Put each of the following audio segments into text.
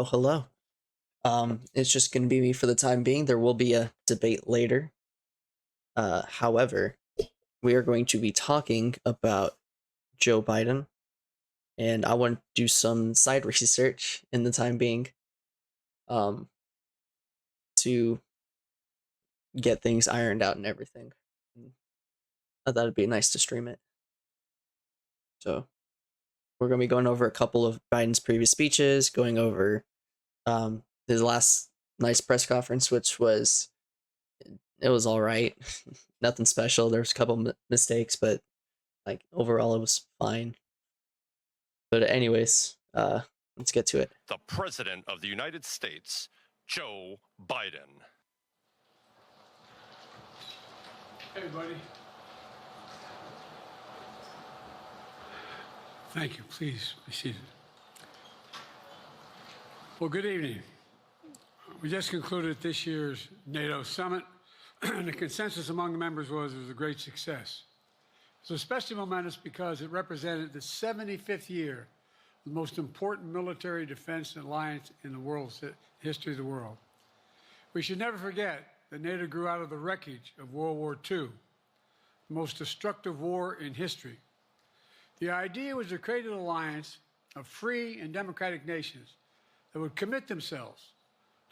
Oh, hello. It's just going to be me for the time being. There will be a debate later. However, we are going to be talking about Joe Biden, and I want to do some side research in the time being, um, to get things ironed out and everything. I thought it'd be nice to stream it. So we're going to be going over a couple of Biden's previous speeches, going over his last nice press conference, which was it was all right. Nothing special. There was a couple mistakes, but like overall it was fine. But anyways, let's get to it. The President of the United States, Joe Biden. Hey, buddy. Thank you. Please be seated. Well, good evening. We just concluded this year's NATO summit, and the consensus among the members was it was a great success. It was especially momentous because it represented the 75th year of the most important military defense alliance in the world's history of the world. We should never forget that NATO grew out of the wreckage of World War II, the most destructive war in history. The idea was to create an alliance of free and democratic nations that would commit themselves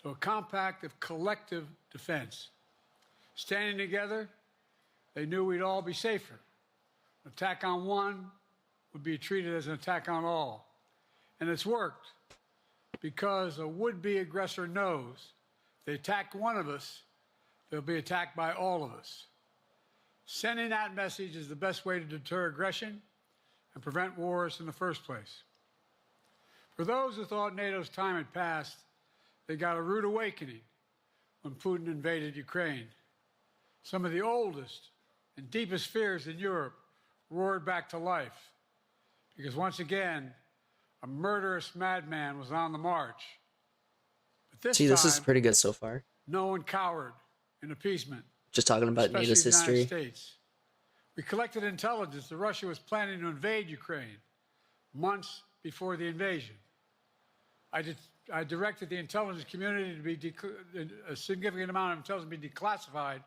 to a compact of collective defense. Standing together, they knew we'd all be safer. An attack on one would be treated as an attack on all. And it's worked because a would-be aggressor knows if they attack one of us, they'll be attacked by all of us. Sending that message is the best way to deter aggression and prevent wars in the first place. For those who thought NATO's time had passed, they got a rude awakening when Putin invaded Ukraine. Some of the oldest and deepest fears in Europe roared back to life because once again, a murderous madman was on the march. But this See, this time, is pretty good so far. no one cowered in appeasement. Just talking about especially NATO's the United history. States. We collected intelligence that Russia was planning to invade Ukraine months before the invasion. I directed the intelligence community to be a significant amount of intelligence be declassified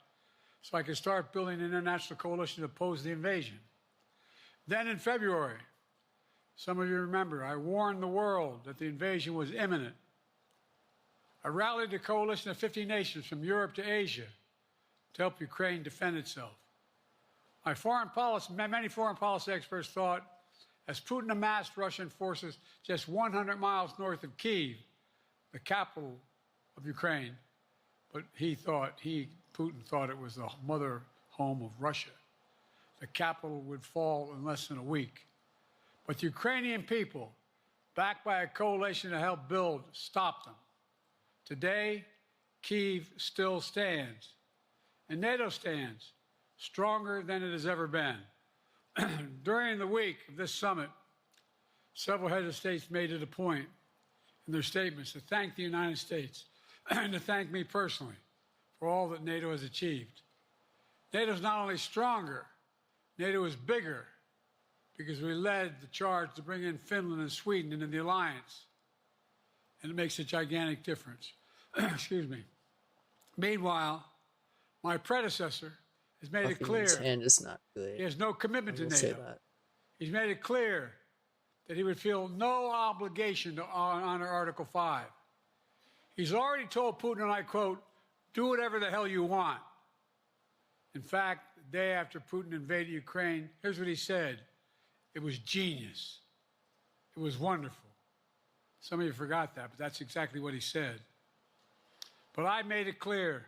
so I could start building an international coalition to oppose the invasion. Then in February, some of you remember, I warned the world that the invasion was imminent. I rallied a coalition of 50 nations from Europe to Asia to help Ukraine defend itself. Many foreign policy experts thought as Putin amassed Russian forces just 100 miles north of Kyiv, the capital of Ukraine, but Putin thought it was the mother home of Russia. The capital would fall in less than a week. But the Ukrainian people, backed by a coalition to help build, stopped them. Today, Kyiv still stands, and NATO stands stronger than it has ever been. During the week of this summit, several heads of states made it a point in their statements to thank the United States and to thank me personally for all that NATO has achieved. NATO is not only stronger, NATO is bigger because we led the charge to bring in Finland and Sweden into the alliance, and it makes a gigantic difference. Excuse me. Meanwhile, my predecessor has made it clear His hand is not good. he has no commitment to I will say NATO. that. He's made it clear that he would feel no obligation to honor Article 5. He's already told Putin, and I quote, "Do whatever the hell you want." In fact, the day after Putin invaded Ukraine, here's what he said. It was genius. It was wonderful. Some of you forgot that, but that's exactly what he said. But I made it clear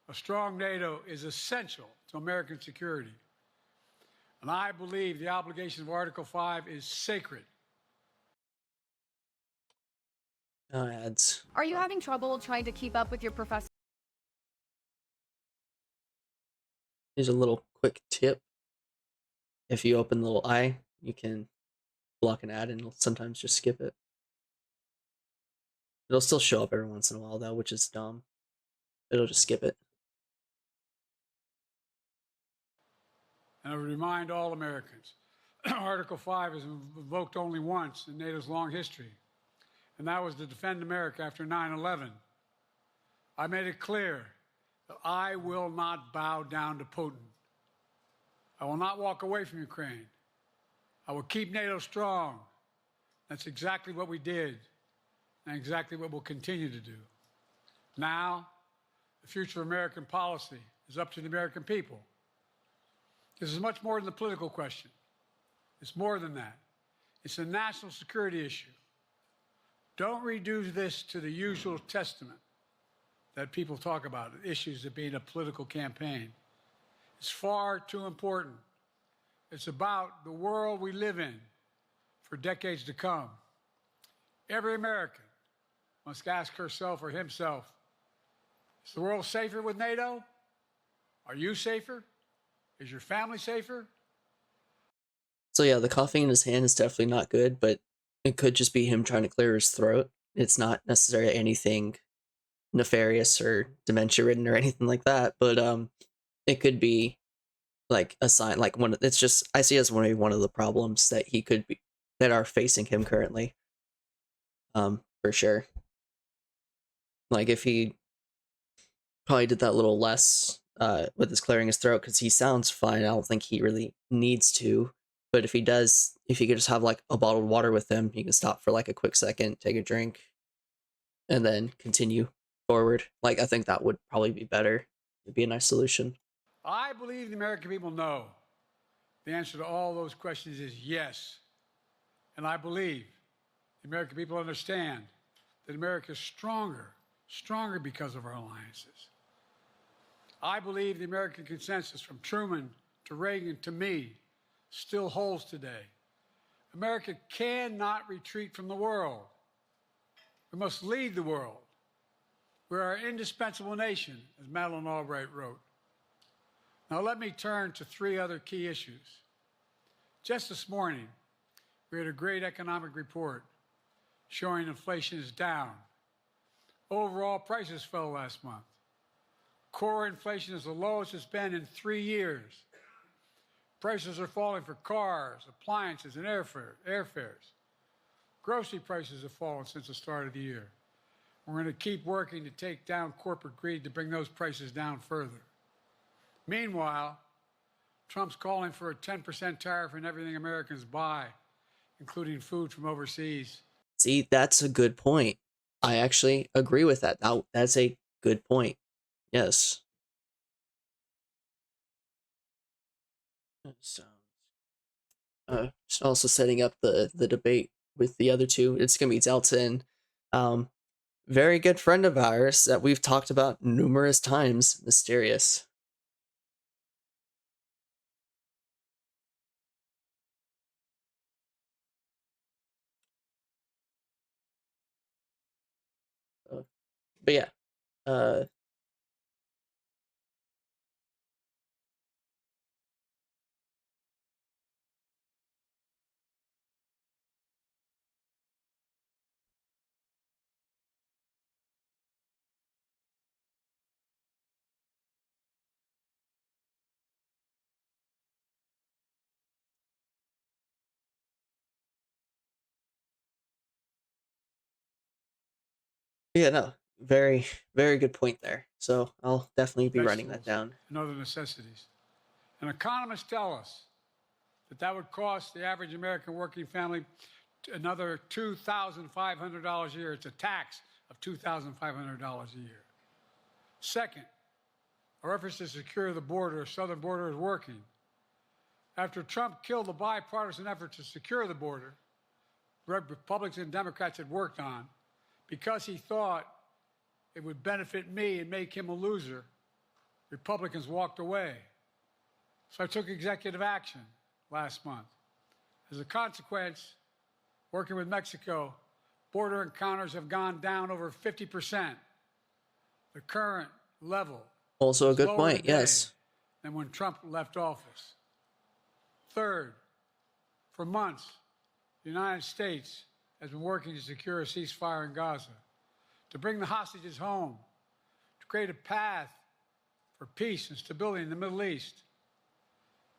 a strong NATO is essential to American security. And I believe the obligation of Article 5 is sacred. Ads. Are you having trouble trying to keep up with your professor? Here's a little quick tip. If you open the little eye, you can block an ad and it'll sometimes just skip it. It'll still show up every once in a while though, which is dumb. It'll just skip it. And I would remind all Americans, Article 5 is invoked only once in NATO's long history. and that was to defend America after 9/11. I made it clear that I will not bow down to Putin. I will not walk away from Ukraine. I will keep NATO strong. That's exactly what we did, and exactly what we'll continue to do. Now, the future of American policy is up to the American people. This is much more than a political question. It's more than that. It's a national security issue. Don't reduce this to the usual testament that people talk about, issues of being a political campaign. It's far too important. It's about the world we live in for decades to come. Every American must ask herself or himself, is the world safer with NATO? Are you safer? Is your family safer? So yeah, the coughing in his hand is definitely not good, but it could just be him trying to clear his throat. It's not necessarily anything nefarious or dementia ridden or anything like that, but it could be like a sign, like it's just, I see it as one of the problems that he could be, that are facing him currently. For sure. Like if he probably did that a little less with his clearing his throat, because he sounds fine. I don't think he really needs to, but if he does, if he could just have like a bottle of water with him, he can stop for like a quick second, take a drink, and then continue forward. Like I think that would probably be better. It'd be a nice solution. I believe the American people know the answer to all those questions is yes. And I believe the American people understand that America is stronger because of our alliances. I believe the American consensus from Truman to Reagan to me still holds today. America cannot retreat from the world. We must lead the world. We're an indispensable nation, as Madeleine Albright wrote. Now let me turn to three other key issues. Just this morning, we had a great economic report showing inflation is down. Overall prices fell last month. Core inflation is the lowest it's been in 3 years. Prices are falling for cars, appliances, and airfares. Grocery prices have fallen since the start of the year. We're going to keep working to take down corporate greed to bring those prices down further. Meanwhile, Trump's calling for a 10% tariff on everything Americans buy, including food from overseas. See, that's a good point. I actually agree with that. That's a good point. Yes. So, just also setting up the debate with the other two. It's gonna be Delton, very good friend of ours that we've talked about numerous times. Mysterious. But yeah, uh, yeah, no, very good point there. So I'll definitely be writing that down. And other necessities. And economists tell us that would cost the average American working family another $2,500 a year. It's a tax of $2,500 a year. Second, our efforts to secure the border, southern border, is working. After Trump killed the bipartisan effort to secure the border, Republicans and Democrats had worked on, because he thought it would benefit me and make him a loser, Republicans walked away. So I took executive action last month. As a consequence, working with Mexico, border encounters have gone down over 50%. The current level Also a is good lower point, today yes. than when Trump left office. Third, for months, the United States has been working to secure a ceasefire in Gaza, to bring the hostages home, to create a path for peace and stability in the Middle East.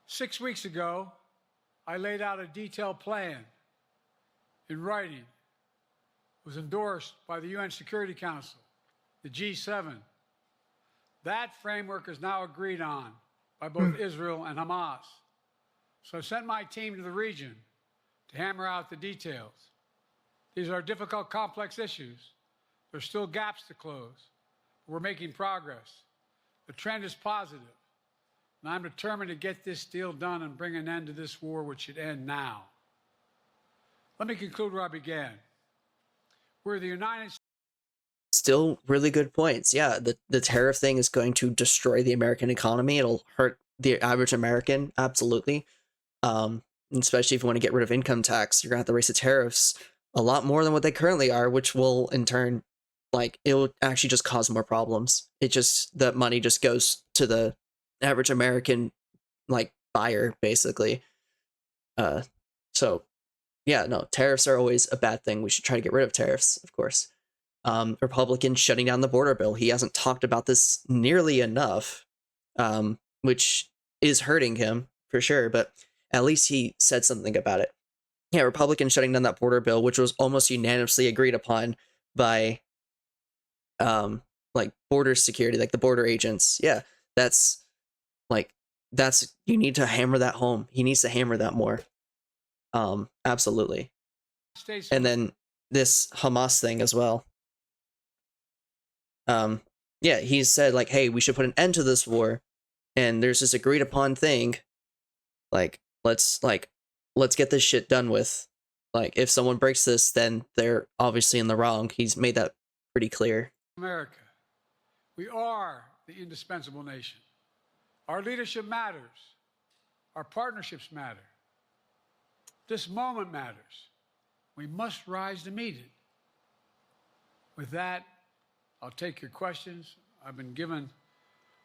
6 weeks ago, I laid out a detailed plan in writing was endorsed by the UN Security Council, the G7. That framework is now agreed on by both Israel and Hamas. So I sent my team to the region to hammer out the details. These are difficult, complex issues. There's still gaps to close. We're making progress. The trend is positive, and I'm determined to get this deal done and bring an end to this war, which should end now. Let me conclude where I began. We're the United States. Still really good points. Yeah, the tariff thing is going to destroy the American economy. It'll hurt the average American, absolutely. Especially if you want to get rid of income tax, you're gonna have to raise the tariffs a lot more than what they currently are, which will in turn, like, it will actually just cause more problems. It just, that money just goes to the average American, like, buyer, basically. So yeah, no, tariffs are always a bad thing. We should try to get rid of tariffs, of course. Republicans shutting down the border bill. He hasn't talked about this nearly enough, which is hurting him for sure, but at least he said something about it. Yeah, Republicans shutting down that border bill, which was almost unanimously agreed upon by like border security, like the border agents. Yeah, that's you need to hammer that home. He needs to hammer that more. Absolutely. And then this Hamas thing as well. Yeah, he said, like, hey, we should put an end to this war, and there's this agreed upon thing, let's get this shit done with. Like, if someone breaks this, then they're obviously in the wrong. He's made that pretty clear. America, we are the indispensable nation. Our leadership matters. Our partnerships matter. This moment matters. We must rise to meet it. With that, I'll take your questions. I've been given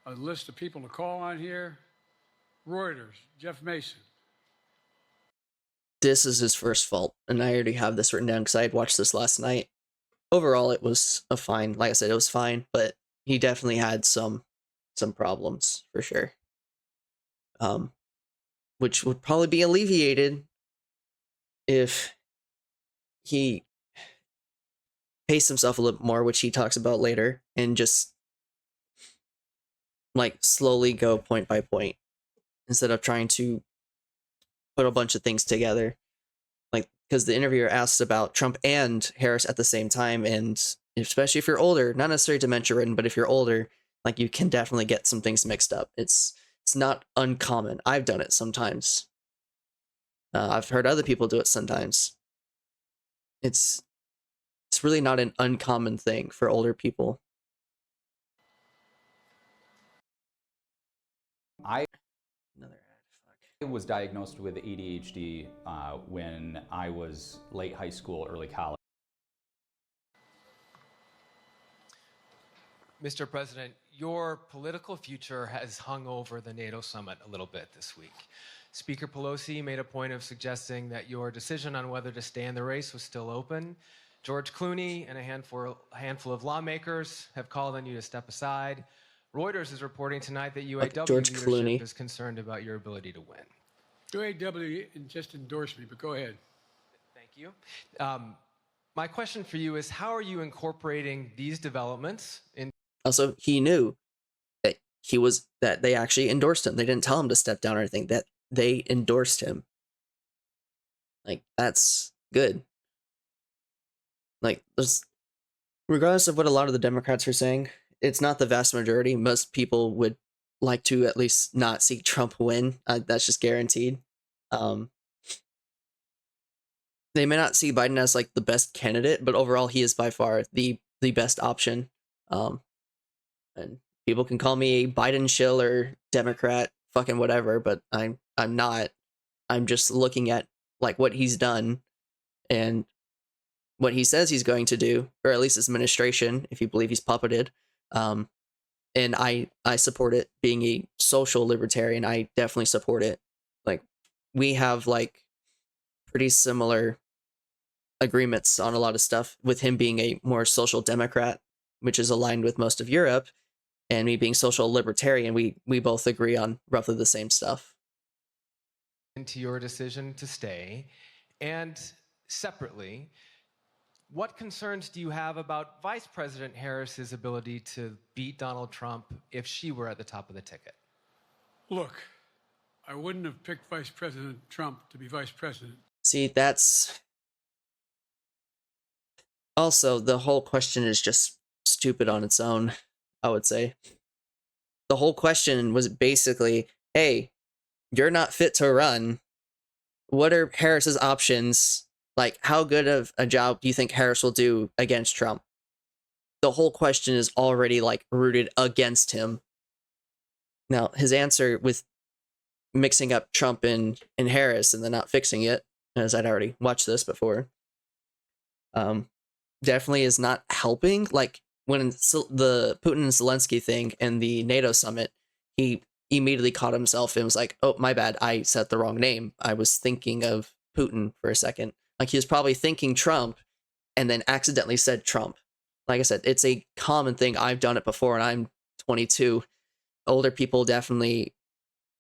a list of people to call on here. Reuters, Jeff Mason. This is his first fault, and I already have this written down because I had watched this last night. Overall, it was a fine. Like I said, it was fine, but he definitely had some problems for sure. Which would probably be alleviated if he paced himself a little more, which he talks about later, and just like slowly go point by point instead of trying to put a bunch of things together. Like, because the interviewer asks about Trump and Harris at the same time, and especially if you're older, not necessarily dementia ridden, but if you're older, like, you can definitely get some things mixed up. It's not uncommon. I've done it sometimes. I've heard other people do it sometimes. It's really not an uncommon thing for older people. Another ad, fuck. I was diagnosed with ADHD when I was late high school, early college. Mr. President, your political future has hung over the NATO summit a little bit this week. Speaker Pelosi made a point of suggesting that your decision on whether to stay in the race was still open. George Clooney and a handful of lawmakers have called on you to step aside. Reuters is reporting tonight that UAW leadership is concerned about your ability to win. UAW just endorsed me, but go ahead. Thank you. My question for you is, how are you incorporating these developments in? Also, he knew that they actually endorsed him. They didn't tell him to step down or anything. That they endorsed him. Like, that's good. Like, regardless of what a lot of the Democrats are saying, it's not the vast majority. Most people would like to at least not see Trump win. That's just guaranteed. They may not see Biden as like the best candidate, but overall he is by far the best option. And people can call me a Biden shill or Democrat, fucking whatever, but I'm not. I'm just looking at like what he's done and what he says he's going to do, or at least his administration, if you believe he's puppeted. And I support it. Being a social libertarian, I definitely support it. Like, we have like pretty similar agreements on a lot of stuff, with him being a more social democrat, which is aligned with most of Europe, and me being social libertarian. We both agree on roughly the same stuff. Into your decision to stay, and separately, What concerns do you have about Vice President Harris's ability to beat Donald Trump if she were at the top of the ticket? Look, I wouldn't have picked Vice President Trump to be vice president. See, that's also, the whole question is just stupid on its own, I would say. The whole question was basically, hey, you're not fit to run. What are Harris's options? Like, how good of a job do you think Harris will do against Trump? The whole question is already, like, rooted against him. Now, his answer with mixing up Trump and Harris and then not fixing it, as I'd already watched this before, definitely is not helping. Like, when the Putin and Zelensky thing and the NATO summit, he immediately caught himself and was like, oh, my bad, I said the wrong name. I was thinking of Putin for a second. Like, he was probably thinking Trump and then accidentally said Trump. Like I said, it's a common thing. I've done it before, and I'm 22. Older people definitely,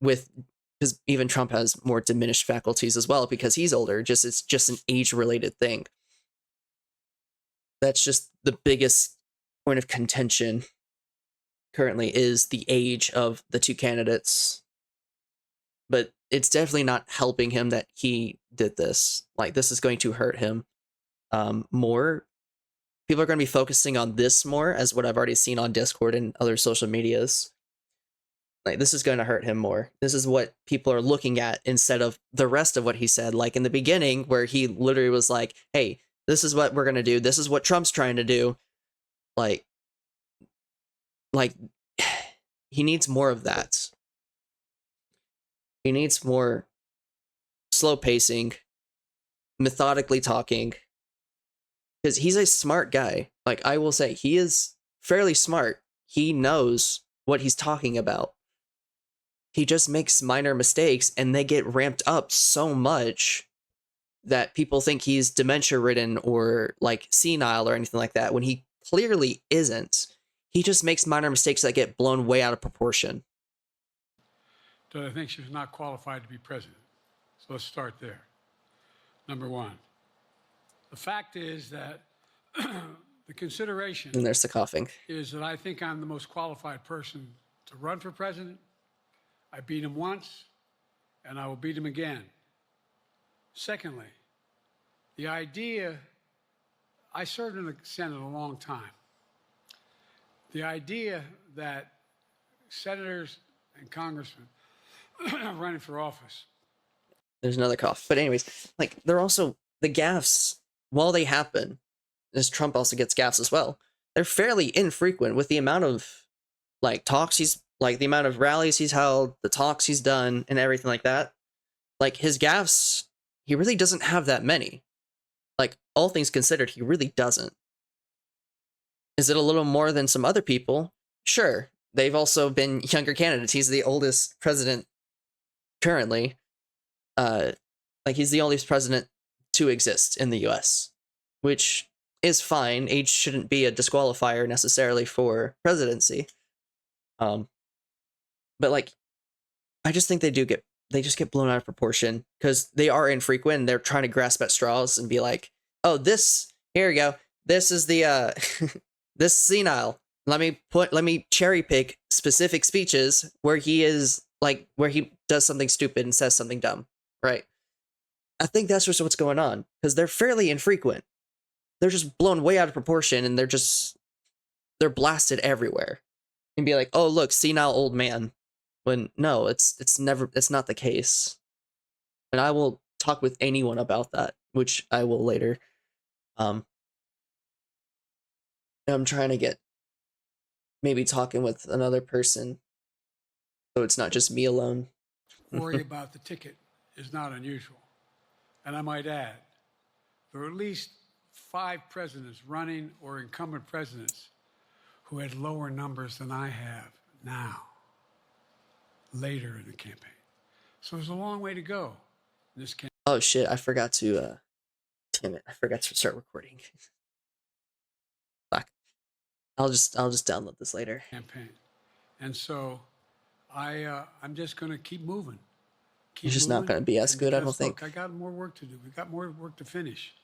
because even Trump has more diminished faculties as well because he's older. It's just an age-related thing. That's just the biggest point of contention currently, is the age of the two candidates. But it's definitely not helping him that he did this. Like, this is going to hurt him more. People are going to be focusing on this more, as what I've already seen on Discord and other social medias. Like, this is going to hurt him more. This is what people are looking at instead of the rest of what he said. Like, in the beginning, where he literally was like, hey, this is what we're going to do. This is what Trump's trying to do. Like, he needs more of that. He needs more slow pacing, methodically talking, because he's a smart guy. Like, I will say, he is fairly smart. He knows what he's talking about. He just makes minor mistakes, and they get ramped up so much that people think he's dementia-ridden or, like, senile or anything like that, when he clearly isn't. He just makes minor mistakes that get blown way out of proportion. That I think she was not qualified to be president. So let's start there. Number one. The fact is that the consideration And there's the coughing. is that I think I'm the most qualified person to run for president. I beat him once, and I will beat him again. Secondly, the idea, I served in the Senate a long time. The idea that senators and congressmen running for office. There's another cough. But anyways, like, they're also, the gaffes, while they happen, as Trump also gets gaffes as well, they're fairly infrequent with the amount of, like, talks he's, like, the amount of rallies he's held, the talks he's done, and everything like that. Like, his gaffes, he really doesn't have that many. Like, all things considered, he really doesn't. Is it a little more than some other people? Sure. They've also been younger candidates. He's the oldest president currently. Like, he's the oldest president to exist in the US, which is fine. Age shouldn't be a disqualifier necessarily for presidency. But, like, I just think they just get blown out of proportion because they are infrequent and they're trying to grasp at straws and be like, oh, here we go. This is the, this senile. Let me cherry pick specific speeches where he does something stupid and says something dumb, right? I think that's just what's going on, because they're fairly infrequent. They're just blown way out of proportion, and they're blasted everywhere. And be like, oh, look, senile old man. When no, it's not the case. And I will talk with anyone about that, which I will later. I'm trying to get maybe talking with another person, so it's not just me alone. Worry about the ticket is not unusual. And I might add, there are at least 5 presidents running or incumbent presidents who had lower numbers than I have now, later in the campaign. So there's a long way to go in this campaign. Oh shit, I forgot to, damn it, I forgot to start recording. Fuck. I'll just download this later. Campaign. And so I'm just going to keep moving. It's just not going to be as good, I don't think. Look, I got more work to do. We got more work to finish.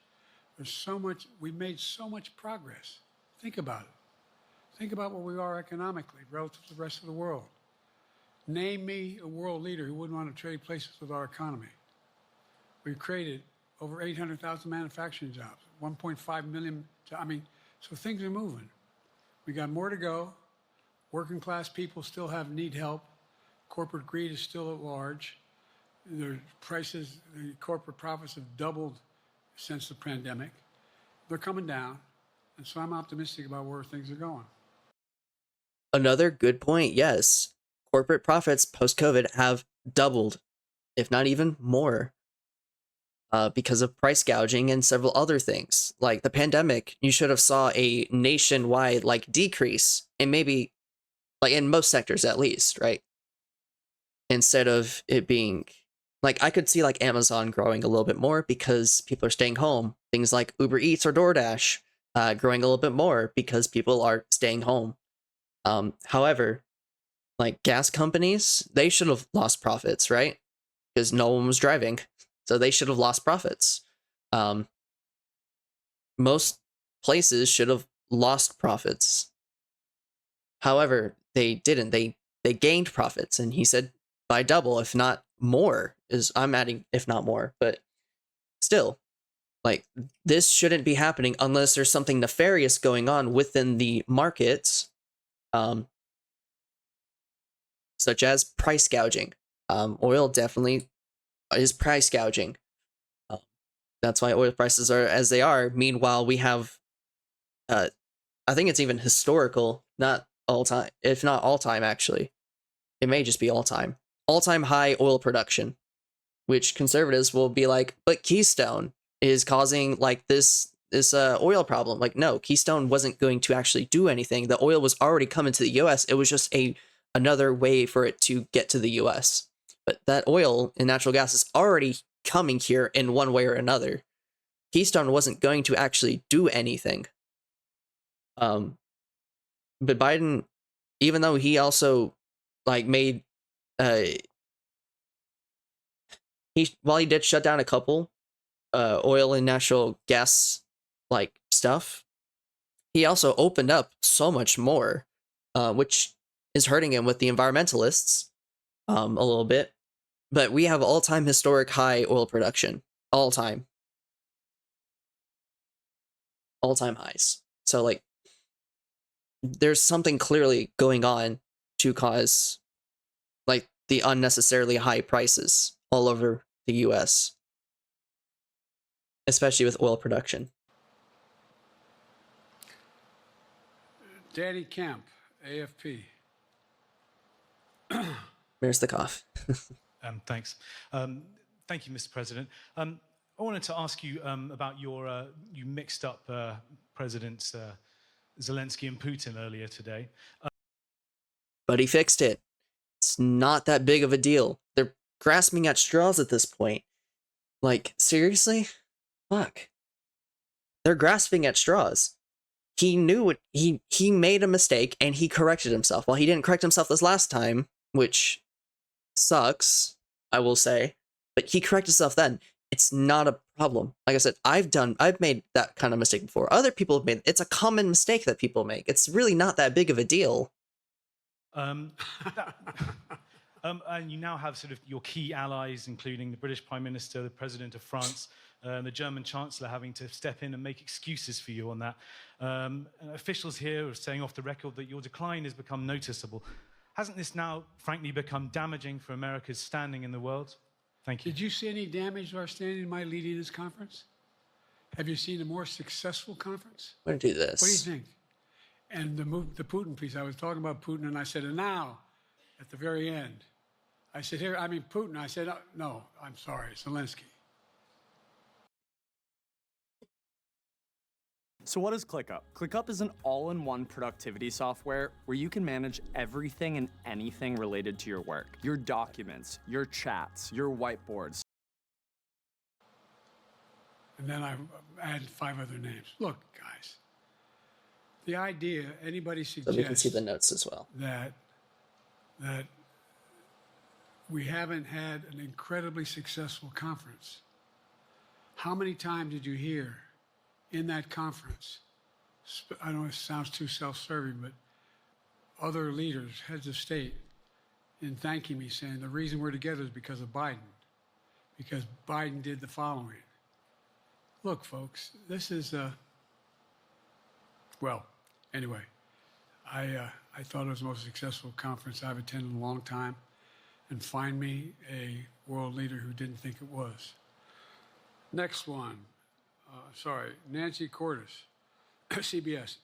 There's so much, we made so much progress. Think about it. Think about where we are economically relative to the rest of the world. Name me a world leader who wouldn't want to trade places with our economy. We've created over 800,000 manufacturing jobs, 1.5 million, so things are moving. We got more to go. Working class people still need help. Corporate greed is still at large. The corporate profits have doubled since the pandemic. They're coming down, and so I'm optimistic about where things are going. Another good point, yes. Corporate profits post-COVID have doubled, if not even more, because of price gouging and several other things. Like the pandemic, you should have saw a nationwide decrease, and maybe in most sectors at least, right? Instead of it being I could see Amazon growing a little bit more because people are staying home. Things like Uber Eats or DoorDash growing a little bit more because people are staying home. However, gas companies, they should have lost profits, right? Because no one was driving, so they should have lost profits. Most places should have lost profits. However, they didn't. They gained profits, and he said by double, if not more. I'm adding if not more, but still, this shouldn't be happening unless there's something nefarious going on within the markets, such as price gouging. Oil definitely is price gouging. That's why oil prices are as they are. Meanwhile, we have, I think it's even historical, not all time, if not all time, actually. It may just be all time high oil production, which conservatives will be like, but Keystone is causing this oil problem. No, Keystone wasn't going to actually do anything. The oil was already coming to the US. It was just another way for it to get to the US. But that oil and natural gas is already coming here in one way or another. Keystone wasn't going to actually do anything. But Biden, even though he also made while he did shut down a couple oil and natural gas stuff, he also opened up so much more, which is hurting him with the environmentalists a little bit. But we have all-time historic high oil production, all-time highs. So there's something clearly going on to cause the unnecessarily high prices all over the US, especially with oil production. Danny Kemp, AFP. There's the cough. Thanks. Thank you, Mr. President. I wanted to ask you about you mixed up Presidents Zelensky and Putin earlier today. But he fixed it. It's not that big of a deal. They're grasping at straws at this point. Seriously? Fuck. They're grasping at straws. He knew it. He made a mistake and he corrected himself. Well, he didn't correct himself this last time, which sucks, I will say. But he corrected himself then. It's not a problem. Like I said, I've made that kind of mistake before. Other people have made it's a common mistake that people make. It's really not that big of a deal. And you now have sort of your key allies, including the British Prime Minister, the President of France, the German Chancellor having to step in and make excuses for you on that. Officials here are saying off the record that your decline has become noticeable. Hasn't this now, frankly, become damaging for America's standing in the world? Thank you. Did you see any damage to our standing in my leading this conference? Have you seen a more successful conference? I'm going to do this. What do you think? And the Putin piece, I was talking about Putin, and I said, and now, at the very end, I said, Putin. I said, no, I'm sorry, Zelensky. So what is ClickUp? ClickUp is an all-in-one productivity software where you can manage everything and anything related to your work. Your documents, your chats, your whiteboards. And then I added 5 other names. Look, guys, the idea anybody suggests So we can see the notes as well. that we haven't had an incredibly successful conference. How many times did you hear in that conference, I know it sounds too self-serving, but other leaders, heads of state, in thanking me, saying the reason we're together is because of Biden, because Biden did the following. Look, folks, this is, well, anyway, I thought it was the most successful conference I've attended in a long time, and find me a world leader who didn't think it was. Next one, Nancy Cordes, CBS.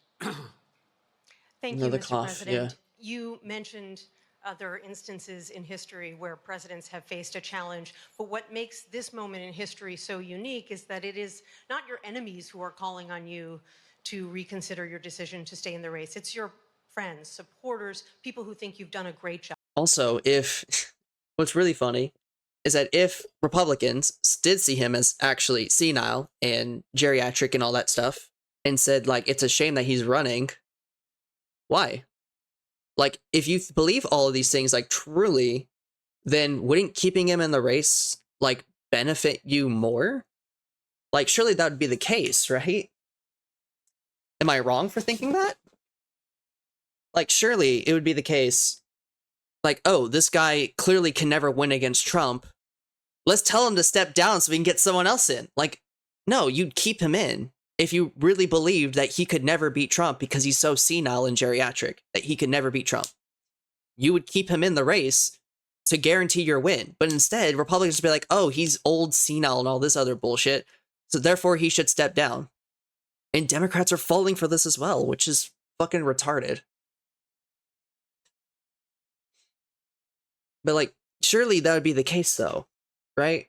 Thank Another you, Mr. cough, President. You mentioned other instances in history where presidents have faced a challenge, but what makes this moment in history so unique is that it is not your enemies who are calling on you to reconsider your decision to stay in the race. It's your friends, supporters, people who think you've done a great job. Also, if what's really funny is that if Republicans did see him as actually senile and geriatric and all that stuff, and said, like, it's a shame that he's running, why? Like, if you believe all of these things, like, truly, then wouldn't keeping him in the race, like, benefit you more? Like, surely that would be the case, right? Am I wrong for thinking that? Like, surely it would be the case, like, oh, this guy clearly can never win against Trump. Let's tell him to step down so we can get someone else in. Like, no, you'd keep him in if you really believed that he could never beat Trump because he's so senile and geriatric that he could never beat Trump. You would keep him in the race to guarantee your win. But instead, Republicans would be like, oh, he's old, senile, and all this other bullshit, so therefore he should step down. And Democrats are falling for this as well, which is fucking retarded. But, like, surely that would be the case, though, right?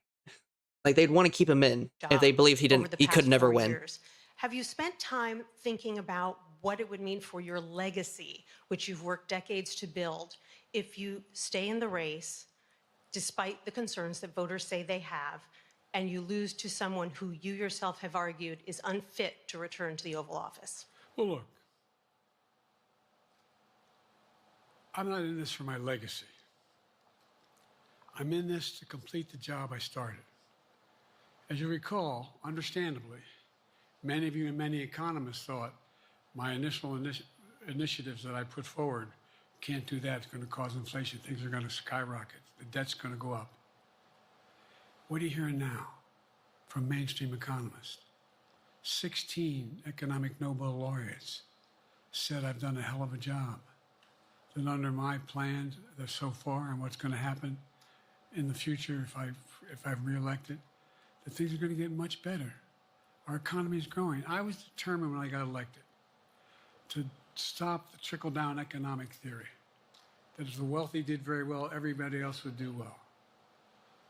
Like, they'd want to keep him in if they believed he could never win. Have you spent time thinking about what it would mean for your legacy, which you've worked decades to build, if you stay in the race, despite the concerns that voters say they have, and you lose to someone who you yourself have argued is unfit to return to the Oval Office? Well, look, I'm not in this for my legacy. I'm in this to complete the job I started. As you recall, understandably, many of you and many economists thought my initial initiatives that I put forward, can't do that, it's going to cause inflation, things are going to skyrocket, the debt's going to go up. What are you hearing now from mainstream economists? 16 economic Nobel laureates said I've done a hell of a job. That under my plans so far and what's going to happen in the future if I'm reelected, that things are going to get much better. Our economy is growing. I was determined when I got elected to stop the trickle-down economic theory, that if the wealthy did very well, everybody else would do well.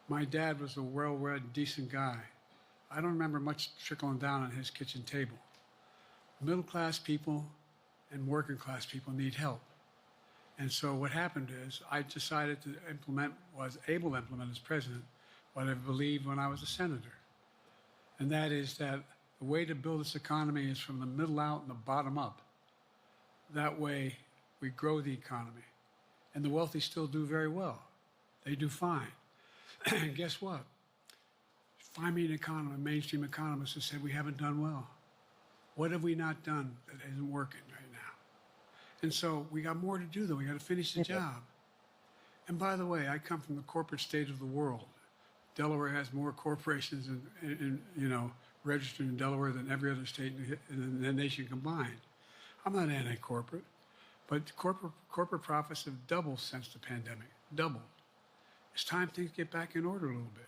My dad was a well-read, decent guy. I don't remember much trickling down on his kitchen table. Middle-class people and working-class people need help. And so what happened is I decided to was able to implement as president what I believed when I was a senator. And that is that the way to build this economy is from the middle out and the bottom up. That way we grow the economy. And the wealthy still do very well. They do fine. And guess what? Find me an economist, a mainstream economist who said we haven't done well. What have we not done that isn't working right now? And so we got more to do, though. We got to finish the job. And by the way, I come from the corporate state of the world. Delaware has more corporations registered in Delaware than every other state in the nation combined. I'm not anti-corporate, but corporate profits have doubled since the pandemic, doubled. It's time things get back in order a little bit.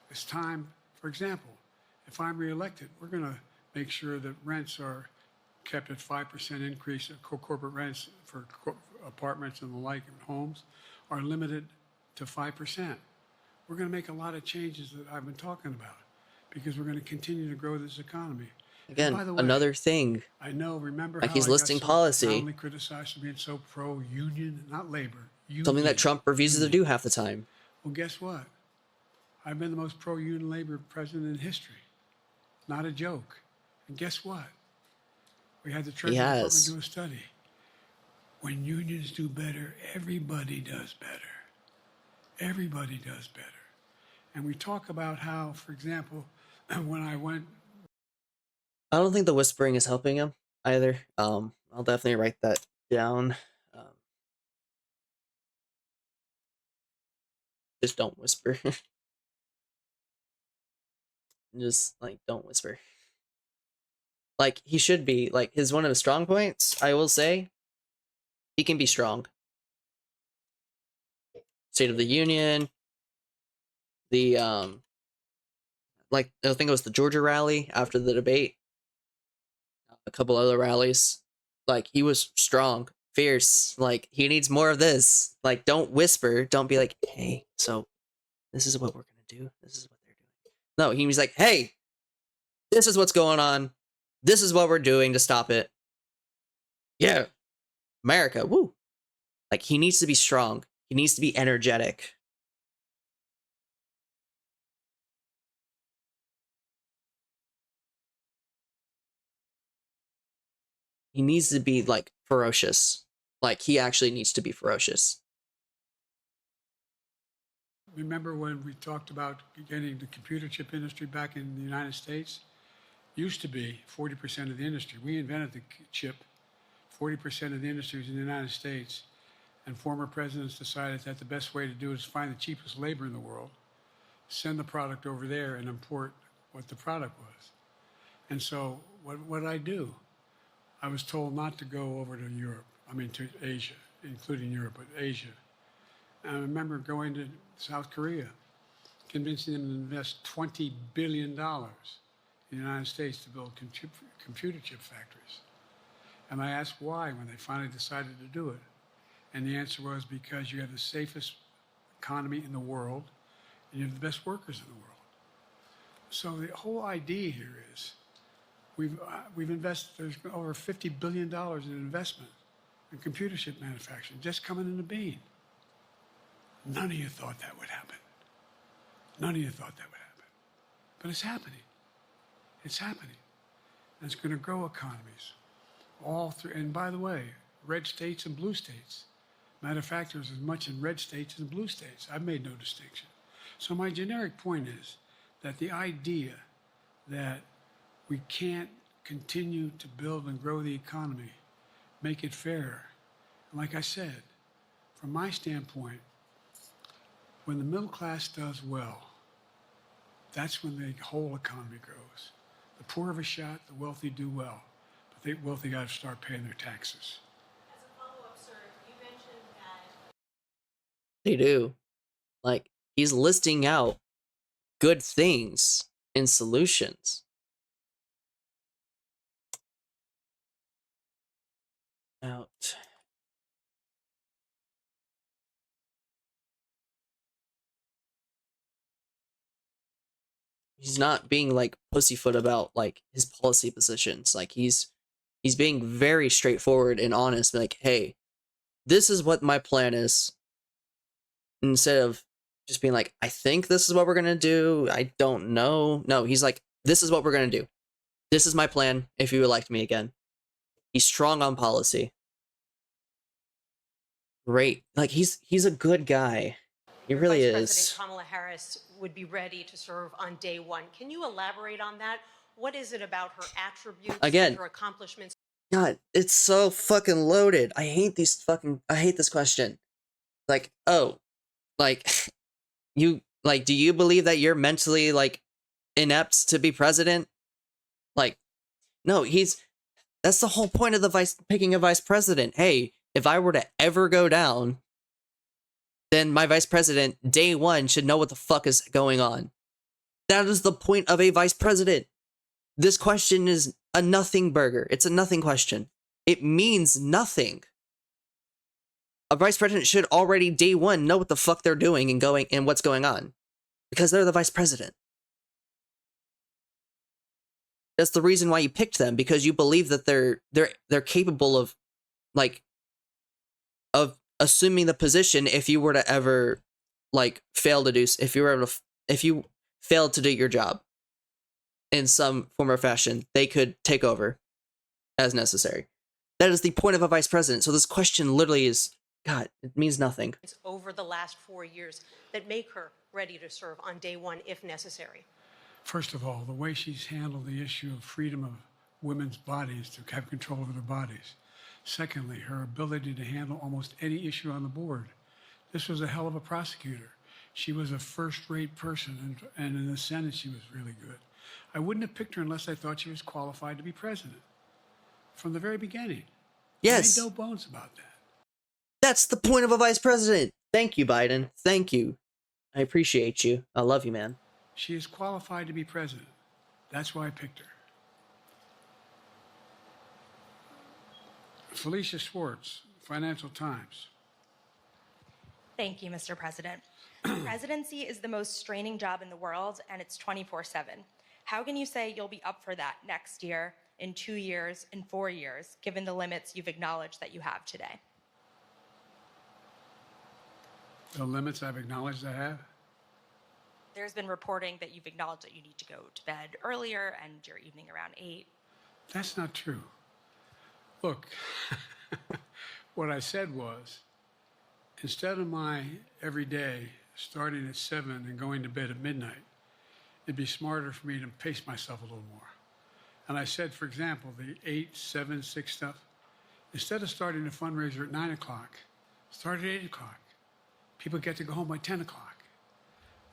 It's time, for example, if I'm reelected, we're going to make sure that rents are kept at 5% increase of corporate rents for apartments and the like and homes are limited to 5%. We're going to make a lot of changes that I've been talking about because we're going to continue to grow this economy. Again, By the way, another thing. I know, remember Like how he's I listing got so policy. profoundly criticized for being so pro-union, not labor, union. Something that Trump refuses to do half the time. Well, guess what? I've been the most pro-union labor president in history. Not a joke. And guess what? We had the Treasury Department do a study. When unions do better, everybody does better. Everybody does better. And we talk about how, for example, when I went I don't think the whispering is helping him either. I'll definitely write that down. Just don't whisper. Just like don't whisper. Like he should be like his one of his strong points. I will say, he can be strong. State of the Union, the like I think it was the Georgia rally after the debate, a couple other rallies. Like he was strong, fierce. Like he needs more of this. Like don't whisper. Don't be like, hey, so this is what we're gonna do. This is what they're doing. No, he was like, hey, this is what's going on. This is what we're doing to stop it. Yeah, America, woo. Like he needs to be strong. He needs to be energetic. He needs to be like ferocious. Like he actually needs to be ferocious. Remember when we talked about getting the computer chip industry back in the United States? Used to be 40% of the industry. We invented the chip. 40% of the industry was in the United States. And former presidents decided that the best way to do it is find the cheapest labor in the world, send the product over there, and import what the product was. And so what did I do? I was told not to go over to Europe, I mean to Asia, including Europe, but Asia. And I remember going to South Korea, convincing them to invest $20 billion in the United States to build computer chip factories. And I asked why when they finally decided to do it. And the answer was because you have the safest economy in the world and you have the best workers in the world. So the whole idea here is we've invested, there's over $50 billion in investment in computer chip manufacturing just coming into being. None of you thought that would happen. None of you thought that would happen. But it's happening. It's happening. And it's going to grow economies all through. And by the way, red states and blue states. Matter of fact, there's as much in red states as in blue states. I've made no distinction. So my generic point is that the idea that we can't continue to build and grow the economy, make it fair. And like I said, from my standpoint, when the middle class does well, that's when the whole economy grows. The poor have a shot, the wealthy do well, but the wealthy got to start paying their taxes. As a follow-up, sir, you mentioned that They do. Like he's listing out good things and solutions. Out. He's not being like pussyfoot about like his policy positions. Like he's being very straightforward and honest. Like, hey, this is what my plan is. Instead of just being like, I think this is what we're gonna do. I don't know. No, he's like, this is what we're gonna do. This is my plan. If you elect me again, he's strong on policy. Great. Like he's a good guy. He really Vice is. President Kamala Harris would be ready to serve on day one. Can you elaborate on that? What is it about her attributes Again, and her accomplishments? God, it's so fucking loaded. I hate this question. Like, oh, like you like do you believe that you're mentally like inept to be president? Like, no, that's the whole point of the picking a vice president. Hey, if I were to ever go down, then my vice president, day one, should know what the fuck is going on. That is the point of a vice president. This question is a nothing burger. It's a nothing question. It means nothing. A vice president should already, day one, know what the fuck they're doing and what's going on. Because they're the vice president. That's the reason why you picked them, because you believe that they're capable of assuming the position if you were to ever fail to do if you failed to do your job in some form or fashion, they could take over as necessary. That is the point of a vice president. So this question literally is, God, it means nothing. Over the last 4 years that make her ready to serve on day one if necessary? First of all, the way she's handled the issue of freedom of women's bodies, to have control over their bodies. Secondly, her ability to handle almost any issue on the board. This was a hell of a prosecutor. She was a first-rate person, and in the Senate, she was really good. I wouldn't have picked her unless I thought she was qualified to be president from the very beginning. Yes. I made no bones about that. That's the point of a vice president. Thank you, Biden. Thank you. I appreciate you. I love you, man. She is qualified to be president. That's why I picked her. Felicia Schwartz, Financial Times. Thank you, Mr. President. Presidency is the most straining job in the world, and it's 24/7. How can you say you'll be up for that next year, in 2 years, in 4 years, given the limits you've acknowledged that you have today? The limits I've acknowledged I have? There's been reporting that you've acknowledged that you need to go to bed earlier and your evening around 8. That's not true. Look, what I said was, instead of my every day starting at 7 and going to bed at midnight, it'd be smarter for me to pace myself a little more. And I said, for example, the 8, 7, 6 stuff, instead of starting a fundraiser at 9 o'clock, start at 8 o'clock. People get to go home by 10 o'clock.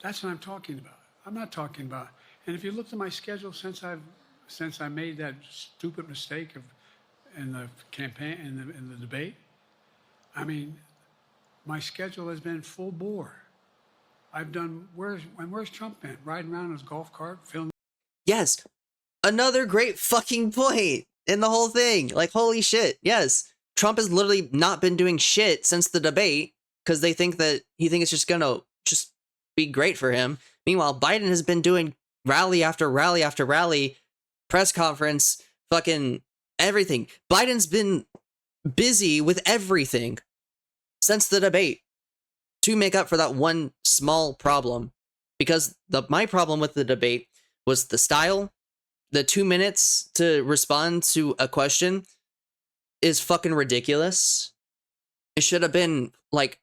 That's what I'm talking about. I'm not talking about, and if you look at my schedule since I made that stupid mistake in the campaign, in the debate, I mean, my schedule has been full bore. I've done, where's Trump been? Riding around in his golf cart, filming. Yes. Another great fucking point in the whole thing. Like, holy shit. Yes. Trump has literally not been doing shit since the debate because he thinks it's just gonna just be great for him. Meanwhile, Biden has been doing rally after rally after rally, press conference, fucking everything. Biden's been busy with everything since the debate to make up for that one small problem. Because my problem with the debate was the style. The 2 minutes to respond to a question is fucking ridiculous. It should have been like,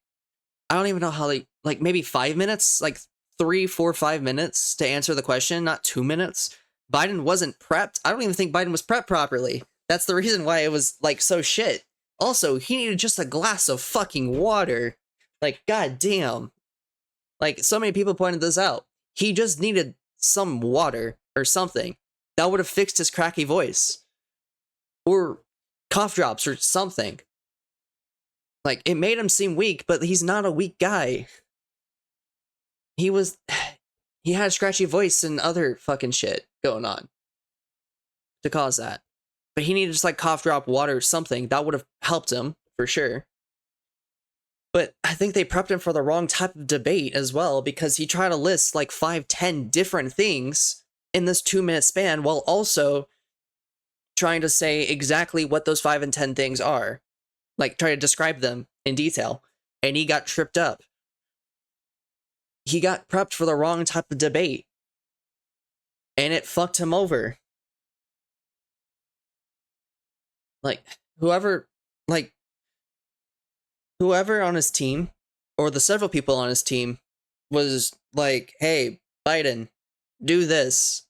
I don't even know how like maybe 5 minutes, like 3, 4, 5 minutes to answer the question, not 2 minutes. Biden wasn't prepped. I don't even think Biden was prepped properly. That's the reason why it was like so shit. Also, he needed just a glass of fucking water. Like, goddamn. Like, so many people pointed this out. He just needed some water or something. That would have fixed his cracky voice. Or cough drops or something. Like, it made him seem weak, but he's not a weak guy. He had a scratchy voice and other fucking shit going on to cause that. But he needed just like cough drop water or something. That would have helped him, for sure. But I think they prepped him for the wrong type of debate as well, because he tried to list like 5, 10 different things in this 2-minute span while also trying to say exactly what those 5 and 10 things are. Like, try to describe them in detail. And he got tripped up. He got prepped for the wrong type of debate. And it fucked him over. Like, whoever on his team, or the several people on his team, was like, hey, Biden, do this.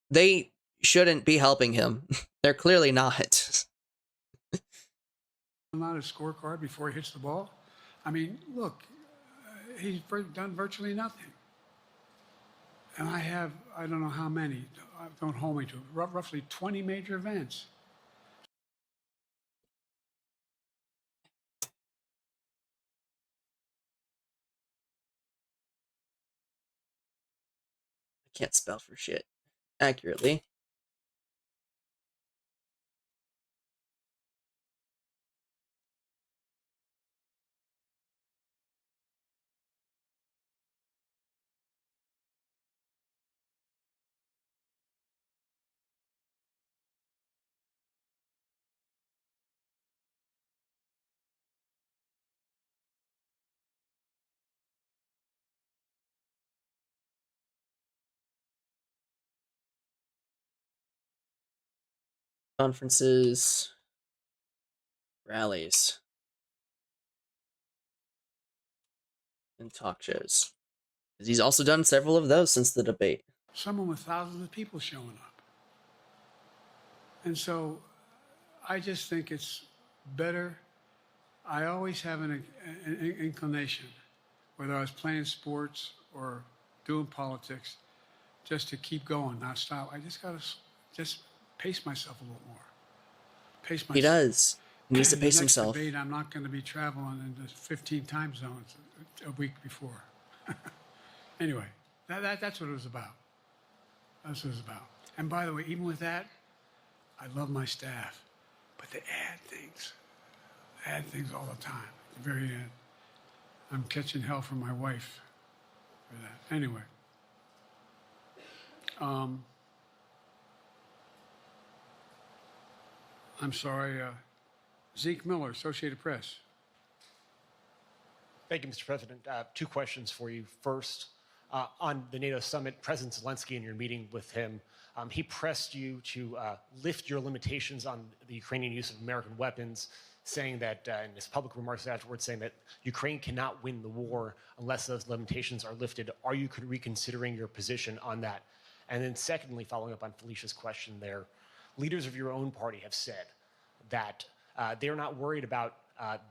They shouldn't be helping him. They're clearly not. Not a scorecard before he hits the ball. I mean, look, he's done virtually nothing. And I don't know how many, don't hold me to it, roughly 20 major events. I can't spell for shit accurately. Conferences, rallies, and talk shows. He's also done several of those since the debate. Someone with thousands of people showing up. And so I just think it's better. I always have an inclination, whether I was playing sports or doing politics, just to keep going, not stop. I just got to just pace myself a little more. Pace myself. He does. He needs to In pace the next himself. debate, I'm not going to be traveling into 15 time zones a week before. Anyway, that's what it was about. That's what it was about. And by the way, even with that, I love my staff, but they add things all the time. At the very end, I'm catching hell from my wife for that. Anyway, I'm sorry, Zeke Miller, Associated Press. Thank you, Mr. President. Two questions for you. First, on the NATO summit, President Zelensky, in your meeting with him, he pressed you to lift your limitations on the Ukrainian use of American weapons, saying that, in his public remarks afterwards, saying that Ukraine cannot win the war unless those limitations are lifted. Are you reconsidering your position on that? And then secondly, following up on Felicia's question there, leaders of your own party have said that they're not worried about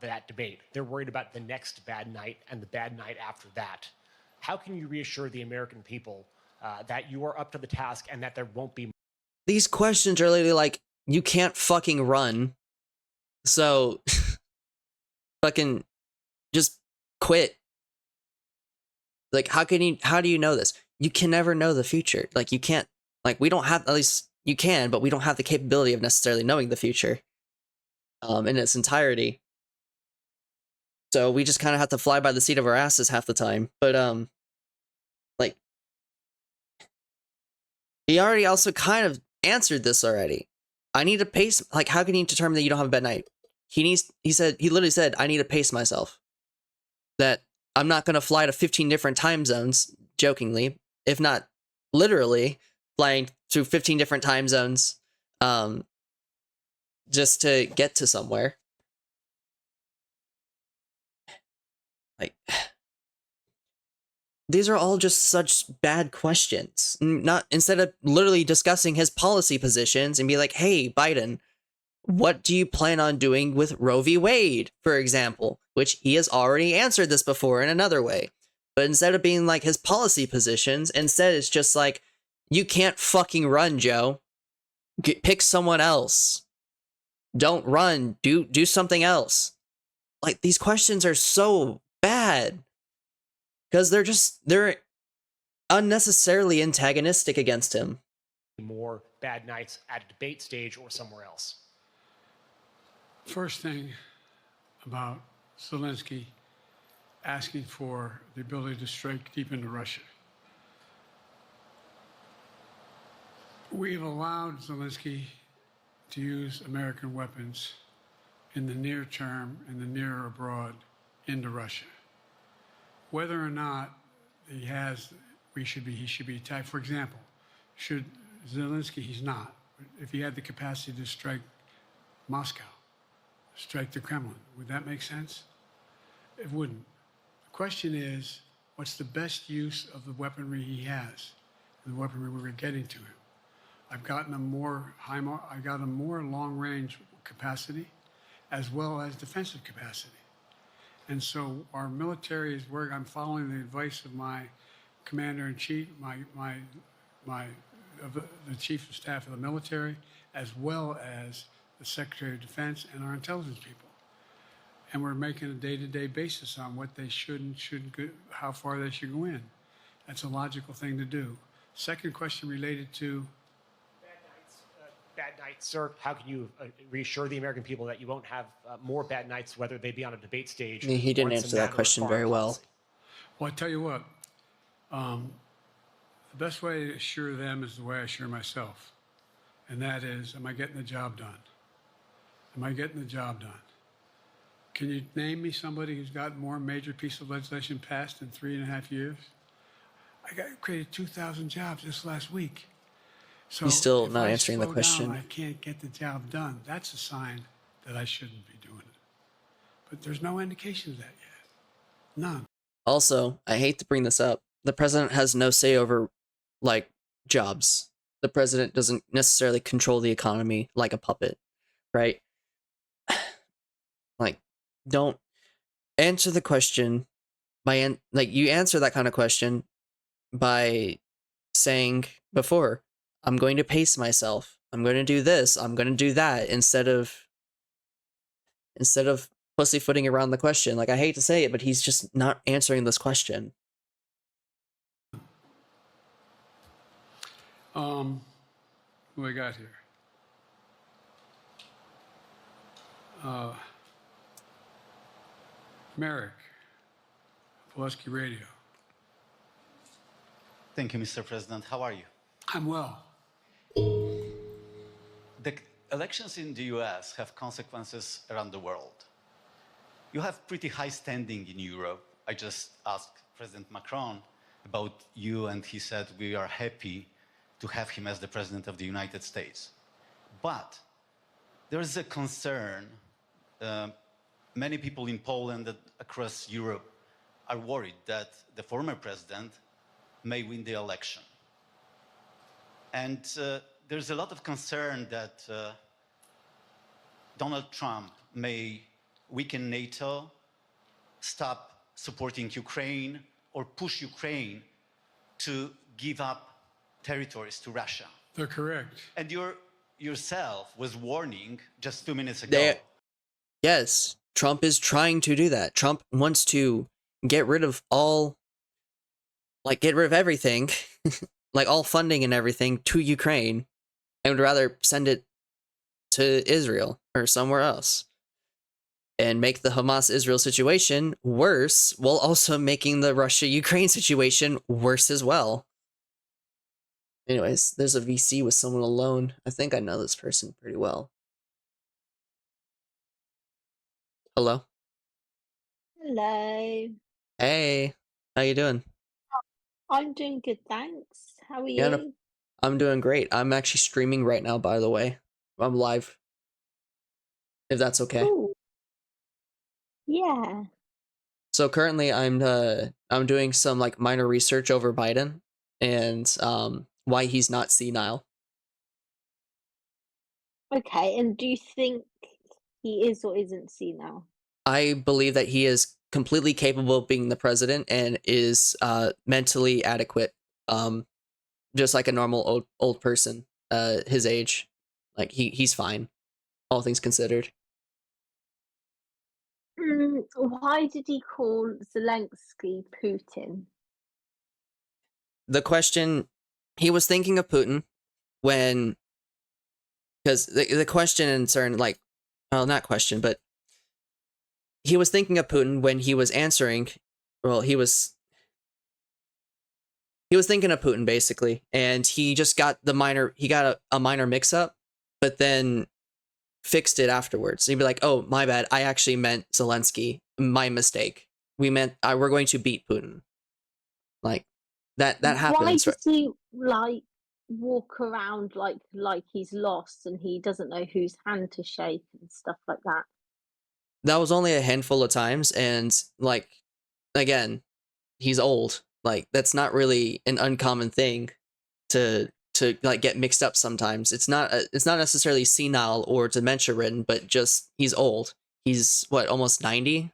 that debate. They're worried about the next bad night and the bad night after that. How can you reassure the American people that you are up to the task and that there won't be... These questions are literally like, you can't fucking run. So, fucking just quit. Like, how do you know this? You can never know the future. Like, you can't, like, we don't have, at least you can, but we don't have the capability of necessarily knowing the future in its entirety. So we just kind of have to fly by the seat of our asses half the time. But, like, he already also kind of answered this already. I need to pace, like, how can you determine that you don't have a bad night? He literally said, I need to pace myself. That I'm not going to fly to 15 different time zones, jokingly, if not literally, flying through 15 different time zones just to get to somewhere. Like, these are all just such bad questions. Not, instead of literally discussing his policy positions and be like, hey, Biden, what do you plan on doing with Roe v. Wade, for example? Which he has already answered this before in another way. But instead of being like his policy positions, instead it's just like, you can't fucking run, Joe. Pick someone else. Don't run. Do something else. Like, these questions are so bad. Because they're unnecessarily antagonistic against him. More bad nights at a debate stage or somewhere else? First thing about Zelensky asking for the ability to strike deep into Russia. We've allowed Zelensky to use American weapons in the near term, in the near or abroad, into Russia. Whether or not he should be attacked. For example, should Zelensky, he's not. If he had the capacity to strike Moscow, strike the Kremlin, would that make sense? It wouldn't. The question is, what's the best use of the weaponry he has, and the weaponry we're getting to him? I've gotten him more long-range capacity, as well as defensive capacity. And so our military is where I'm following the advice of my commander-in-chief, the chief of staff of the military, as well as the Secretary of Defense and our intelligence people. And we're making a day-to-day basis on what they should and shouldn't go, how far they should go in. That's a logical thing to do. Second question related to bad nights, sir. How can you reassure the American people that you won't have more bad nights, whether they be on a debate stage? He didn't answer that question very well. Well, I tell you what, the best way to assure them is the way I assure myself. And that is, am I getting the job done? Am I getting the job done? Can you name me somebody who's got more major piece of legislation passed in 3.5 years? I created 2,000 jobs just last week. So he's still not answering the slow question. down, I can't get the job done. That's a sign that I shouldn't be doing it. But there's no indication of that yet. None. Also, I hate to bring this up. The president has no say over, like, jobs. the president doesn't necessarily control the economy like a puppet, right? Like, don't answer the question by you answer that kind of question by saying before, I'm going to pace myself. I'm going to do this. I'm going to do that instead of pussyfooting around the question. Like, I hate to say it, but he's just not answering this question. What we got here? Merrick, Pulaski Radio. Thank you, Mr. President. How are you? I'm well. The elections in the US have consequences around the world. You have pretty high standing in Europe. I just asked President Macron about you, and he said we are happy to have him as the President of the United States. But there is a concern. Many people in Poland and across Europe are worried that the former president may win the election. And there's a lot of concern that Donald Trump may weaken NATO, stop supporting Ukraine, or push Ukraine to give up territories to Russia. They're correct. And yourself was warning just 2 minutes ago. Yes, Trump is trying to do that. Trump wants to get rid of everything, like all funding and everything to Ukraine, and would rather send it to Israel or somewhere else and make the Hamas-Israel situation worse, while also making the Russia-Ukraine situation worse as well. Anyways, there's a VC with someone alone. I think I know this person pretty well. Hello? Hello. Hey, how you doing? I'm doing good, thanks. How are Yeah, you? I'm doing great. I'm actually streaming right now, by the way. I'm live. If that's okay. Cool. Yeah. So currently I'm doing some like minor research over Biden and why he's not senile. Okay, and do you think he is or isn't senile? I believe that he is completely capable of being the president and is mentally adequate. Just like a normal old person his age. Like he's fine, all things considered. Why did he call Zelensky Putin? The question, he was thinking of Putin when, because the question in certain, like, well, not question, but he was thinking of Putin when he was answering, well, he was thinking of Putin basically, and he just got a minor mix up, but then fixed it afterwards. He'd be like, "Oh, my bad. I actually meant Zelensky. My mistake. We're going to beat Putin." Like that happens. Why does he like walk around like he's lost and he doesn't know whose hand to shake and stuff like that? That was only a handful of times, and like, again, he's old. Like that's not really an uncommon thing to like get mixed up sometimes. It's not necessarily senile or dementia ridden, but just he's old. He's what, almost 90?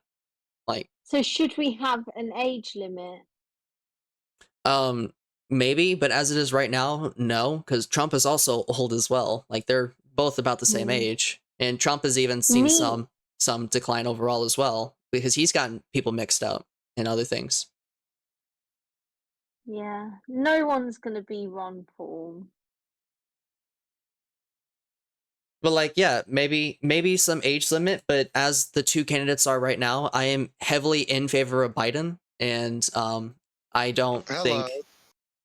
Like, So should we have an age limit? maybe, but as it is right now, no, because Trump is also old as well. Like they're both about the same age, and Trump has even seen some decline overall as well, because he's gotten people mixed up and other things. Yeah, no one's gonna be Ron Paul. But like, yeah, maybe some age limit, but as the two candidates are right now, I am heavily in favor of Biden, and I don't think.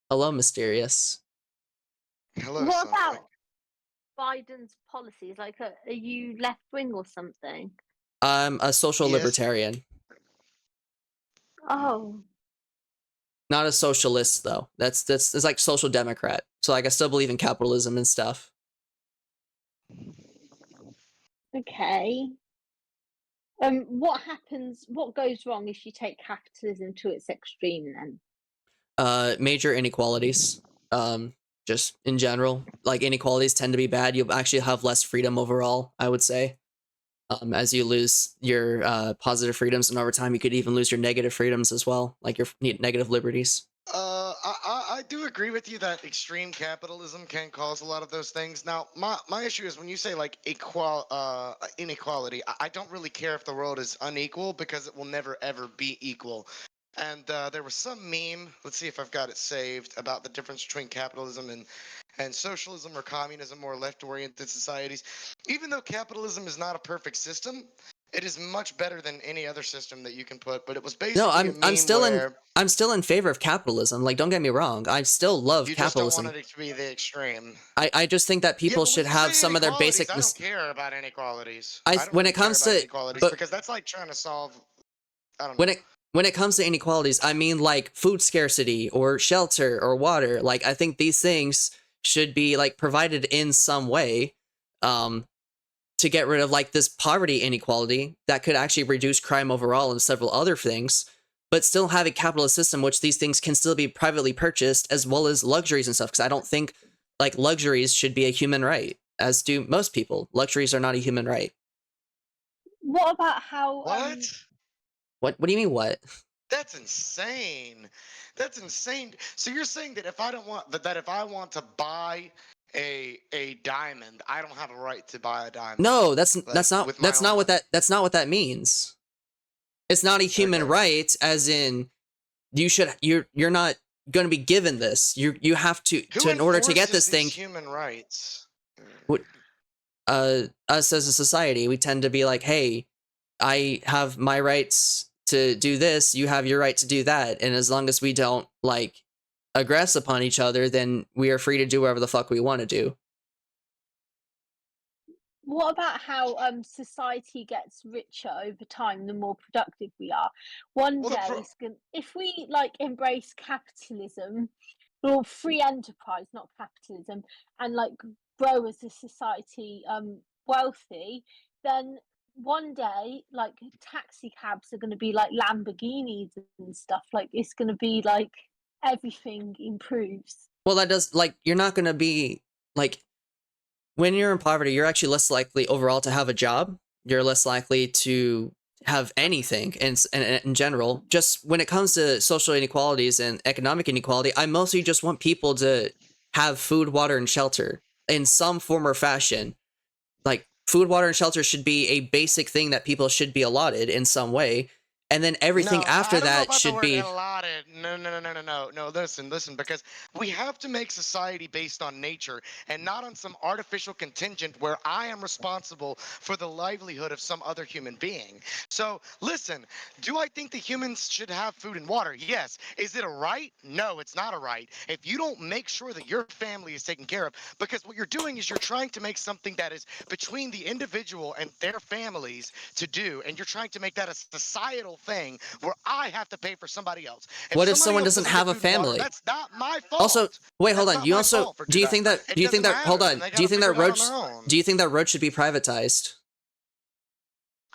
Hello, Mysterious. Hello. What about Biden's policies? Like, are you left wing or something? I'm a social libertarian. Oh. Not a socialist though. That's like social democrat. So like I still believe in capitalism and stuff. Okay. What goes wrong if you take capitalism to its extreme then? Major inequalities. just in general. Like inequalities tend to be bad. You'll actually have less freedom overall, I would say. As you lose your positive freedoms, and over time you could even lose your negative freedoms as well, like your negative liberties. I do agree with you that extreme capitalism can cause a lot of those things. Now, my issue is when you say like inequality, I don't really care if the world is unequal because it will never ever be equal. And there was some meme, let's see if I've got it saved, about the difference between capitalism and socialism or communism or left-oriented societies. Even though capitalism is not a perfect system, it is much better than any other system that you can put. But it was basically No, a meme I'm still in favor of capitalism. Like, don't get me wrong, I still love you just don't capitalism. want it to be the extreme. I just think that Yeah, people but should when you have say some of their inequalities, basic. I don't care about inequalities. I don't when really it comes care about to inequalities but because that's like trying to solve. I don't know. when it comes to inequalities, I mean like food scarcity or shelter or water. Like I think these things should be like provided in some way, to get rid of like this poverty inequality that could actually reduce crime overall and several other things, but still have a capitalist system which these things can still be privately purchased as well as luxuries and stuff. Because I don't think like luxuries should be a human right, as do most people. Luxuries are not a human right. What about how? What? What do you mean? What? That's insane. That's insane. So you're saying that if I don't want that if I want to buy a diamond, I don't have a right to buy a diamond. No, that's not with my own what that means. It's not a human right, as in you're not going to be given this. You have to in order to get this thing. Human rights. Us as a society, we tend to be like, hey, I have my rights to do this, you have your right to do that, and as long as we don't like aggress upon each other, then we are free to do whatever the fuck we want to do. What about how society gets richer over time the more productive we are? One day it's going if we like embrace capitalism or free enterprise, not capitalism, and like grow as a society wealthy, then one day like taxi cabs are going to be like Lamborghinis and stuff. Like it's going to be like everything improves. Well, that does, like, you're not going to be like, when you're in poverty, you're actually less likely overall to have a job. You're less likely to have anything in general. Just when it comes to social inequalities and economic inequality, I mostly just want people to have food, water, and shelter in some form or fashion. Like, food, water, and shelter should be a basic thing that people should be allotted in some way. And then everything after that should be allotted. No. Listen, because we have to make society based on nature and not on some artificial contingent where I am responsible for the livelihood of some other human being. So listen, do I think the humans should have food and water? Yes. Is it a right? No, it's not a right. If you don't make sure that your family is taken care of, because what you're doing is you're trying to make something that is between the individual and their families to do, and you're trying to make that a societal thing where I have to pay for somebody else. What if someone doesn't have a family? That's not my fault. Also, wait, hold on. You also do you think that hold on? Do you think that roads should be privatized?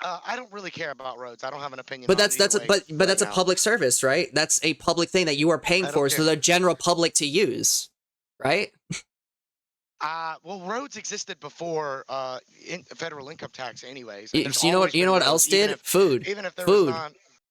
I don't really care about roads. I don't have an opinion. But that's a public service, right? That's a public thing that you are paying for so the general public to use, right? Well, roads existed before federal income tax, anyways. So you know what else did? Food.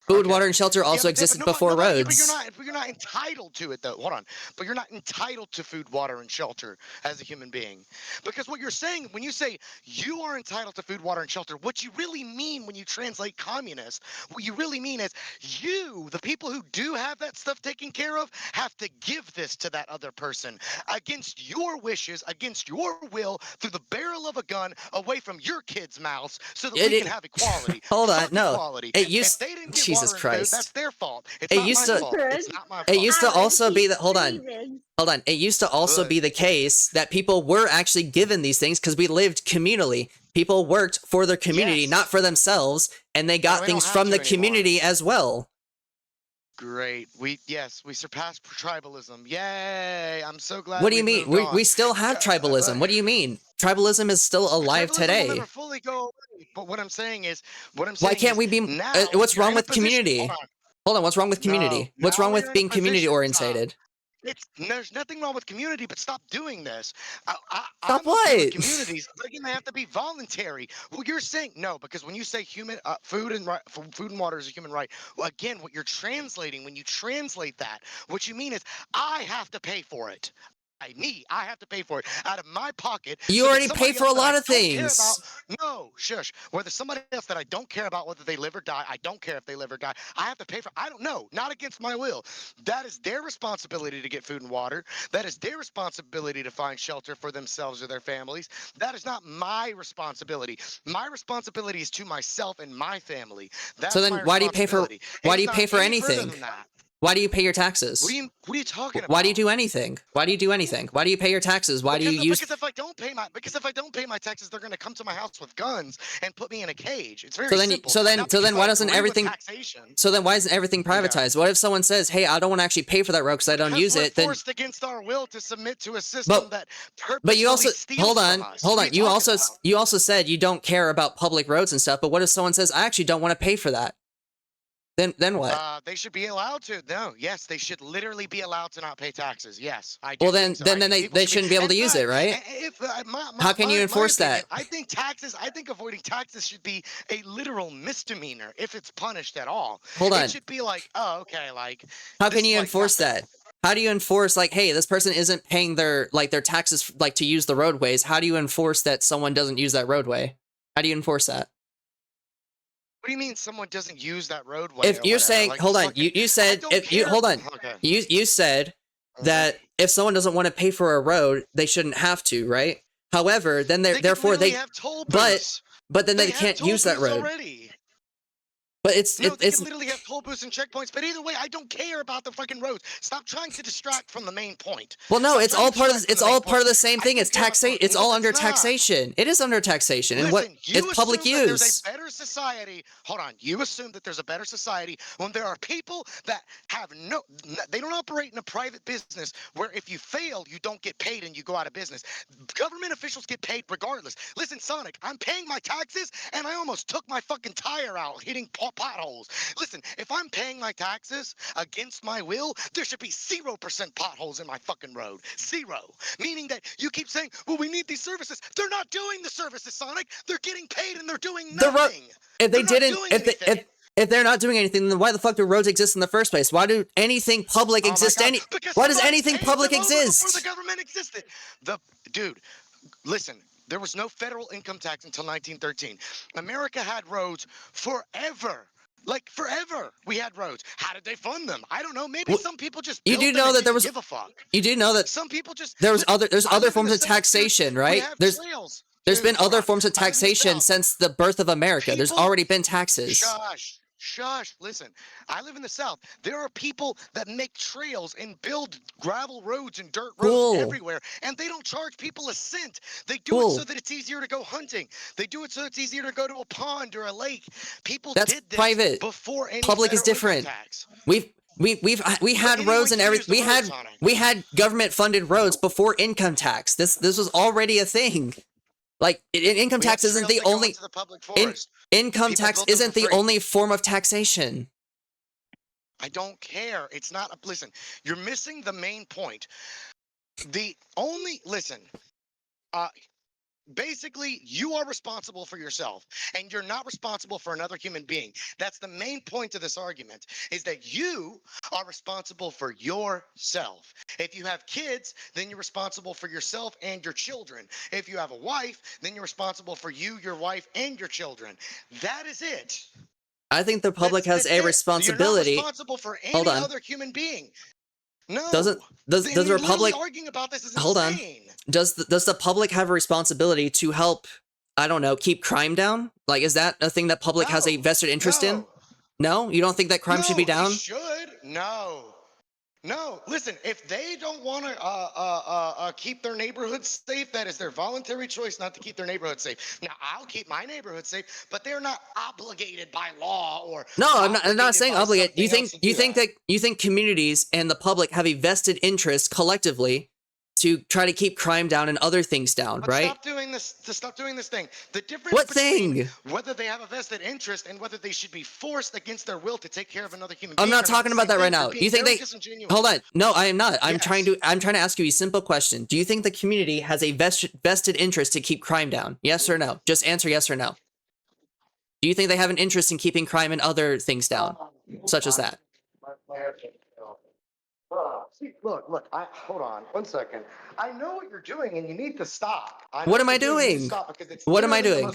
Food, water, and shelter also existed before roads. But you're not entitled to it, though. Hold on. But you're not entitled to food, water, and shelter as a human being. Because what you're saying, when you say you are entitled to food, water, and shelter, what you really mean when you translate communist, what you really mean is you, the people who do have that stuff taken care of, have to give this to that other person against your wishes, against your will, through the barrel of a gun, away from your kids' mouths, so that we can have equality. Hold on, no. Equality. It used. If they didn't get Jesus Christ. that's their fault. It's It used to. fault. It's not my fault. It used to also be that. Hold on. It used to also be the case that people were actually given these things because we lived communally. People worked for their community, not for themselves, and they got things from the community as well. Great. We surpassed tribalism. Yay! I'm so glad. What do you mean? We still have tribalism. What do you mean? Tribalism is still alive today. Will never fully go away. But what I'm saying is, why can't we be? What's wrong with community? Hold on. What's wrong with community? What's wrong with being community orientated? There's nothing wrong with community, but stop doing this. Stop I'm okay with what? communities, but again, they have to be voluntary. Well, you're saying no, because when you say human food and food and water is a human right. Well, again, what you're translating when you translate that, what you mean is I have to pay for it. I have to pay for it out of my pocket. You So that already pay somebody for else a that I lot of don't care about, things. no, shush. Whether somebody else that I don't care about whether they live or die, I don't care if they live or die. I have to pay for. I don't know, not against my will. That is their responsibility to get food and water. That is their responsibility to find shelter for themselves or their families. That is not my responsibility. My responsibility is to myself and my family. So That's then my responsibility. It why do is you not pay for any further anything? than that. Why do you pay your taxes? What are you talking Why do you about? do anything? Why do you do anything? Why do you pay your taxes? Why do you use Because if I don't pay my taxes, they're going to come to my house with guns and put me in a cage. It's very so then simple. so then Not so because then why I doesn't agree with everything taxation. so then why isn't everything Okay. privatized? What if someone says, "Hey, I don't want to actually pay for that road because I don't Because use we're it." Then forced against our will to submit to a system but that but you purposefully also steals from us. hold What are on. you talking about? You also said you don't care about public roads and stuff. But what if someone says, "I actually don't want to pay for that"? Then what? They should be allowed to. No, yes, they should literally be allowed to not pay taxes. Yes, I do Well, think so. I think they people should shouldn't be able in to use it, fact, right? if How can you my enforce opinion, that? I think taxes. I think avoiding taxes should be a literal misdemeanor if it's punished at all. Hold It on. should be like, oh, okay, like How this can is you like enforce nothing. that? How do you enforce like, hey, this person isn't paying their taxes like to use the roadways? How do you enforce that someone doesn't use that roadway? How do you enforce that? What do you mean someone doesn't use that roadway If or you're whatever? saying, Like hold just on, fucking. you I said don't if you care. hold on, Okay. you said Uh-huh. that if someone doesn't want to pay for a road, they shouldn't have to, right? However, then They could therefore literally they, have toll but booths. then They they have can't toll use that booths road. already. But No, they it's could literally have toll booths and checkpoints. But either way, I don't care about the fucking roads. Stop trying to distract from the main point. well, no, Stop it's trying all to part of distract from it's the main all part point. of the same I thing. don't It's care about taxation. It's no, all under it's not. taxation. It is under taxation, and what Listen, it's you public assume that there's use. a better society. Hold on. You assume that there's a better society when there are people that have they don't operate in a private business where if you fail, you don't get paid and you go out of business. Government officials get paid regardless. Listen, Sonic, I'm paying my taxes and I almost took my fucking tire out hitting potholes. Listen, if I'm paying my taxes against my will, there should be 0% potholes in my fucking road. Zero. Meaning that you keep saying, well, we need these services. They're not doing the services, Sonic. They're getting paid and they're doing nothing. If they They're not didn't, doing anything. if they're not doing anything, then why the fuck do roads exist in the first place? Why do anything public Oh my exist? God. Because Why does somebody anything paved public them over before the exist? government existed. Dude, listen, there was no federal income tax until 1913. America had roads forever. Like forever, we had roads. How did they fund them? I don't know. Maybe some people just You built do them know and that there didn't was. give a fuck. You do know that Some people just there's I other live in forms the of South, dude. taxation, We right? have There's trails. been Dude, hold other on. forms of I live in the taxation South. since the birth of America. There's People, already been taxes. shush. Listen, I live in the South. There are people that make trails and build gravel roads and dirt roads Cool. everywhere, and they don't charge people a cent. They do Cool. it so that it's easier to go hunting. They do it so it's easier to go to a pond or a lake. People That's did this private. before any Public is federal income different. tax. We had roads and everything. We had government funded roads before income tax. This was already a thing. Like income tax isn't the only income tax isn't the only form of taxation. I don't care. It's not. Listen, you're missing the main point. Basically, you are responsible for yourself, and you're not responsible for another human being. That's the main point of this argument, is that you are responsible for yourself. If you have kids, then you're responsible for yourself and your children. If you have a wife, then you're responsible for you, your wife, and your children. That is it. I think the public has a responsibility. You're not responsible for any other human being. No. Does the Republic arguing about this is hold insane. on? Does the public have a responsibility to help? I don't know, keep crime down? Like, is that a thing that public has a vested interest in? No, you don't think that crime should be down? They should. No. Listen, if they don't want to keep their neighborhood safe, that is their voluntary choice not to keep their neighborhood safe. Now, I'll keep my neighborhood safe, but they're not obligated by law or. No, I'm not saying obligated. You think communities and the public have a vested interest collectively to try to keep crime down and other things down, But right? stop doing this. To stop doing this thing. The difference What between thing? whether they have a vested interest and whether they should be forced against their will to take care of another human I'm being. not talking about that right now. You think they? Hold on. No, I am not. I'm trying to ask you a simple question. Do you think the community has a vested interest to keep crime down? Yes or no? Just answer yes or no. Do you think they have an interest in keeping crime and other things down, such as that? See, look, hold on 1 second. I know what you're doing and you need to stop. What am I doing? What am I doing?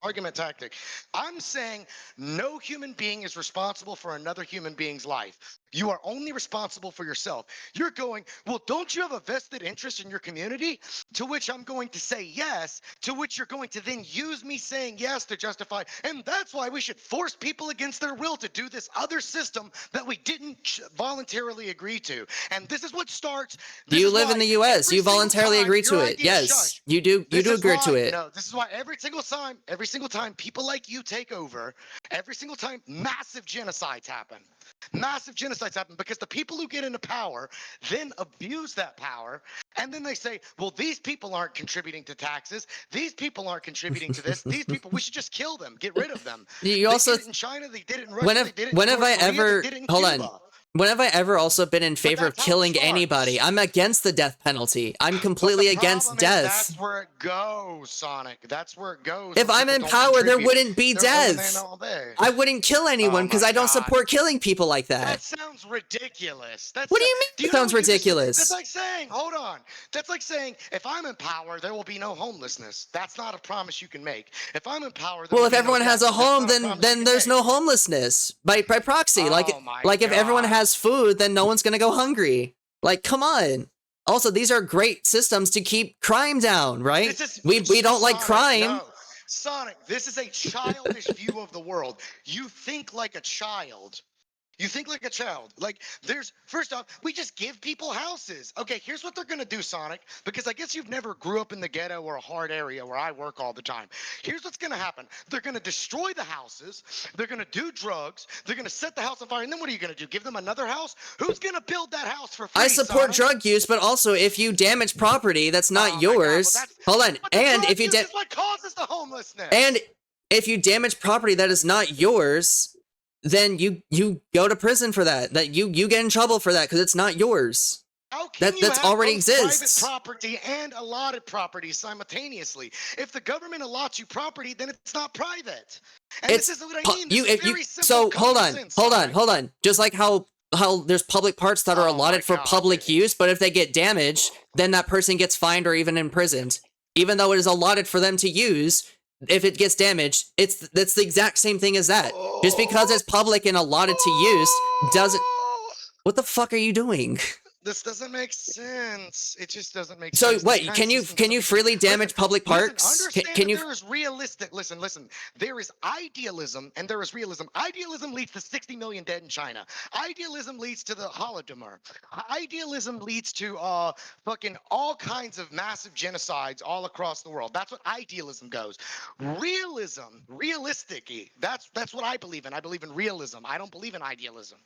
Argument tactic. I'm saying no human being is responsible for another human being's life. You are only responsible for yourself. You're going, well, don't you have a vested interest in your community? To which I'm going to say yes, to which you're going to then use me saying yes to justify. And that's why we should force people against their will to do this other system that we didn't voluntarily agree to. And this is what starts. You live in the U.S. You voluntarily agree to it. Yes, you do. You do agree to it. No, this is why every single time people like you take over, every single time massive genocides happen. Massive genocides happen because the people who get into power then abuse that power, and then they say, well, these people aren't contributing to taxes, these people aren't contributing to this, these people, we should just kill them, get rid of them. You also did it in China, they did it in Russia, they did it in North I Korea, ever they did it in hold Cuba. on? When have I ever also been in favor of killing anybody? I'm against the death penalty. I'm completely against death. That's where it goes, Sonic. That's where it goes. If I'm in power, there wouldn't be death. I wouldn't kill anyone because I don't support killing people like that. That sounds ridiculous. What do you mean it sounds ridiculous? That's like saying, hold on. That's like saying, if I'm in power, there will be no homelessness. That's not a promise you can make. If I'm in power, well, if everyone has a home, then there's no homelessness by proxy. Like if everyone has food, then no one's gonna go hungry. Like, come on. Also, these are great systems to keep crime down, right? We don't like crime. No. Sonic, this is a childish view of the world. You think like a child. You think like a child. Like, first off, we just give people houses. Okay, here's what they're going to do, Sonic, because I guess you've never grew up in the ghetto or a hard area where I work all the time. Here's what's going to happen. They're going to destroy the houses. They're going to do drugs. They're going to set the house on fire. And then what are you going to do? Give them another house? Who's going to build that house for free, I support Sonic? drug use, but also if you damage property that's not yours. Hold on. And if you This is what causes the homelessness. And if you damage property that is not yours, then you go to prison for that. That you get in trouble for that because it's not yours. How can you That's have already both exists. private property and allotted property simultaneously? If the government allots you property, then it's not private. And this is what I mean. This is very simple common sense, hold on. Just like how there's public parts that are allotted for public use, but if they get damaged, then that person gets fined or even imprisoned. Even though it is allotted for them to use, if it gets damaged, that's the exact same thing as that. Just because it's public and allotted to use doesn't. What the fuck are you doing? This doesn't make sense. It just doesn't make So sense. wait, can you freely damage public parks? Understand Can you? there is realistic. Listen. There is idealism and there is realism. Idealism leads to 60 million dead in China. Idealism leads to the Holodomor. Idealism leads to fucking all kinds of massive genocides all across the world. That's what idealism goes. Realistic. That's what I believe in. I believe in realism. I don't believe in idealism.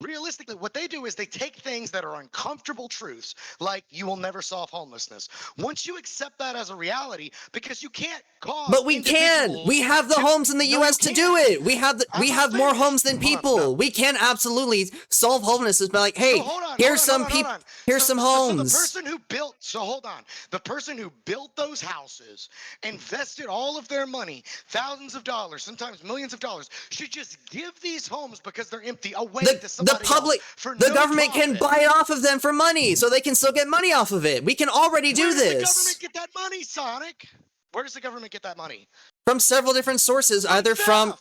Realistically, what they do is they take things that are uncomfortable truths, like you will never solve homelessness. Once you accept that as a reality, because you can't cause. But we can. We have the homes in the U.S. to do it. We have more homes than people. We can absolutely solve homelessness by like, hey, here's some people. Here's some homes. So the person who built. So hold on. The person who built those houses, invested all of their money, thousands of dollars, sometimes millions of dollars, should just give these homes because they're empty away to somebody. The government can buy it off of them for money, so they can still get money off of it. We can already do this. Where does the government get that money, Sonic? Where does the government get that money? From several different sources, either from.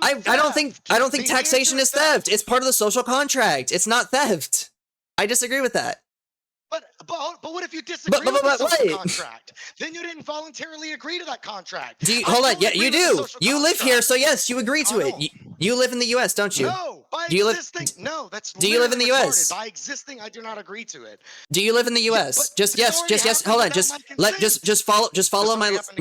I don't think taxation is theft. It's part of the social contract. It's not theft. I disagree with that. But what if you disagree with the social contract? Then you didn't voluntarily agree to that contract. Hold on. Yeah, you do. You live here, so yes, you agree to it. You live in the U.S., don't you? No, by existing. No, that's. Do you live in the U.S.? By existing, I do not agree to it. Do you live in the U.S.? Just yes. Hold on. Just follow my list.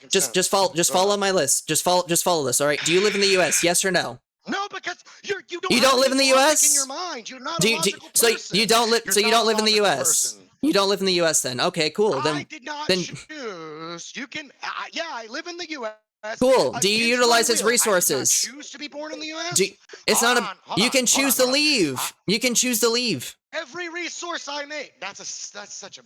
Just follow my list. Just follow this. All right. Do you live in the U.S.? Yes or no? No, because you don't live in the U.S. In your mind, you're not a logical so person. you don't live. So you don't live in the U.S. You don't live in the U.S. then? Okay, cool. I did not choose. You can, yeah, I live in the U.S. Cool. Do you Against utilize my its will. I did not resources? choose to be born in the U.S. It's Hold not on, a. You can choose to leave. You can choose to leave. Every resource I make. That's such a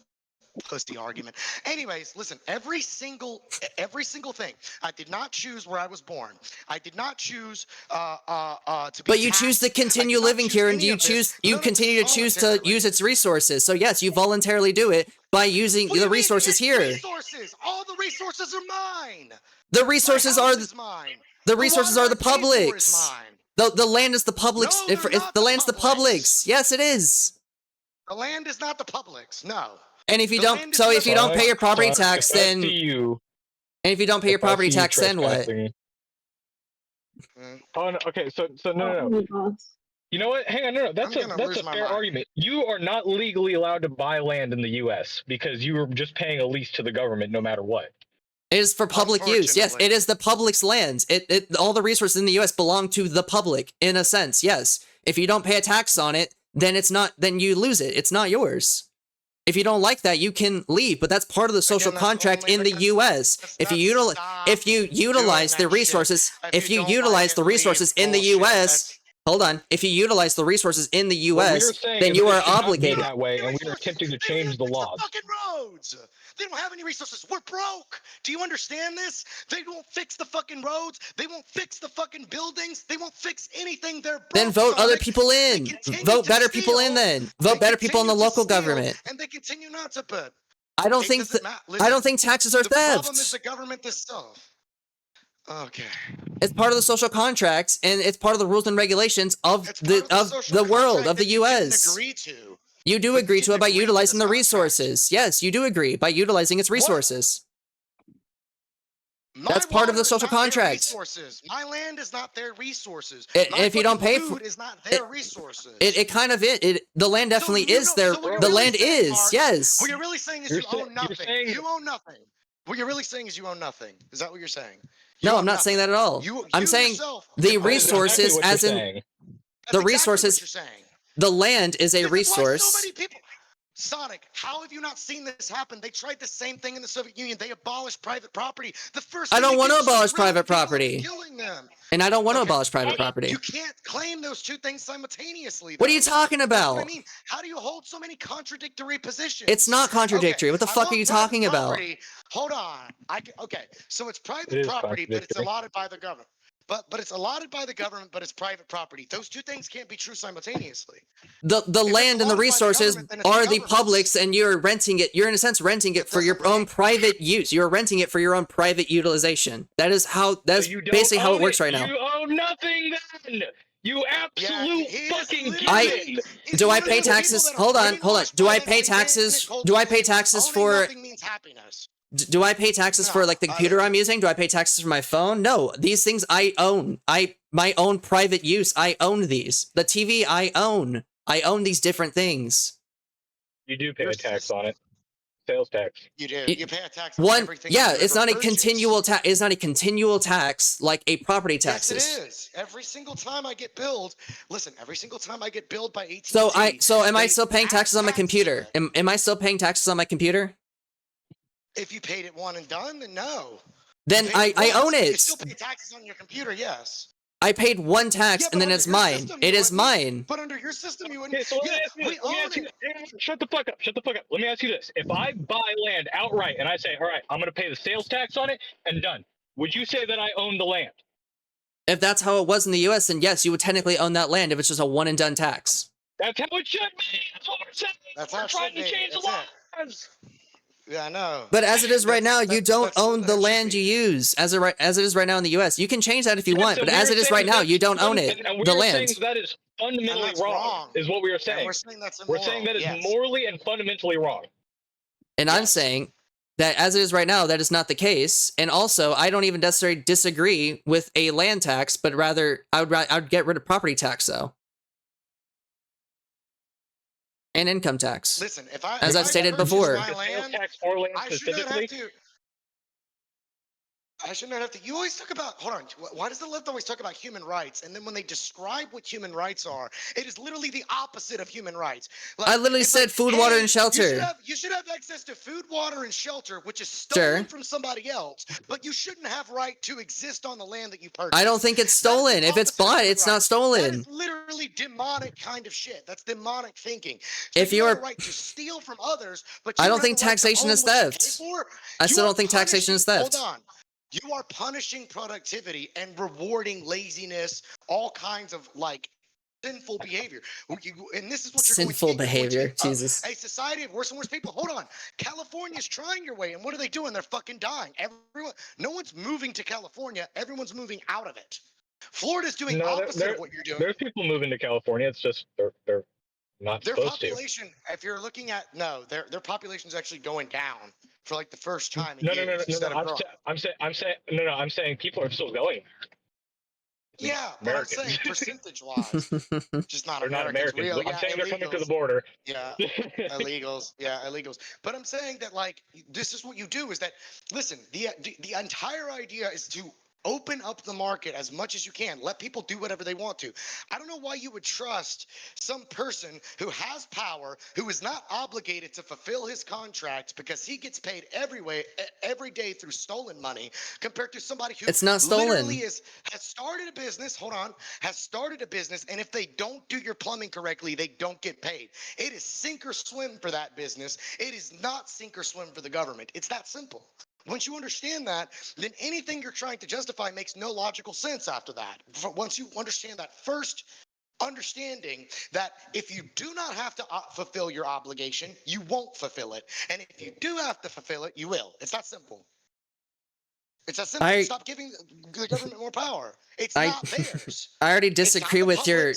pussy argument. Anyways, listen, every single thing. I did not choose where I was born. I did not choose to be But you choose to taxed. continue living here, and you continue to choose to use its resources. So yes, you voluntarily do it by using the resources here. Resources. All the resources are mine. The resources are mine. The resources are the public's. The land is the public's. No, If the land's the public's, yes, it is. The land is not the public's. No. And if you don't, so if you don't pay your property tax, then. And if you don't pay your property tax, then what? Oh, no, okay, so no. You know what? Hang on, no. That's a fair argument. You are not legally allowed to buy land in the U.S. because you are just paying a lease to the government, no matter what. It is for public use. Yes, it is the public's land. All the resources in the U.S. belong to the public, in a sense. Yes. If you don't pay a tax on it, then it's not. Then you lose it. It's not yours. If you don't like that, you can leave, but that's part of the social contract in the U.S. If you utilize the resources, in the U.S., hold on. If you utilize the resources in the U.S., then you are obligated. That way, and we are attempting to change the laws. Fucking roads. They don't have any resources. We're broke. Do you understand this? They won't fix the fucking roads. They won't fix the fucking buildings. They won't fix anything. They're broke. Then vote other people in. Vote better people in. Then vote better people in the local government. And they continue not to put. I don't think taxes are theft. The problem is the government itself. Okay. It's part of the social contract, and it's part of the rules and regulations of the world, of the U.S. You do agree to it by utilizing the resources. Yes, you do agree by utilizing its resources. That's part of the social contract. My land is not their resources. If you don't pay for it, is not their resources. It kind of the land definitely is their. The land is, yes. What you're really saying is you own nothing. You own nothing. What you're really saying is you own nothing. Is that what you're saying? No, I'm not saying that at all. I'm saying the resources, as in the resources. The land is a resource. So many people. Sonic, how have you not seen this happen? They tried the same thing in the Soviet Union. They abolished private property. I don't want to abolish private property. And I don't want to abolish private property. You can't claim those two things simultaneously. What are you talking about? I mean, how do you hold so many contradictory positions? It's not contradictory. What the fuck are you talking about? Hold on. Okay, so it's private property, but it's allotted by the government. But it's allotted by the government, but it's private property. Those two things can't be true simultaneously. The land and the resources are the public's, and you're renting it. You're in a sense renting it for your own private use. You're renting it for your own private utilization. That's basically how it works right now. You own nothing then. You absolute fucking kid. Do I pay taxes? Hold on. Do I pay taxes? Do I pay taxes for? Do I pay taxes for like the computer I'm using? Do I pay taxes for my phone? No, these things I own. My own private use. I own these. The TV I own. I own these different things. You do pay a tax on it. Sales tax. You do. You pay a tax on everything. Yeah, it's not a continual tax. It's not a continual tax like a property tax is. Yes, it is. Every single time I get billed. Listen, every single time I get billed by AT&T. So am I still paying taxes on my computer? Am I still paying taxes on my computer? If you paid it one and done, then no. Then I own it. You still pay taxes on your computer, yes. I paid one tax and then it's mine. It is mine. But under your system, you wouldn't. Shut the fuck up. Shut the fuck up. Let me ask you this. If I buy land outright and I say, all right, I'm going to pay the sales tax on it and done, would you say that I own the land? If that's how it was in the U.S., then yes, you would technically own that land if it's just a one and done tax. That's how it should be. That's what we're saying. That's how we're trying to change the laws. Yeah, I know. But as it is right now, you don't own the land you use. As it is right now in the U.S., you can change that if you want. But as it is right now, you don't own it. The land. That is fundamentally wrong. Is what we are saying. We're saying that's immoral. We're saying that is morally and fundamentally wrong. And I'm saying that as it is right now, that is not the case. And also, I don't even necessarily disagree with a land tax, but rather I would get rid of property tax though. And income tax. Listen, as I've stated before. I I should not have to. You always talk about, hold on, why does the left always talk about human rights? And then when they describe what human rights are, it is literally the opposite of human rights. Like, I literally it's said like, food, hey, water, and shelter. you should have access to food, water, and shelter, which is stolen Sure. from somebody else, but you shouldn't have right to exist on the land that you purchased. I don't think it's stolen. If it's bought, it's not stolen. That is literally demonic kind of shit. That's demonic thinking. So If you have you're, a right to steal from others, but I you don't have think a right to taxation own is what you theft. pay for? I You still are don't think taxation is punishing- theft. Hold on. You are punishing productivity and rewarding laziness, all kinds of like sinful behavior. And this is what you're Sinful going to behavior, Jesus. A society of worse and worse people. Hold on. California's trying your way, and what are they doing? They're fucking dying. Everyone, no one's moving to California. Everyone's moving out of it. Florida's doing opposite of what you're doing. There's people moving to California. It's just they're not Their supposed population, if you're looking at their population is actually going down for like the first time in to. years instead of growing. I'm saying people are still going. Yeah, but I'm saying percentage-wise, just not They're not Americans. Americans. Real, I'm yeah, saying they're coming to the illegals. border. Yeah, illegals. Yeah, illegals. But I'm saying that like this is what you do is that listen, the entire idea is to open up the market as much as you can. Let people do whatever they want to. I don't know why you would trust some person who has power, who is not obligated to fulfill his contracts because he gets paid every day through stolen money, compared to somebody who It's not stolen. literally has started a business. Hold on, has started a business, and if they don't do your plumbing correctly, they don't get paid. It is sink or swim for that business. It is not sink or swim for the government. It's that simple. Once you understand that, then anything you're trying to justify makes no logical sense after that. Once you understand that first understanding that if you do not have to fulfill your obligation, you won't fulfill it. And if you do have to fulfill it, you will. It's that simple. It's that simple. Stop giving the government more power. It's not theirs. I already disagree with your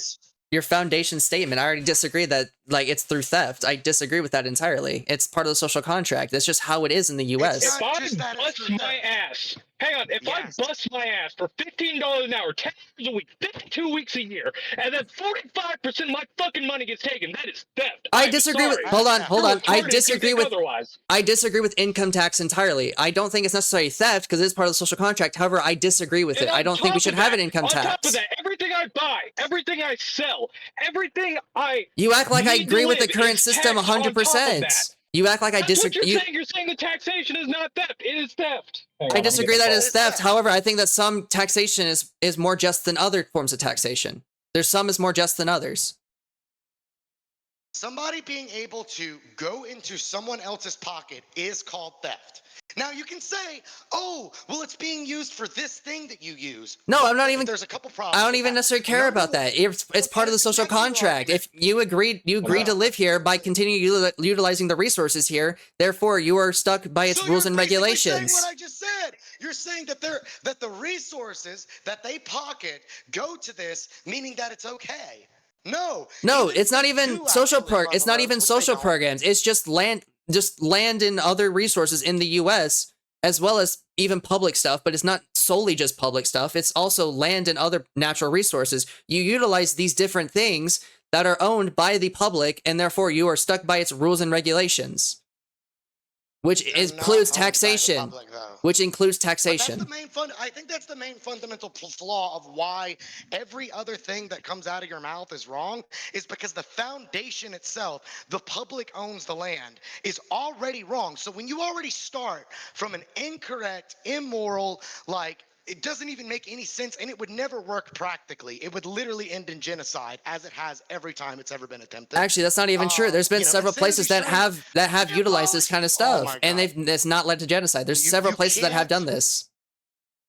foundation statement. I already disagree that like it's through theft. I disagree with that entirely. It's part of the social contract. That's just how it is in the U.S. If I bust my ass, hang on. If I bust my ass for $15 an hour, 10 hours a week, 52 weeks a year, and then 45% of my fucking money gets taken, that is theft. I disagree with. Hold on. I disagree with. Otherwise. I disagree with income tax entirely. I don't think it's necessarily theft because it's part of the social contract. However, I disagree with it. I don't think we should have an income tax. On top of that, everything I buy, everything I sell, everything I You act like I agree with the current system 100%. You act like I disagree. You're saying the taxation is not theft. It is theft. I disagree that it's theft. However, I think that some taxation is more just than other forms of taxation. There's some is more just than others. Somebody being able to go into someone else's pocket is called theft. Now you can say, "Oh, well, it's being used for this thing that you use." No, I'm not even. There's a couple problems. I don't even necessarily care about that. It's part of the social contract. If you agreed to live here by continuing utilizing the resources here, therefore you are stuck by its rules and regulations. Saying what I just said. You're saying that the resources that they pocket go to this, meaning that it's okay. No, it's not even social It's not even social programs. It's just land and other resources in the U.S. as well as even public stuff. But it's not solely just public stuff. It's also land and other natural resources. You utilize these different things that are owned by the public, and therefore you are stuck by its rules and regulations, which includes taxation. Which includes taxation. I think that's the main fundamental flaw of why every other thing that comes out of your mouth is wrong, is because the foundation itself, the public owns the land, is already wrong. So when you already start from an incorrect, immoral, like, it doesn't even make any sense, and it would never work practically. It would literally end in genocide, as it has every time it's ever been attempted. Actually, that's not even true. There's been several places that have utilized this kind of stuff, and it's not led to genocide. There's several places that have done this.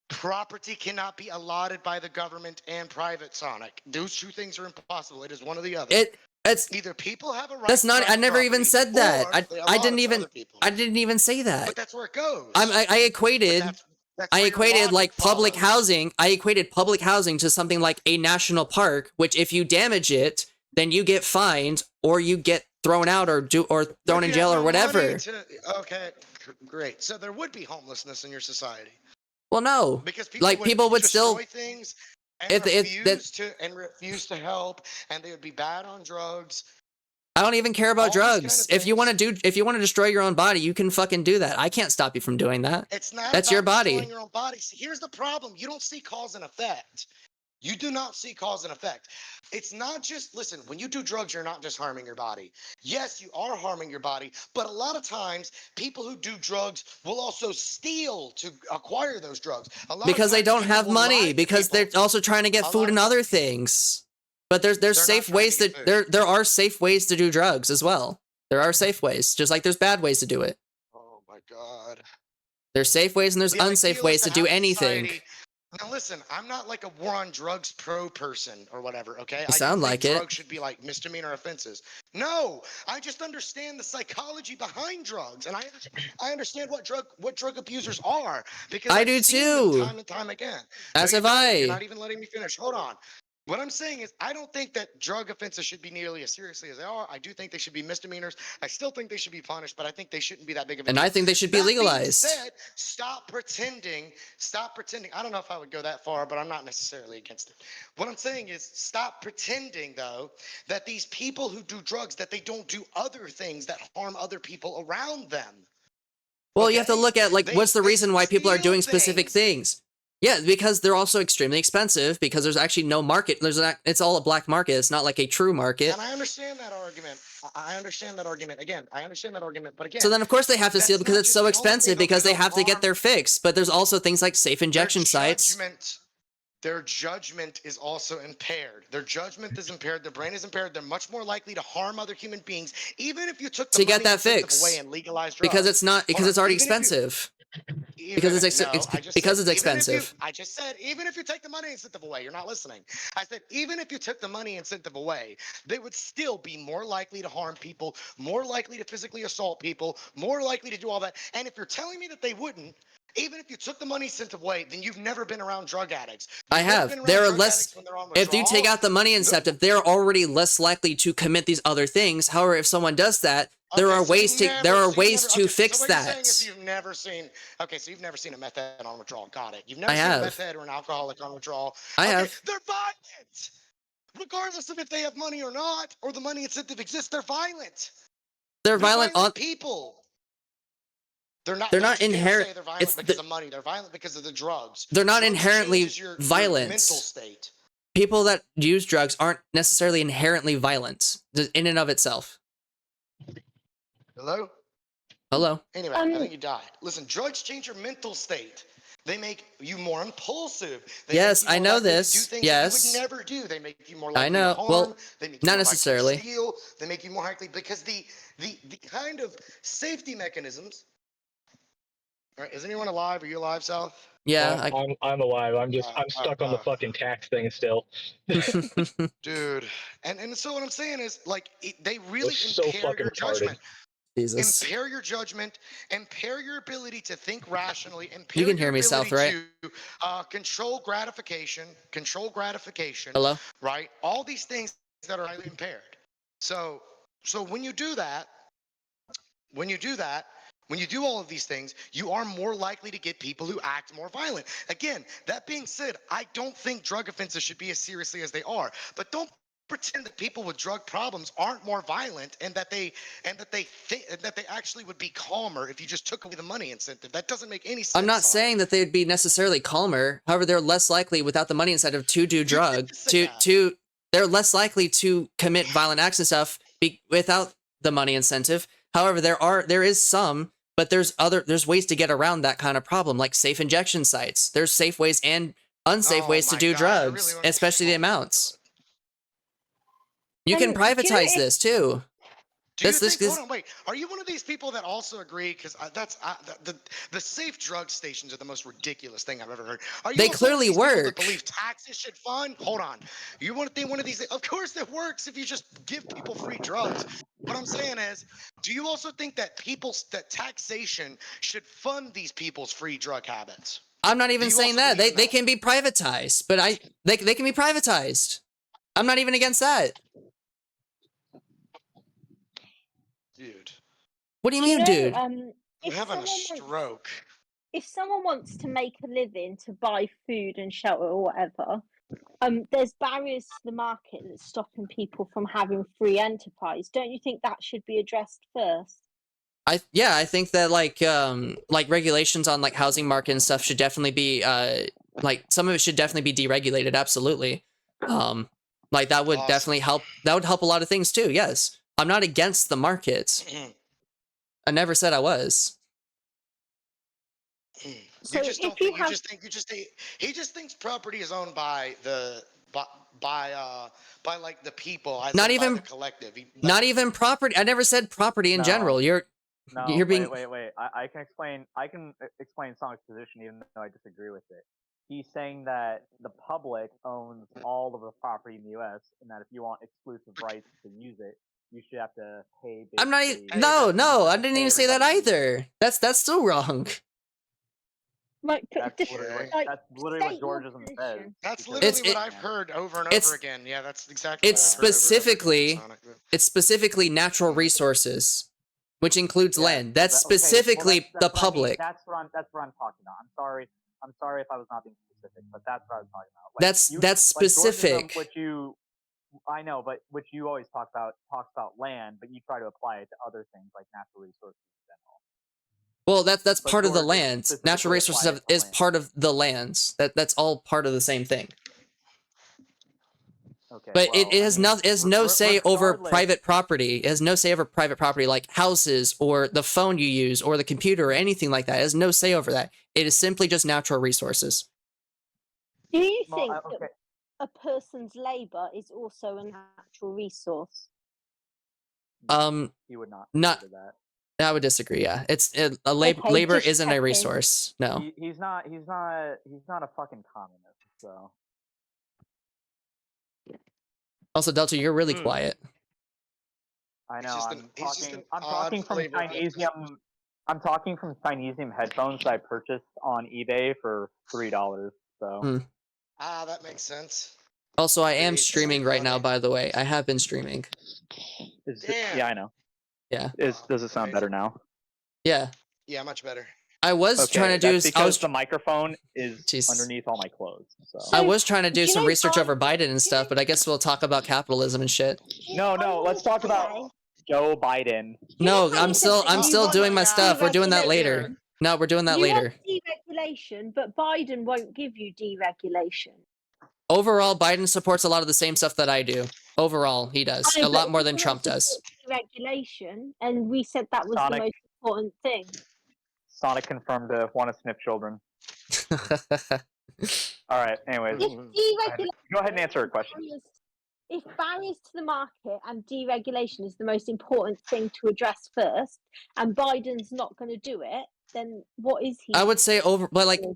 Property cannot be allotted by the government and private, Sonic. Those two things are impossible. It is one or the other. It's either people have a right. That's not. I never even said that. I didn't even say that. But that's where it goes. I equated. I equated like public housing. I equated public housing to something like a national park, which if you damage it, then you get fined or you get thrown out or thrown in jail or whatever. Okay, great. So there would be homelessness in your society. Well, no, because people would still things and refuse to help, and they would be bad on drugs. I don't even care about drugs. If you want to destroy your own body, you can fucking do that. I can't stop you from doing that. It's not That's about your body. destroying your own body. See, here's the problem. You don't see cause and effect. You do not see cause and effect. It's not just, listen, when you do drugs, you're not just harming your body. Yes, you are harming your body, but a lot of times people who do drugs will also steal to acquire those drugs. Because they don't have money, because they're also trying to get food and other things. But there's safe ways that there are safe ways to do drugs as well. There are safe ways, just like there's bad ways to do it. Oh my God. There's safe ways and there's unsafe ways to do anything. Now listen, I'm not like a war on drugs pro person or whatever, okay? You sound like it. Drugs should be like misdemeanor offenses. No, I just understand the psychology behind drugs, and I understand what drug abusers are, because I I've do seen too. them time and time again. As No, have I. You're not even letting me finish. Hold on. What I'm saying is, I don't think that drug offenses should be nearly as seriously as they are. I do think they should be misdemeanors. I still think they should be punished, but I think they shouldn't be that big of a deal. And I think they should be legalized. That being said, stop pretending. Stop pretending. I don't know if I would go that far, but I'm not necessarily against it. What I'm saying is, stop pretending, though, that these people who do drugs, that they don't do other things that harm other people around them. Well, you have to look at, like, what's the reason why people are doing specific things? Yeah, because they're also extremely expensive, because there's actually no market. It's all a black market. It's not like a true market. And I understand that argument. I understand that argument. Again, I understand that argument, but again. So then, of course, they have to steal because it's so expensive, because they have to get their fix. But there's also things like safe injection sites. Their judgment is also impaired. Their judgment is impaired. Their brain is impaired. They're much more likely to harm other human beings, even if you took the money and sent them away and legalized drugs. Because it's not, because it's already expensive. Because it's expensive. I just said, even if you take the money and sent them away, you're not listening. I said, even if you took the money and sent them away, they would still be more likely to harm people, more likely to physically assault people, more likely to do all that. And if you're telling me that they wouldn't, even if you took the money sent away, then you've never been around drug addicts. I have. There are less. If you take out the money incentive, they're already less likely to commit these other things. However, if someone does that, there are ways to fix that. You've never seen. Okay, so you've never seen a meth head on withdrawal. Got it. You've never seen a meth head or an alcoholic on withdrawal. I have. They're violent, regardless of if they have money or not, or the money incentive exists. They're violent. They're violent on people. They're not inherent. They're violent because of money. They're violent because of the drugs. They're not inherently violent. Your mental state. People that use drugs aren't necessarily inherently violent in and of itself. Hello? Hello? Anyway, I think you died. Listen, drugs change your mental state. They make you more impulsive. Yes, I know this. Do things yes. you would never do. They make you more likely I know. to harm. Well, they make you not more necessarily. Likely to steal. They make you more likely because the kind of safety mechanisms. All right, is anyone alive? Are you alive, Sal? Yeah, I'm alive. I'm stuck on the fucking tax thing still. Dude, and so what I'm saying is, like, they really impair your judgment. Jesus. Impair your judgment, impair your ability to think rationally, impair you can hear your me, ability South, right? to control gratification. Hello? Right? All these things that are highly impaired. So when you do that, when you do all of these things, you are more likely to get people who act more violent. Again, that being said, I don't think drug offenses should be as seriously as they are, but don't pretend that people with drug problems aren't more violent and that they actually would be calmer if you just took away the money incentive. That doesn't make any sense. I'm not saying that they'd be necessarily calmer. However, they're less likely without the money incentive to do drugs. They're less likely to commit violent acts and stuff without the money incentive. However, there is some, but there's ways to get around that kind of problem, like safe injection sites. There's safe ways and unsafe ways to do drugs, especially the amounts. You can privatize this too. Hold on, wait. Are you one of these people that also agree? Because the safe drug stations are the most ridiculous thing I've ever heard. Are you they clearly work. That believe taxes should fund? Hold on. You want to think one of these? Of course, it works if you just give people free drugs. What I'm saying is, do you also think that taxation should fund these people's free drug habits? I'm not even saying that. They can be privatized, but they can be privatized. I'm not even against that. Dude. What do you mean, dude? I'm having a stroke. If someone wants to make a living to buy food and shelter or whatever, there's barriers to the market that's stopping people from having free enterprise. Don't you think that should be addressed first? I think that like regulations on like housing market and stuff should definitely be like some of it should definitely be deregulated. Absolutely. Like that would definitely help. That would help a lot of things too. Yes, I'm not against the market. I never said I was. So you just don't think. He just thinks property is owned by the by like the people, as Not in by even the collective. not even property. I never said property in general. You're being wait. I can explain. I can explain Sonic's position, even though I disagree with it. He's saying that the public owns all of the property in the U.S. and that if you want exclusive rights to use it, you should have to pay. I'm not. No. I didn't even say that either. That's still wrong. Like, that's literally what Georgism says. That's literally what I've heard over and over again. Yeah, that's exactly. It's specifically natural resources, which includes land. That's specifically the public. That's what I'm talking about. I'm sorry if I was not being specific, but that's what I was talking about. Like, that's specific. Georgism, I know, but which you always talks about land, but you try to apply it to other things like natural resources in general. Well, that's part of the land. Natural resources is part of the lands. That's all part of the same thing. Okay, but it has no say over private property. It has no say over private property like houses or the phone you use or the computer or anything like that. It has no say over that. It is simply just natural resources. Do you think that a person's labor is also a natural resource? He would not. Not that. I would disagree. Yeah, labor isn't a resource. No, he's not a fucking communist. So. Also, Delta, you're really quiet. I know. I'm talking from Chinesium. I'm talking from Chinesium headphones that I purchased on eBay for $3. So. That makes sense. Also, I am streaming right now. By the way, I have been streaming. Yeah, I know. Yeah. Does it sound better now? Yeah. Yeah, much better. I was trying to do because the microphone is underneath all my clothes. So. I was trying to do some research over Biden and stuff, but I guess we'll talk about capitalism and shit. No, let's talk about Joe Biden. No, I'm still doing my stuff. We're doing that later. No, we're doing that later. Deregulation, but Biden won't give you deregulation. Overall, Biden supports a lot of the same stuff that I do. Overall, he does a lot more than Trump does. Deregulation, and we said that was the most important thing. Sonic confirmed to want to sniff children. All right. Anyways, go ahead and answer a question. If barriers to the market and deregulation is the most important thing to address first, and Biden's not going to do it, then what is he? I would say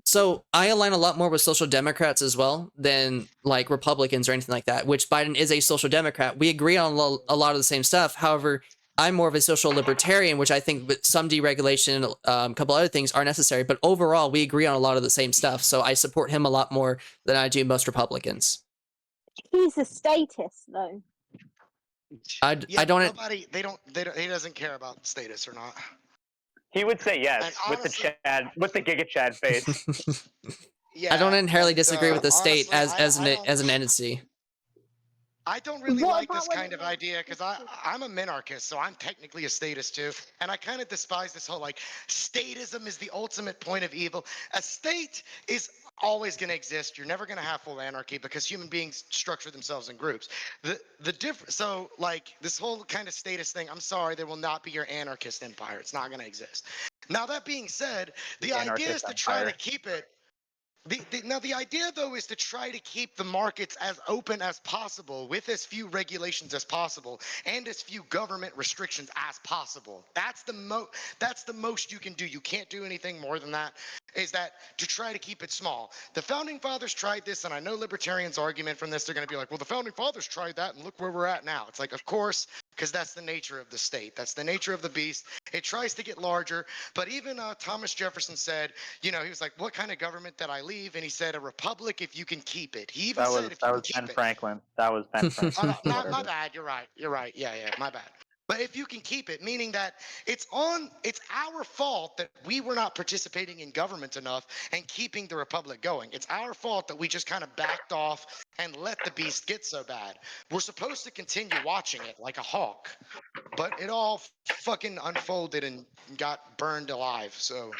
so I align a lot more with social democrats as well than like Republicans or anything like that, which Biden is a social democrat. We agree on a lot of the same stuff. However, I'm more of a social libertarian, which I think with some deregulation, a couple other things are necessary. But overall, we agree on a lot of the same stuff. So I support him a lot more than I do most Republicans. He's a statist, though. I don't. He doesn't care about status or not. He would say yes with the Giga Chad face. I don't inherently disagree with the state as an entity. I don't really like this kind of idea because I'm a minarchist, so I'm technically a statist too, and I kind of despise this whole like statism is the ultimate point of evil. A state is always going to exist. You're never going to have full anarchy because human beings structure themselves in groups. So like this whole kind of statist thing, I'm sorry, there will not be your anarchist empire. It's not going to exist. Now that being said, the idea is to try to keep it. The idea, though, is to try to keep the markets as open as possible with as few regulations as possible and as few government restrictions as possible. That's the most you can do. You can't do anything more than that, is that to try to keep it small. The Founding Fathers tried this, and I know libertarians' argument from this, they're going to be like, well, the Founding Fathers tried that, and look where we're at now. It's like, of course, because that's the nature of the state. That's the nature of the beast. It tries to get larger, but even Thomas Jefferson said, he was like, what kind of government did I leave? And he said, a republic if you can keep it. He even said, if you can keep it. That was Ben Franklin. That was Ben Franklin. My bad. You're right. Yeah, my bad. But if you can keep it, meaning that it's our fault that we were not participating in government enough and keeping the republic going. It's our fault that we just kind of backed off and let the beast get so bad. We're supposed to continue watching it like a hawk, but it all fucking unfolded and got burned alive. So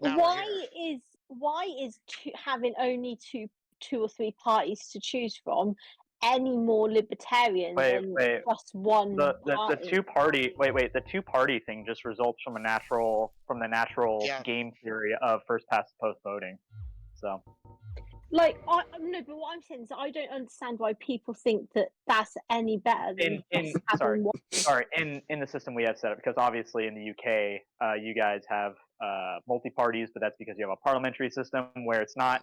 now we're here. why is having only two or three parties to choose from any more libertarian than just one the party? the two-party thing just results from the natural game theory of first past the post voting. So Like, no, but what I'm saying is I don't understand why people think that that's any better than just having one. in the system we have set up, because obviously in the UK, you guys have multi-parties, but that's because you have a parliamentary system where it's not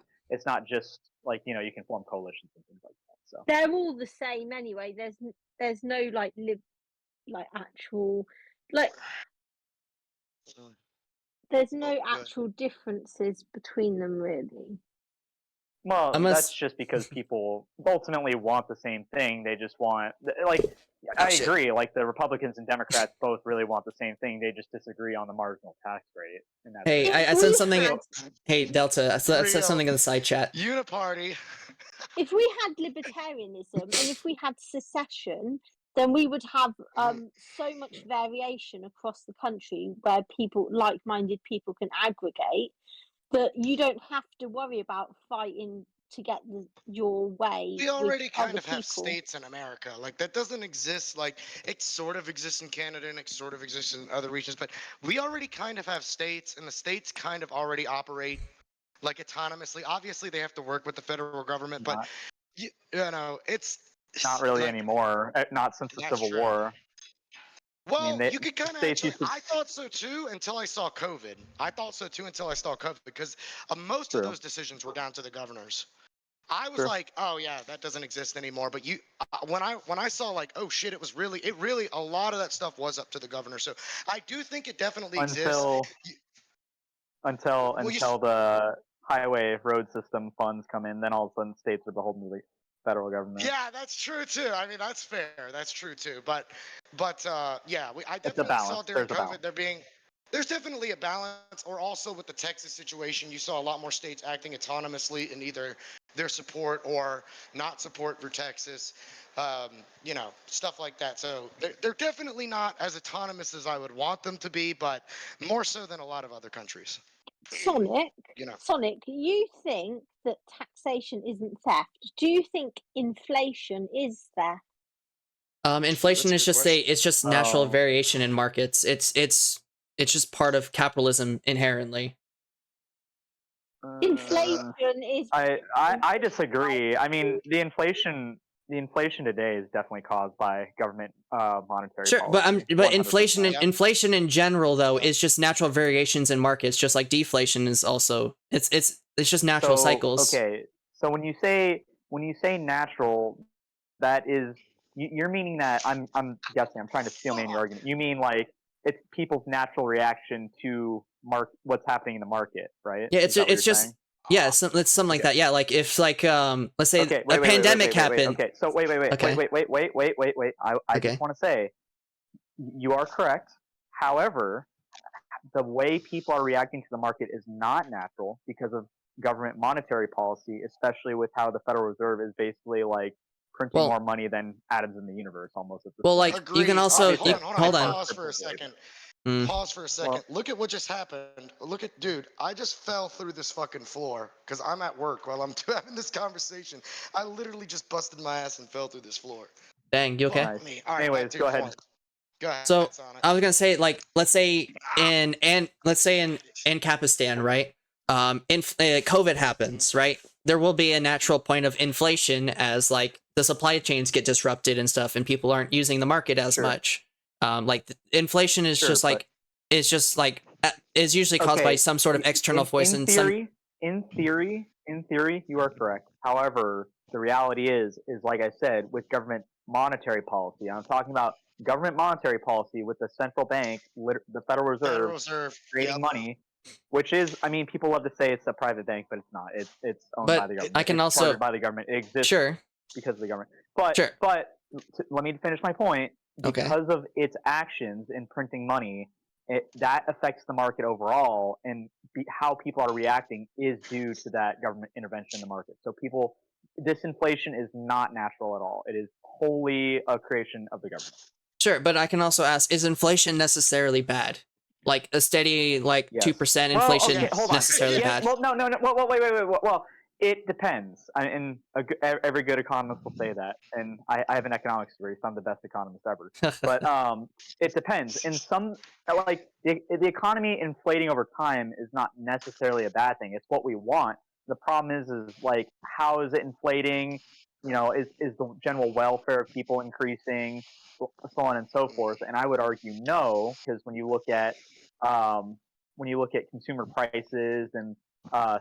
just like, you know, you can form coalitions and things like that. So They're all the same anyway. There's no like actual like there's no actual differences between them really. well, that's just because people ultimately want the same thing. They just want, like, I agree. Like, the Republicans and Democrats both really want the same thing. They just disagree on the marginal tax rate. And that's Hey, I said something. Hey, Delta, I said something in the side chat. Uniparty. If we had libertarianism and if we had secession, then we would have so much variation across the country where like-minded people can aggregate, that you don't have to worry about fighting to get your way. We already kind of people. have states in America. Like, that doesn't exist. Like, it sort of exists in Canada and it sort of exists in other regions, but we already kind of have states, and the states kind of already operate like autonomously. Obviously, they have to work with the federal government, but you know, it's not really anymore. Not since the Civil War. Well, you could kind of actually. I thought so too until I saw COVID. Because most of those decisions were down to the governors. I was like, oh yeah, that doesn't exist anymore. But when I saw like, oh shit, it really a lot of that stuff was up to the governor. So I do think it definitely exists. Until the highway road system funds come in, then all of a sudden states are beholden to the federal government. Yeah, that's true too. I mean, that's fair. That's true too. But yeah, I definitely saw during COVID there's definitely a balance. Or also with the Texas situation, you saw a lot more states acting autonomously in either their support or not support for Texas. You know, stuff like that. So they're definitely not as autonomous as I would want them to be, but more so than a lot of other countries. Sonic, You know. Sonic, you think that taxation isn't theft? Do you think inflation is theft? Inflation is just natural variation in markets. It's just part of capitalism inherently. Inflation is. I disagree. I mean, the inflation today is definitely caused by government monetary policy. But inflation in general though is just natural variations in markets, just like deflation is also. It's just natural cycles. Okay, so when you say natural, that is you're meaning that I'm guessing, I'm trying to steel man your argument. You mean like it's people's natural reaction to what's happening in the market, right? Yeah, it's just it's something like that. Yeah, like if like let's say a pandemic happened. Okay, so wait. I just want to say you are correct. However, the way people are reacting to the market is not natural because of government monetary policy, especially with how the Federal Reserve is basically like printing more money than atoms in the universe almost at this point. Like you can also hold on. Pause for a second. Pause for a second. Look at what just happened. Dude, I just fell through this fucking floor because I'm at work while I'm having this conversation. I literally just busted my ass and fell through this floor. Dang, you okay? All right, anyways, go ahead. Go ahead. So I was gonna say, like, let's say in Capistan, right? COVID happens, right? There will be a natural point of inflation as like the supply chains get disrupted and stuff, and people aren't using the market as much. Like inflation is is usually caused by some sort of external force. In theory, you are correct. However, the reality is like I said, with government monetary policy, I'm talking about government monetary policy with the central bank, the Federal Reserve creating money, which is, I mean, people love to say it's a private bank, but it's not. It's owned by the government. I can also chartered by the government. It exists because of the government. But let me finish my point. Because of its actions in printing money, that affects the market overall, and how people are reacting is due to that government intervention in the market. So people disinflation is not natural at all. It is wholly a creation of the government. Sure, but I can also ask: is inflation necessarily bad? Like a steady, like 2% inflation, okay, hold on. necessarily bad? Well, no. Well, wait. Well, it depends. And every good economist will say that. And I have an economics degree, so I'm the best economist ever. But it depends. In some, like the economy inflating over time is not necessarily a bad thing. It's what we want. The problem is like, how is it inflating? You know, is the general welfare of people increasing? So on and so forth. And I would argue no, because when you look at consumer prices and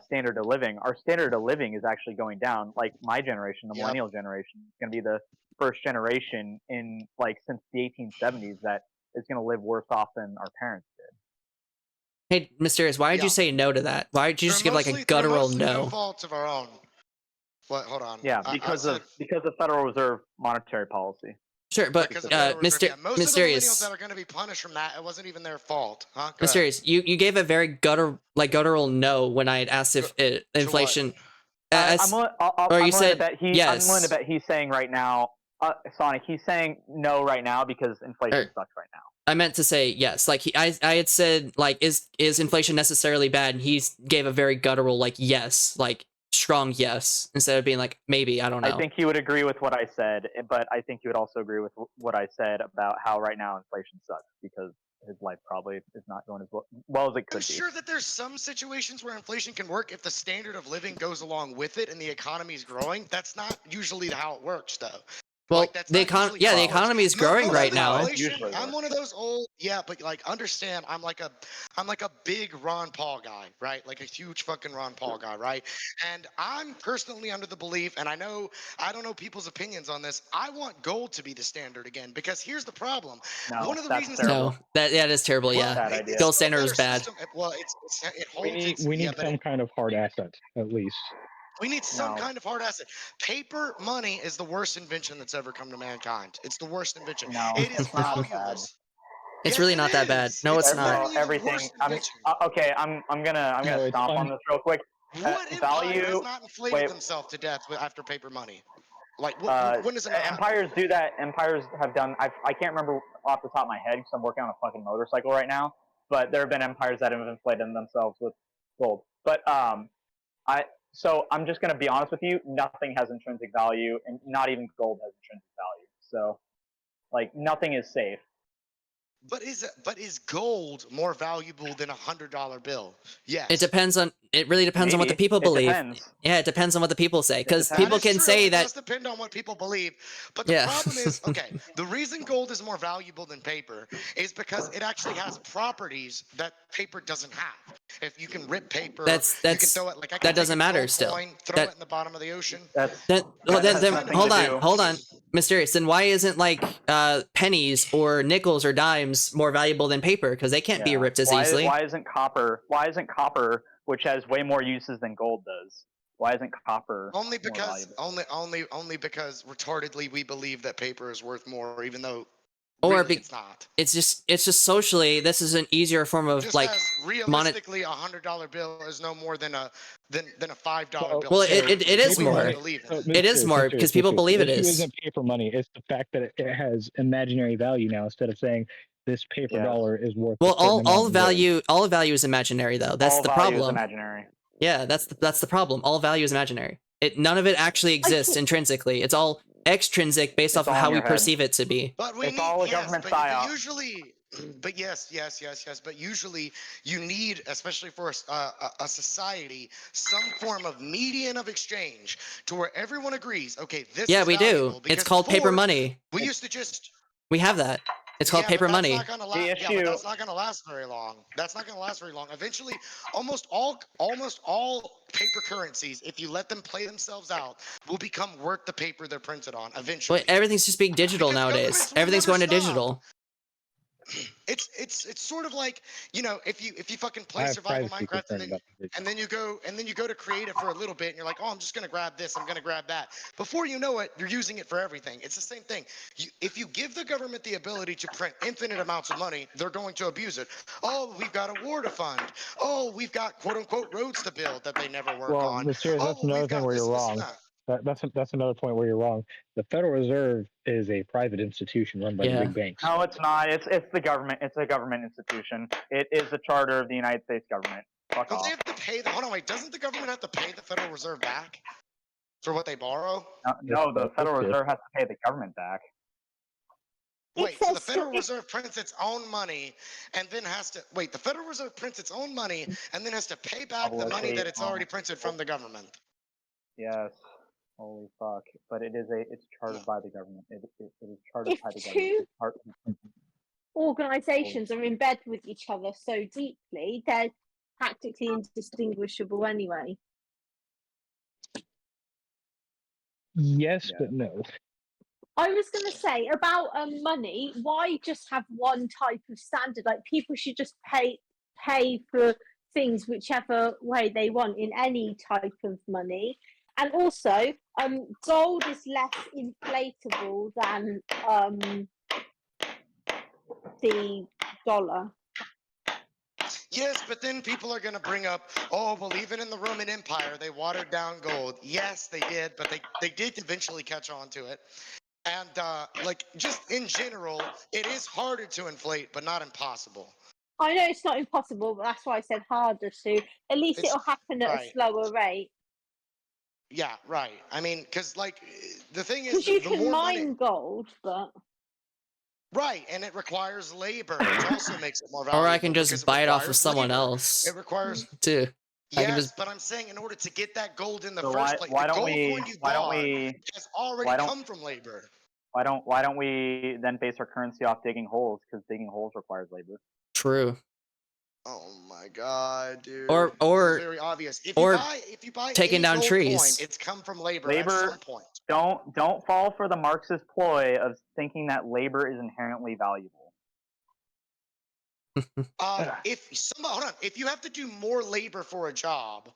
standard of living, our standard of living is actually going down. Like my generation, the millennial generation, is going to be the first generation in like since the 1870s that is going to live worse off than our parents did. Hey, Mysterious, why did you say no to that? Why did you just give like a guttural no no? fault of our own. What? Hold on. Yeah, because of Federal Reserve monetary policy. Sure, but most of the Mysterious, millennials that are going to be punished from that, it wasn't even their fault, huh? Go Mysterious, you gave a very guttural no when I had asked if inflation. I'm willing to bet yes. I'm willing to bet he's saying right now, Sonic. He's saying no right now because inflation sucks right now. I meant to say yes. Like I had said, like is inflation necessarily bad? And he gave a very guttural like yes, like strong yes, instead of being like maybe. I don't know. I think he would agree with what I said, but I think he would also agree with what I said about how right now inflation sucks because his life probably is not going as well as it could I'm sure that there's some situations where inflation can work if the standard of living goes along with it and the economy is growing. That's not usually how it works, though. Well, like, the economy is growing right now. I'm one of those old, but like understand, I'm like a big Ron Paul guy, right? Like a huge fucking Ron Paul guy, right? And I'm personally under the belief, and I don't know people's opinions on this. I want gold to be the standard again because here's the problem. No, one of the reasons. No, that is terrible. Yeah, gold standard is bad. Well, it holds. We need some kind of hard asset at least. We need some kind of hard asset. Paper money is the worst invention that's ever come to mankind. It's the worst invention. No, it is fabulous. It's really not that bad. No, it's not. Everything. Okay, I'm gonna stomp on this real quick. What empire has not inflated themselves to death after paper money? Like when does it empires do that? Empires have done. I can't remember off the top of my head because I'm working on a fucking motorcycle right now. But there have been empires that have inflated themselves with gold. But So I'm just going to be honest with you. Nothing has intrinsic value, and not even gold has intrinsic value. So, like, nothing is safe. But is gold more valuable than $100 bill? Yes. It really depends on what the people believe. Yeah, it depends on what the people say. Because people can say that. It does depend on what people believe. But the problem is, okay, the reason gold is more valuable than paper is because it actually has properties that paper doesn't have. If you can rip paper, you can throw it like that doesn't matter still. Throw it in the bottom of the ocean. Then hold on. Mysterious. Then why isn't like pennies or nickels or dimes more valuable than paper? Because they can't be ripped as easily. Why isn't copper, which has way more uses than gold does? Why isn't copper only because retardedly we believe that paper is worth more, even though it's not. It's just socially, this is an easier form of just like realistically $100 bill is no more than a $5 bill. Well, it is more. It is more because people believe it is. It isn't paper money. It's the fact that it has imaginary value now instead of saying this paper dollar is worth. Well, all value is imaginary though. That's the problem. All value is imaginary. Yeah, that's the problem. All value is imaginary. None of it actually exists intrinsically. It's all extrinsic based off of how we perceive it to be. But it's all a government psyop. But yes. But usually you need, especially for a society, some form of median of exchange to where everyone agrees. Okay, this. Yeah, we do. It's called paper money. We used to just. We have that. It's called paper money. But that's not going to last very long. Eventually, almost all paper currencies, if you let them play themselves out, will become worth the paper they're printed on. Eventually, but everything's just being digital nowadays. Everything's going to digital. It's sort of like, if you fucking play survival Minecraft and then you go to create it for a little bit and you're like, oh, I'm just gonna grab this, I'm gonna grab that. Before you know it, you're using it for everything. It's the same thing. If you give the government the ability to print infinite amounts of money, they're going to abuse it. Oh, we've got a war to fund. Oh, we've got quote unquote roads to build that they never work on. Well, that's another thing where you're wrong. That's another point where you're wrong. The Federal Reserve is a private institution run by the Yeah. big banks. No, it's not. It's the government. It's a government institution. It is the charter of the United States government. Fuck Don't off. they have to pay hold on, wait, doesn't the government have to pay the Federal Reserve back for what they borrow? No, the Federal Reserve has to pay the government back. Wait, so the Federal Reserve prints its own money and then has to wait, the Federal Reserve prints its own money and then has to pay back the money that it's already printed from the government. Yes. Holy fuck. But it's chartered by the government. It is chartered If by the two government. organisations are in bed with each other so deeply, they're practically indistinguishable anyway. Yes, but no. I was going to say about money. Why just have one type of standard? Like people should just pay for things whichever way they want in any type of money. And also, gold is less inflatable than the dollar. Yes, but then people are going to bring up, oh, well, even in the Roman Empire, they watered down gold. Yes, they did, but they did eventually catch on to it. And like just in general, it is harder to inflate, but not impossible. I know it's not impossible, but that's why I said harder to. At least it'll happen at a slower rate. Yeah, right. I mean, because like the thing is, Because you the can more mine money, gold, but right, and it requires labor, which also makes it more valuable. Or I can just buy it off of someone else. It requires too. I can yes, just but I'm saying in order to get that gold in the So first place, why the don't gold we? coin you Why don't bought we? has already come from labor. Why don't we then base our currency off digging holes? Because digging holes requires labor. True. Oh my god, dude! Or this is very obvious. If you buy taking any down gold trees. coin, it's come from labor at some point. Don't fall for the Marxist ploy of thinking that labor is inherently valuable. Hold on, if you have to do more labor for a job,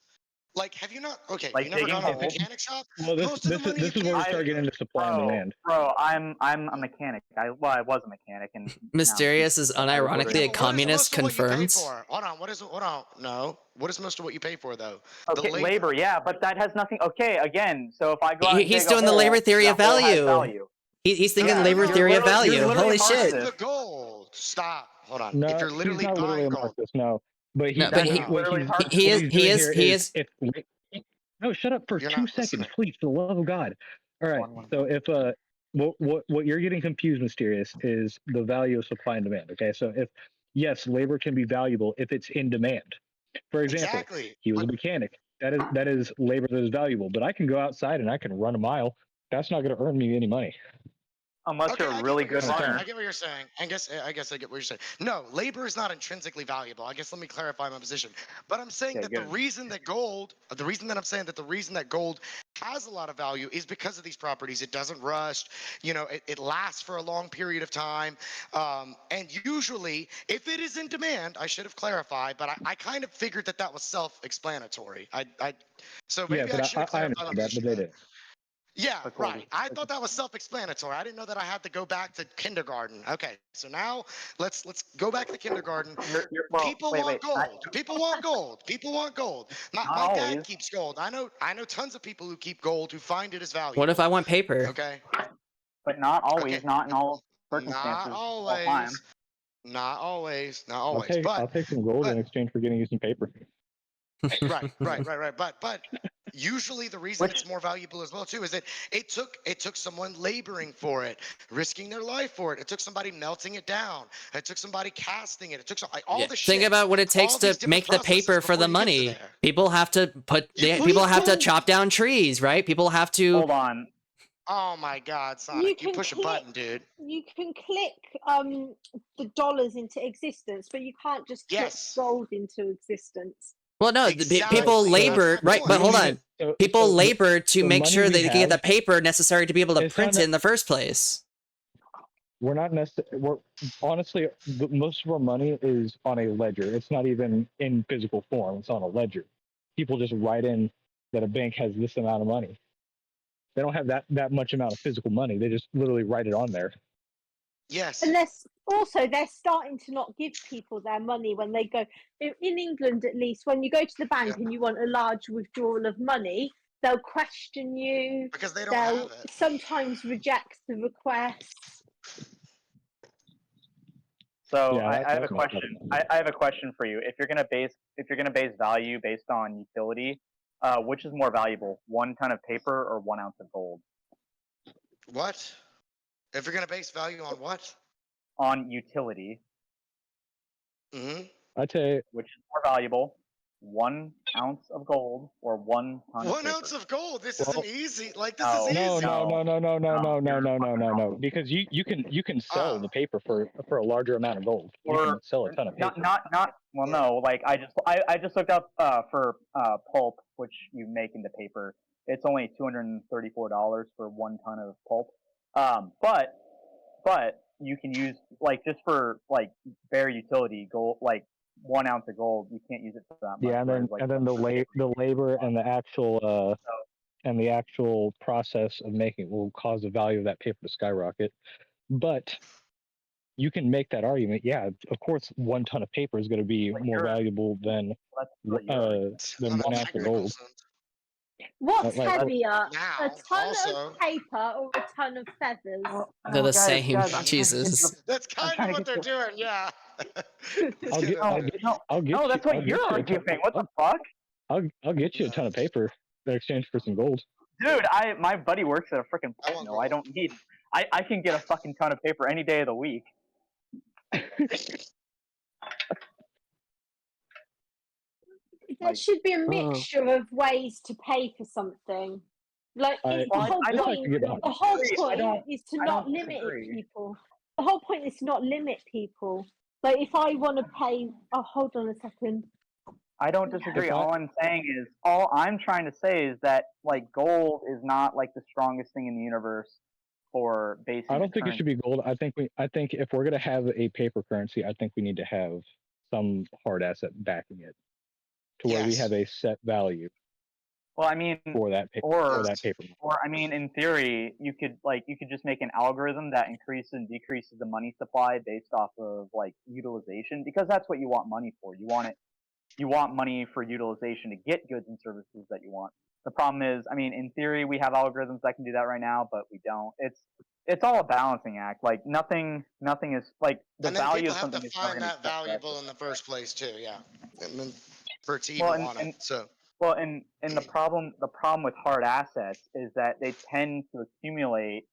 like have you not? Okay, Like you never digging gone to a holes? mechanic shop? Well, this is where we start getting into supply and demand. Bro, I'm a mechanic. I was a mechanic, and Mysterious is unironically a communist confirmed. Hold on, no. What is most of what you pay for though? Okay, the labor, yeah, but that has nothing. Okay, again, so if I go out and He's dig a doing the hole, labor theory of that hole has value. He's thinking labor theory of value. Holy shit! The gold. Stop. Hold on. No, if you're literally he's not literally a buying gold, Marxist. No, but he is. No, shut up for 2 seconds, please, for the love of God. All right. So if what you're getting confused, Mysterious, is the value of supply and demand. Okay, so if yes, labor can be valuable if it's in demand. For example, he was a mechanic. That is labor that is valuable. But I can go outside and I can run a mile. That's not going to earn me any money. Unless you're a really good runner. I get what you're saying. I guess I get what you're saying. No, labor is not intrinsically valuable. I guess let me clarify my position. But I'm saying that the reason that gold has a lot of value is because of these properties. It doesn't rust. It lasts for a long period of time. And usually, if it is in demand, I should have clarified. But I kind of figured that was self-explanatory. So maybe I should have clarified my position. But they did. Yeah, right. I thought that was self-explanatory. I didn't know that I had to go back to kindergarten. Okay, so now let's go back to kindergarten. People want gold. People want gold. People want gold. My dad keeps gold. I know tons of people who keep gold who find it as valuable. What if I want paper? Okay. But not always. Okay. Not in all circumstances. Not always. Not always. Not always. I'll take some gold in exchange for getting you some paper. Right. But usually the reason it's more valuable as well too is that it took someone laboring for it, risking their life for it. It took somebody melting it down. It took somebody casting it. It took all the shit. Think about what it takes to make the paper for the money. People have to people have to chop down trees, right? People have to. Hold on. Oh my God, Sonic! You push a button, dude. You can click the dollars into existence, but you can't just click gold into existence. Well, no, people labor, right? But hold on. People labor to make sure they get the paper necessary to be able to print it in the first place. We're not necessarily. Honestly, most of our money is on a ledger. It's not even in physical form. It's on a ledger. People just write in that a bank has this amount of money. They don't have that much amount of physical money. They just literally write it on there. Yes. And they're starting to not give people their money when they go. In England, at least, when you go to the bank and you want a large withdrawal of money, They'll question you. Because they don't They'll have it. sometimes reject the requests. So Yeah, I have a that's question. I have a question for you. If you're gonna base value based on utility, which is more valuable, 1 ton of paper or 1 ounce of gold? What? If you're gonna base value on what? On utility. Mm-hmm. I tell you, which is more valuable, 1 ounce of gold or 1 ton of 1 paper? ounce of gold. This Well, isn't easy. Like this No, is no, easy. no, because you can sell the paper for a larger amount of gold. You Or can sell a ton of paper. not. Well, no. Like I just looked up for pulp, which you make into paper. It's only $234 for 1 ton of pulp. But you can use like just for like bare utility gold, like 1 ounce of gold. You can't use it for that much. Yeah, and then whereas, like, the labor and the actual process of making it will cause the value of that paper to skyrocket. But you can make that argument. Yeah, of course, 1 ton of paper is going to be more valuable than 1 ounce of gold. What's Like, heavier, a Now, ton also, of paper or a ton of feathers? They're the guys, same. I'm trying to get Jesus. that's kind of what they're doing. Yeah. I'll get No, that's what you're arguing. What the fuck? I'll get you a ton of paper in exchange for some gold. Dude, my buddy works at a freaking pulp mill. I don't need. I can get a fucking ton of paper any day of the week. There should be a mixture of ways to pay for something. Like the whole point is to not limit people. The whole point is to not limit people. Like if I want to pay, oh, hold on a second. I don't disagree. All I'm trying to say is that like gold is not like the strongest thing in the universe for basing. I don't think it should be gold. I think if we're gonna have a paper currency, I think we need to have some hard asset backing it, to where we have a set value. Well, I mean, for that paper, or I mean, in theory, you could just make an algorithm that increases and decreases the money supply based off of like utilization, because that's what you want money for. You want money for utilization to get goods and services that you want. The problem is, I mean, in theory, we have algorithms that can do that right now, but we don't. It's all a balancing act. Like nothing is like the and then value people of have something to is never find going that valuable in the first place too. Yeah, and then for it to even want it. So. Well, and the problem with hard assets is that they tend to accumulate.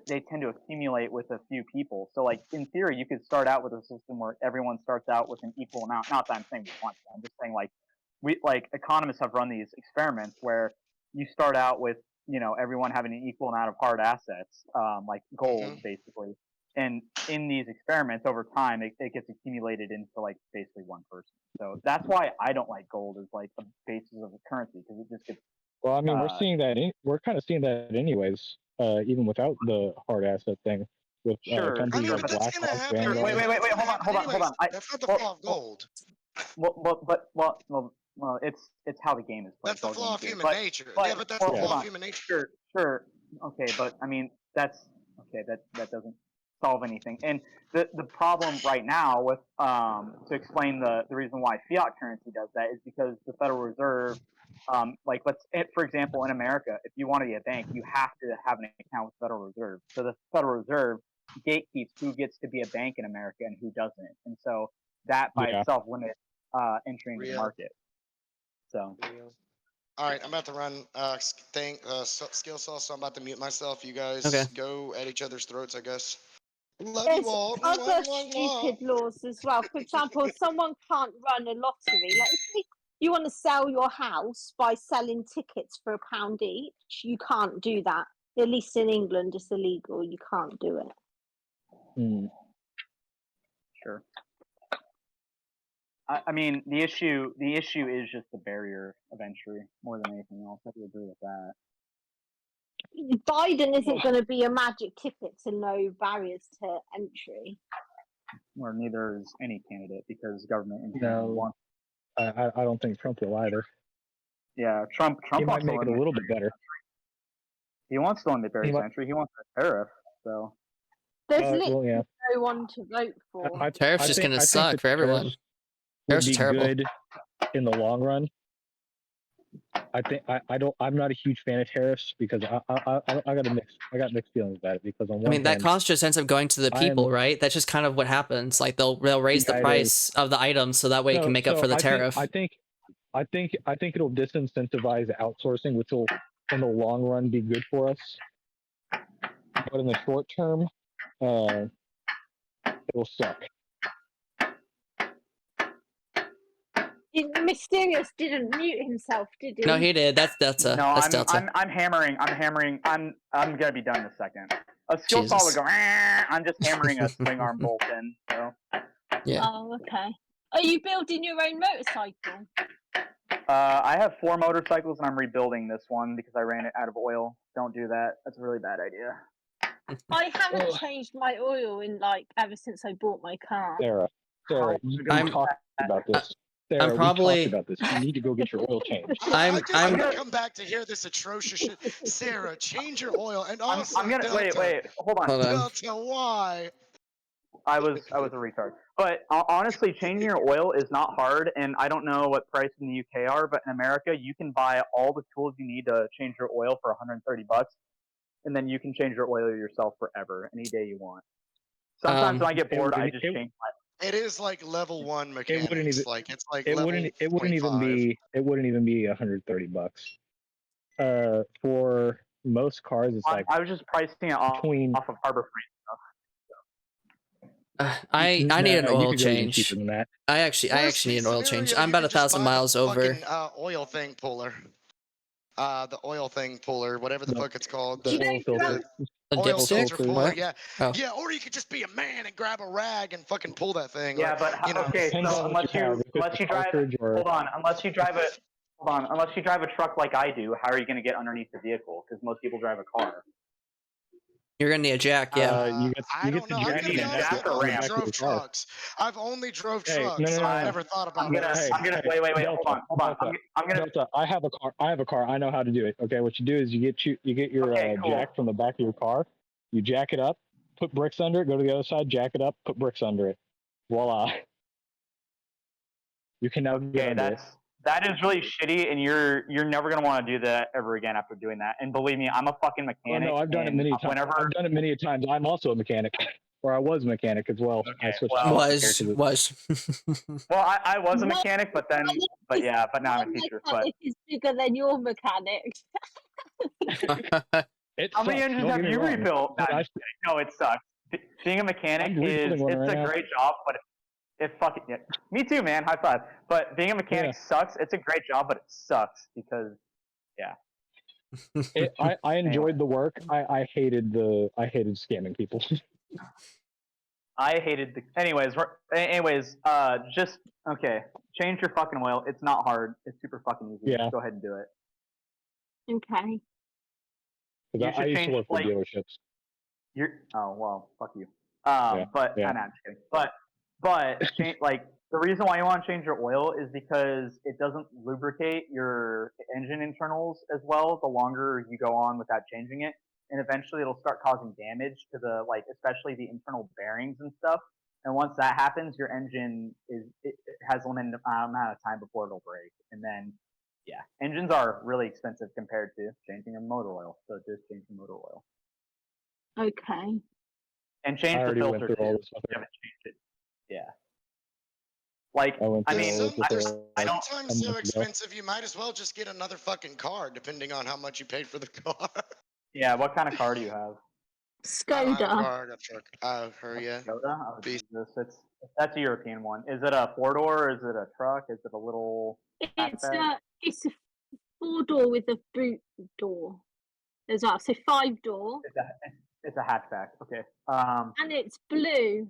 They tend to accumulate with a few people. So, like in theory, you could start out with a system where everyone starts out with an equal amount. Not that I'm saying we want to. I'm just saying like economists have run these experiments where you start out with everyone having an equal amount of hard assets, like gold, basically. And in these experiments, over time, it gets accumulated into like basically one person. So that's why I don't like gold as like a basis of a currency, because it just gets. Well, I mean, we're kind of seeing that anyways, even without the hard asset thing. With companies like BlackRock, Vanguard. Wait, hold on. That's not the flaw of gold. Well, it's how the game is played. That's the flaw of human nature. Yeah, but that's the flaw of human nature. Sure. Okay, but I mean that doesn't solve anything. And the problem right now with to explain the reason why fiat currency does that is because the Federal Reserve, for example, in America, if you want to be a bank, you have to have an account with the Federal Reserve. So the Federal Reserve gatekeeps who gets to be a bank in America and who doesn't. And so that by itself limits entry into the market. So. All right, I'm about to run skill cell, so I'm about to mute myself. You guys go at each other's throats, I guess. Love There's you all. other stupid laws as well. For example, someone can't run a lottery. Like if you want to sell your house by selling tickets for £1 each, you can't do that. At least in England, it's illegal. You can't do it. Sure. I mean, the issue is just the barrier of entry more than anything else. I would agree with that. Biden isn't going to be a magic ticket to no barriers to entry. Or neither is any candidate, because government wants. I don't think Trump will either. Yeah, Trump he might make it a little bit better. He wants to limit barriers to entry. He wants a tariff. So there's literally no one to vote for. Tariff's just going to suck for everyone. Would be good in the long run, I'm not a huge fan of tariffs because I got mixed feelings about it because on I one mean, that hand, cost just ends up going to the people, right? That's just kind of what happens. Like they'll raise the Yeah, it is. price of the item so that way it can make up for the tariff. I think it'll disincentivize outsourcing, which will, in the long run, be good for us. But in the short term, it'll suck. Mysterious didn't mute himself, did he? No, he did. That's Delta. No, That's Delta. I'm hammering. I'm gonna be done in a second. A skill saw would go. I'm just hammering a swing arm bolt in. So. Yeah. Oh, okay. Are you building your own motorcycle? I have 4 motorcycles and I'm rebuilding this one because I ran it out of oil. Don't do that. That's a really bad idea. I haven't changed my oil in ever since I bought my car. Sarah, we talked about this. Sarah, I'm probably. we talked about this. You need to go get your oil changed. I'm gonna come back to hear this atrocious shit. Sarah, change your oil, and also I'm gonna Delta, wait. Hold on. Delta, why? I was a retard. But honestly, changing your oil is not hard, and I don't know what price in the UK are, but in America, you can buy all the tools you need to change your oil for $130, and then you can change your oil yourself forever, any day you want. Sometimes when I get bored, I just change my. It is like level 1 mechanics. It wouldn't even. It's like It level wouldn't. It wouldn't even 0.5. be. It wouldn't even be $130. For most cars, it's like. I was just pricing it off of Harbor Freight stuff. I need an oil change. Than that. I actually need an oil change. I'm about 1,000 miles over. Oil thing puller. The oil thing puller, whatever the fuck it's called. The oil filter. A oil dipstick? filter puller, What? yeah. Oh. Yeah, or you could just be a man and grab a rag and fucking pull that thing. Yeah, like, but okay, so unless you drive, hold on, unless you drive a truck like I do, how are you going to get underneath the vehicle? Because most people drive a car. You're gonna need a jack, yeah. I don't know. I'm gonna be honest. I've only drove trucks. I've only drove trucks. So I never thought about this. I'm gonna wait. Delta, Hold on. I'm gonna. Delta, I have a car. I know how to do it. Okay, what you do is you get your jack from the back of your car. You jack it up, put bricks under it. Go to the other side, jack it up, put bricks under it. Voila. You can now get under it. That is really shitty, and you're never gonna want to do that ever again after doing that. And believe me, I'm a fucking mechanic. Oh, no, I've done it many times. I've done it many times. I'm also a mechanic, or I was a mechanic as well. Okay, I switched. Was. Well, I was a mechanic, but now I'm a teacher. But is bigger than your mechanic. How many engines have you rebuilt? No, it sucks. Being a mechanic it's a great job, but it fucking me too, man. High five. But being a mechanic sucks. It's a great job, but it sucks because I enjoyed the work. I hated scamming people. I hated anyways, just okay. Change your fucking oil. It's not hard. It's super fucking easy. Yeah. Just go ahead and do it. Okay. I used to work for dealerships. Oh well, fuck you. But I'm not just kidding. But the reason why you want to change your oil is because it doesn't lubricate your engine internals as well the longer you go on without changing it, and eventually it'll start causing damage to the especially the internal bearings and stuff. And once that happens, your engine has a limited amount of time before it'll break, and then engines are really expensive compared to changing your motor oil. So just change your motor oil. Okay. And change the filter too. You haven't changed it. Yeah. Sometimes so expensive, you might as well just get another fucking car, depending on how much you paid for the car. Yeah, what kind of car do you have? Skoda. I got a truck. Skoda? Oh, Jesus. That's a European one. Is it a 4-door? Is it a truck? Is it a little It's a 4-door with a boot door as well. So 5-door. It's a hatchback. Okay. And it's blue.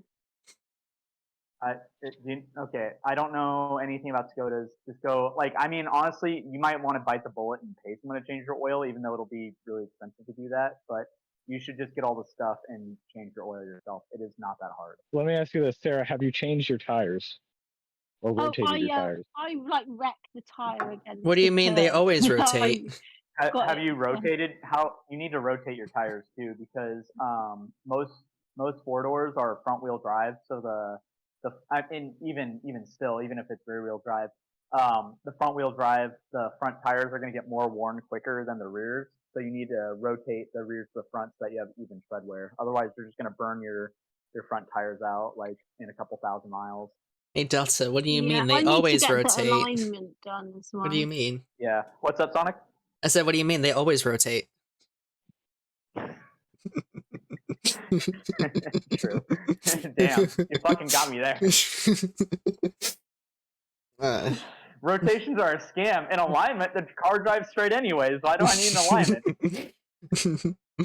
Okay. I don't know anything about Skodas. Just go honestly, you might want to bite the bullet and pay someone to change your oil, even though it'll be really expensive to do that. But you should just get all the stuff and change your oil yourself. It is not that hard. Let me ask you this, Sarah. Have you changed your tires? Or rotated your tires? I wrecked the tire again. What do you mean they always rotate? Have you rotated? You need to rotate your tires too, because most 4-doors are front wheel drive. So even if it's rear wheel drive, the front wheel drive, the front tires are going to get more worn quicker than the rears. So you need to rotate the rears to the front so that you have even tread wear. Otherwise, they're just going to burn your front tires out like in a couple thousand miles. Hey Delta, what do you Yeah, mean? They I need to always get the rotate. alignment done as well. What do you mean? Yeah. What's up, Sonic? I said, what do you mean? They always rotate. True. Damn, you fucking got me there. Rotations are a scam. In alignment, the car drives straight anyways. Why do I need an alignment?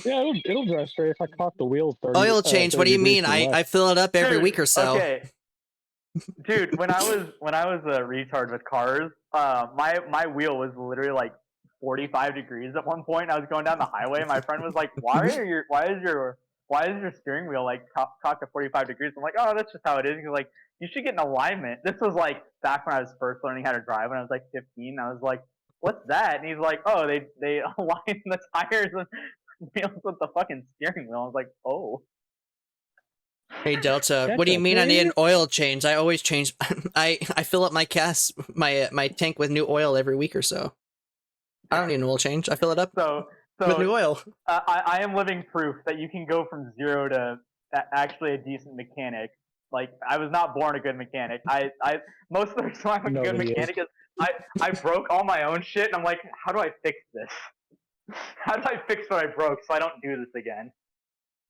Yeah, it'll drive straight if I cock the wheels 30. Oil change. What do you mean? I fill it up every week or so. Okay. Dude, when I was a retard with cars, my wheel was literally like 45 degrees at one point. I was going down the highway, and my friend was like, "Why is your steering wheel like cocked at 45 degrees?" I'm like, "Oh, that's just how it is." He's like, "You should get an alignment." This was like back when I was first learning how to drive when I was like 15. I was like, "What's that?" And he's like, "Oh, they align the tires and wheels with the fucking steering wheel." I was like, "Oh." Hey Delta, what do you mean I need an oil change? I always change. I fill up my my tank with new oil every week or so. I don't need an oil change. I fill it up with new oil. I am living proof that you can go from zero to actually a decent mechanic. Like, I was not born a good mechanic. I most of the reason why I'm a good mechanic is I broke all my own shit, and I'm like, how do I fix this? How do I fix what I broke so I don't do this again?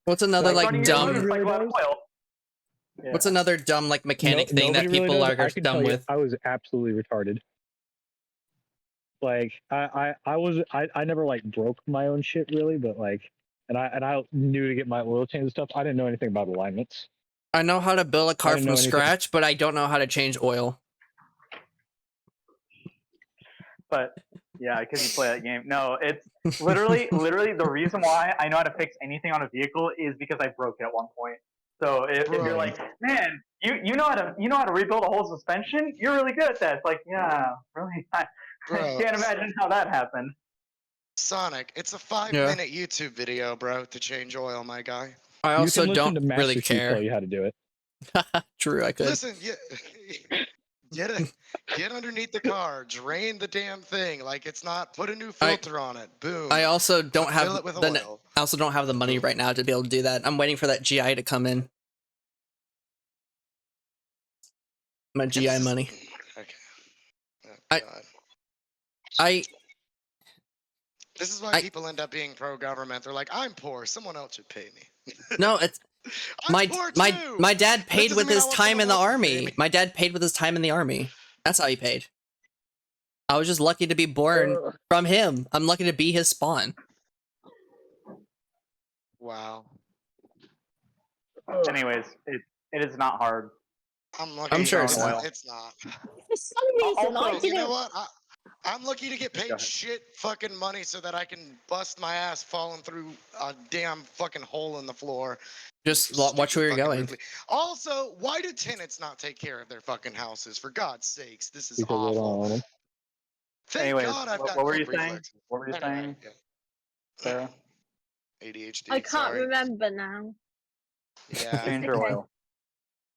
What's another like dumb? Yeah. What's another dumb like mechanic thing that Nobody people really does. are I can dumb tell you, with? I was absolutely retarded. Like I never like broke my own shit really, but like, and I knew to get my oil change and stuff. I didn't know anything about alignments. I know how to build a car didn't from know anything. scratch, but I don't know how to change oil. But yeah, because you play that game. No, it's literally the reason why I know how to fix anything on a vehicle is because I broke it at one point. So if you're like, man, you know how to rebuild a whole suspension, you're really good at that. It's like, yeah, really, I can't imagine how that happened. Sonic, it's a 5-minute YouTube video, bro, to change oil, my guy. I also you can listen don't to Master really Chief care. tell you how to do it. True, I could. Listen, get underneath the car, drain the damn thing like it's not. Put a new filter on it. Boom. I also don't Fill have it with the. oil. I also don't have the money right now to be able to do that. I'm waiting for that GI to come in. My GI money. Okay. I. This is why people end up being pro-government. They're like, I'm poor. Someone else should pay me. No, it's my dad paid with his time in the army. My dad paid with his time in the army. That's how he paid. I was just lucky to be born from him. I'm lucky to be his spawn. Wow. Anyways, it is not hard. I'm sure it's not. not. It's not. For some reason, I didn't. You know what? I'm lucky to get paid shit fucking money so that I can bust my ass falling through a damn fucking hole in the floor. Just watch where you're going. Also, why do tenants not take care of their fucking houses? For God's sakes, this is Because they don't awful. own them. Thank Anyways, God I've got what were you quick saying? reflexes. What were you saying? Sarah? ADHD. I can't sorry. remember now. Yeah. Change your oil.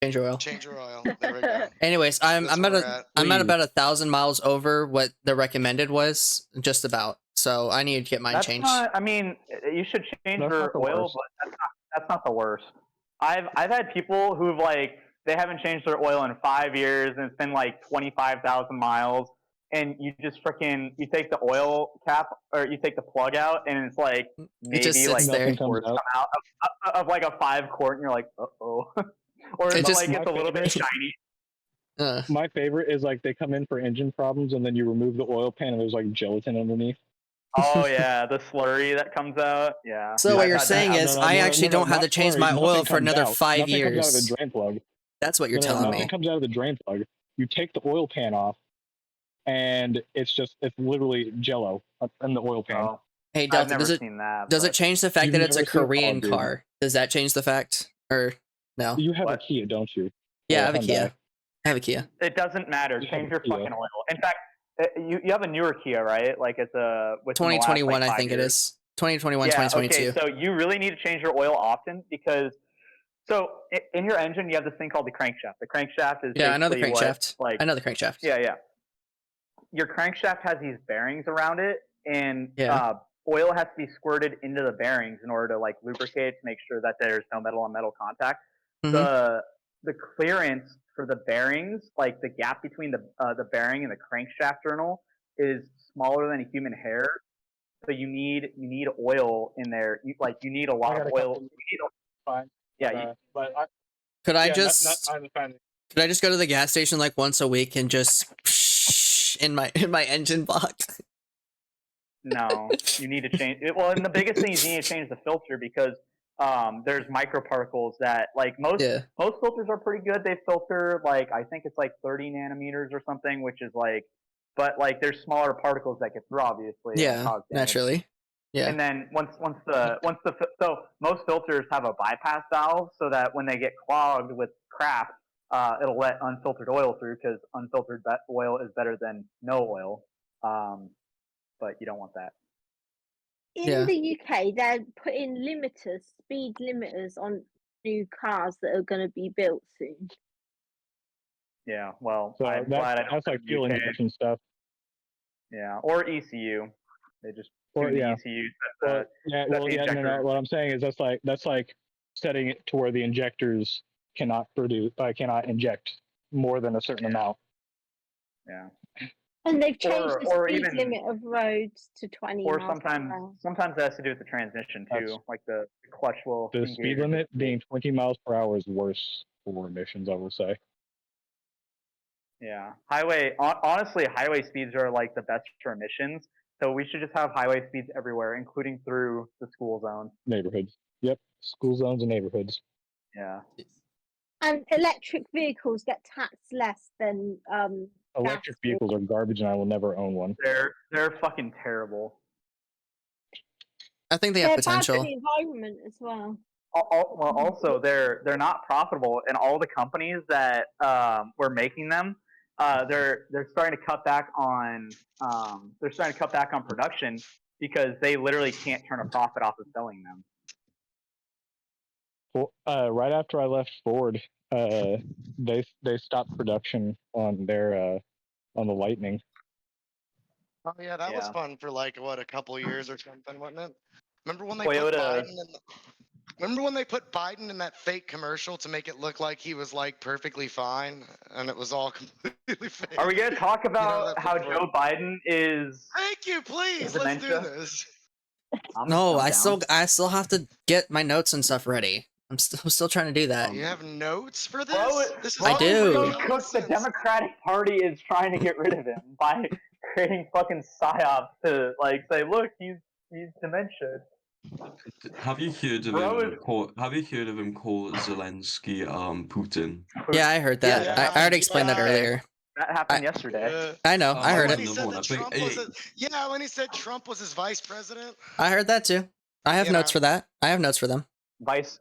Change your oil. Change your oil. There we go. Anyways, I'm That's at where I'm we're at at. about 1,000 miles over what the recommended was, just about. So I need to get mine That's changed. not. I mean, you should change That's your not the oil, worst. but that's not the worst. I've had people who've like they haven't changed their oil in 5 years, and it's been like 25,000 miles, and you just freaking you take the oil cap or you take the plug out, and it's like maybe just sits like there. 2 quarts come out of like a 5 quart, and you're like, uh-oh. Or it's just- like it's a little bit shiny. My favorite is like they come in for engine problems and then you remove the oil pan and there's like gelatin underneath. Oh yeah, the slurry that comes out. Yeah. So what I've you're had saying that. is I actually don't have to change my oil for another 5 Nothing years. comes out of the drain plug. That's what you're telling Nothing me. comes out of the drain plug. You take the oil pan off, and it's literally Jello in the oil pan. Oh. Hey I've Delta, never does it seen that, does it but- change the fact You've that it's a never seen- oh, Korean dude. car? Does that change the fact or no? You have a Kia, don't you? Yeah, I Or have a Hyundai. Kia. I have a Kia. It doesn't matter. You Change have your a Kia. fucking oil. In fact, you have a newer Kia, right? Like it's a within the last, 2021, like, I 5 think it years. is. 2021, Yeah. 2022. Okay. So you really need to change your oil often because in your engine you have this thing called the crankshaft. The crankshaft is Yeah, I know the basically what, crankshaft. like I know the crankshaft. yeah. your crankshaft has these bearings around it, and Yeah. oil has to be squirted into the bearings in order to like lubricate to make sure that there's no metal on metal contact. Mhm. The clearance for the bearings, like the gap between the bearing and the crankshaft journal, is smaller than a human hair. So you need oil in there. You need a lot of oil. Fine. Yeah. Could I yeah, just I'm a fan. could I just go to the gas station like once a week and just in my engine block? No, you need to change it. Well, and the biggest thing is you need to change the filter because there's microparticles that like most filters are pretty good. They filter like I think it's like 30 nanometers or something, which is like, but like there's smaller particles that get through obviously and Yeah, cause damage. naturally. Yeah. And then so most filters have a bypass valve so that when they get clogged with crap, it'll let unfiltered oil through because unfiltered oil is better than no oil. But you don't want that. In the UK, they're putting limiters, speed limiters on new cars that are going to be built soon. Yeah, well, So I'm glad I don't that's like live in fuel the UK. injection stuff. Yeah, or ECU. They just Or tune the yeah. ECU. Well, yeah, set well, the yeah, no, injector. no. What I'm saying is that's like setting it to where the injectors cannot inject more than a certain amount. Yeah. And they've changed the or speed even limit of roads to 20 or miles per hour. sometimes it has to do with the transmission too. Like the clutch will The engage. speed limit being 20 miles per hour is worse for emissions, I will say. Yeah, honestly, highway speeds are like the best for emissions. So we should just have highway speeds everywhere, including through the school zone. Neighborhoods. Yep, school zones and neighborhoods. Yeah. And electric vehicles get taxed less than Electric vehicles are garbage, and I will never own one. They're fucking terrible. I think they have They're bad for potential. the environment as well. Well, also they're not profitable, and all the companies that were making them, they're starting to cut back on production because they literally can't turn a profit off of selling them. Well, right after I left Ford, they stopped production on their on the Lightning. Oh yeah, that was fun for like what, a couple years or something, wasn't it? Remember when they put Biden in that fake commercial to make it look like he was like perfectly fine, and it was all completely fake. Are we gonna talk about how Joe Biden is? Thank you, please. Let's do this. No, I'm I still have to get my notes and stuff ready. I'm still trying to do that. You have notes for this? I do. The Democratic Party is trying to get rid of him by creating fucking psyops to like say, look, he's dementia. Have you heard of him? Have you heard of him call Zelensky Putin? Yeah, I heard that. Yeah, I already explained that earlier. That happened yesterday. I know. I heard when it. he said that when he said Trump was his vice president. I heard that too. I have notes for that. I have notes for them. Vice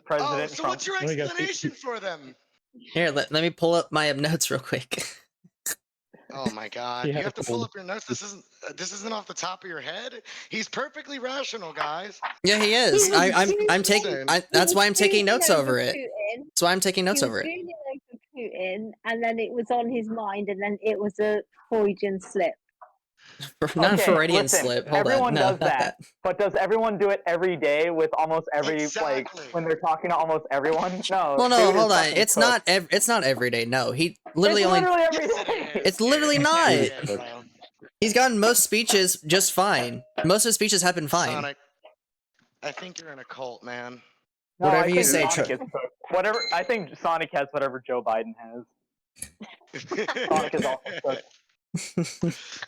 President. Oh, so Trump. what's your explanation for them? Here, let me pull up my notes real quick. Oh my God! You have to pull up your notes. This isn't off the top of your head. He's perfectly rational, guys. Yeah, he is. I'm taking. That's why I'm taking notes over it. That's why I'm taking notes over it. He was doing it over Putin, and then it was on his mind, and then it was a Freudian slip. Not a Freudian slip. Hold everyone on. does that. But does everyone do it every day with almost every like when they're talking to almost everyone? No. Well, no, hold on. It's not every day. No, he literally every day. It's literally not. He's gotten most speeches just fine. Most of his speeches have been fine. Sonic, I think you're in a cult, man. No, whatever you say, whatever. I think Sonic has whatever Joe Biden has. Sonic is also cooked.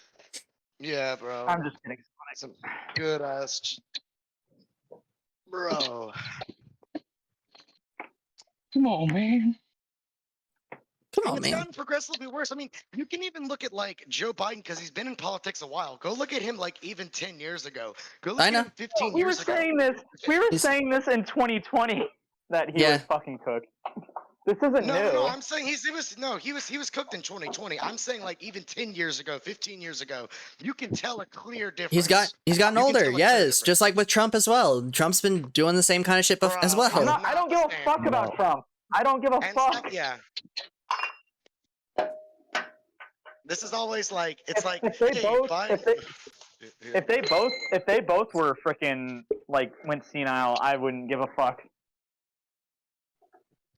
Yeah, bro. I'm just kidding. Some good ass, bro. Come on, man. Come on, It's gotten progressively worse. I mean, you can even look at like Joe Biden because he's been in politics a while. Go look at him like even 10 years ago. Go look at him 15 years ago. We were saying this in 2020 that he was fucking cooked. This isn't new. No, I'm saying he was cooked in 2020. I'm saying like even 10 years ago, 15 years ago, you can tell a clear difference. He's gotten older, yes, just like with Trump as well. Trump's been doing the same kind of shit as well. I don't give a fuck about Trump. I don't give a fuck. Yeah. This is always like it's like if they hey, both Biden. if they both were freaking like went senile, I wouldn't give a fuck.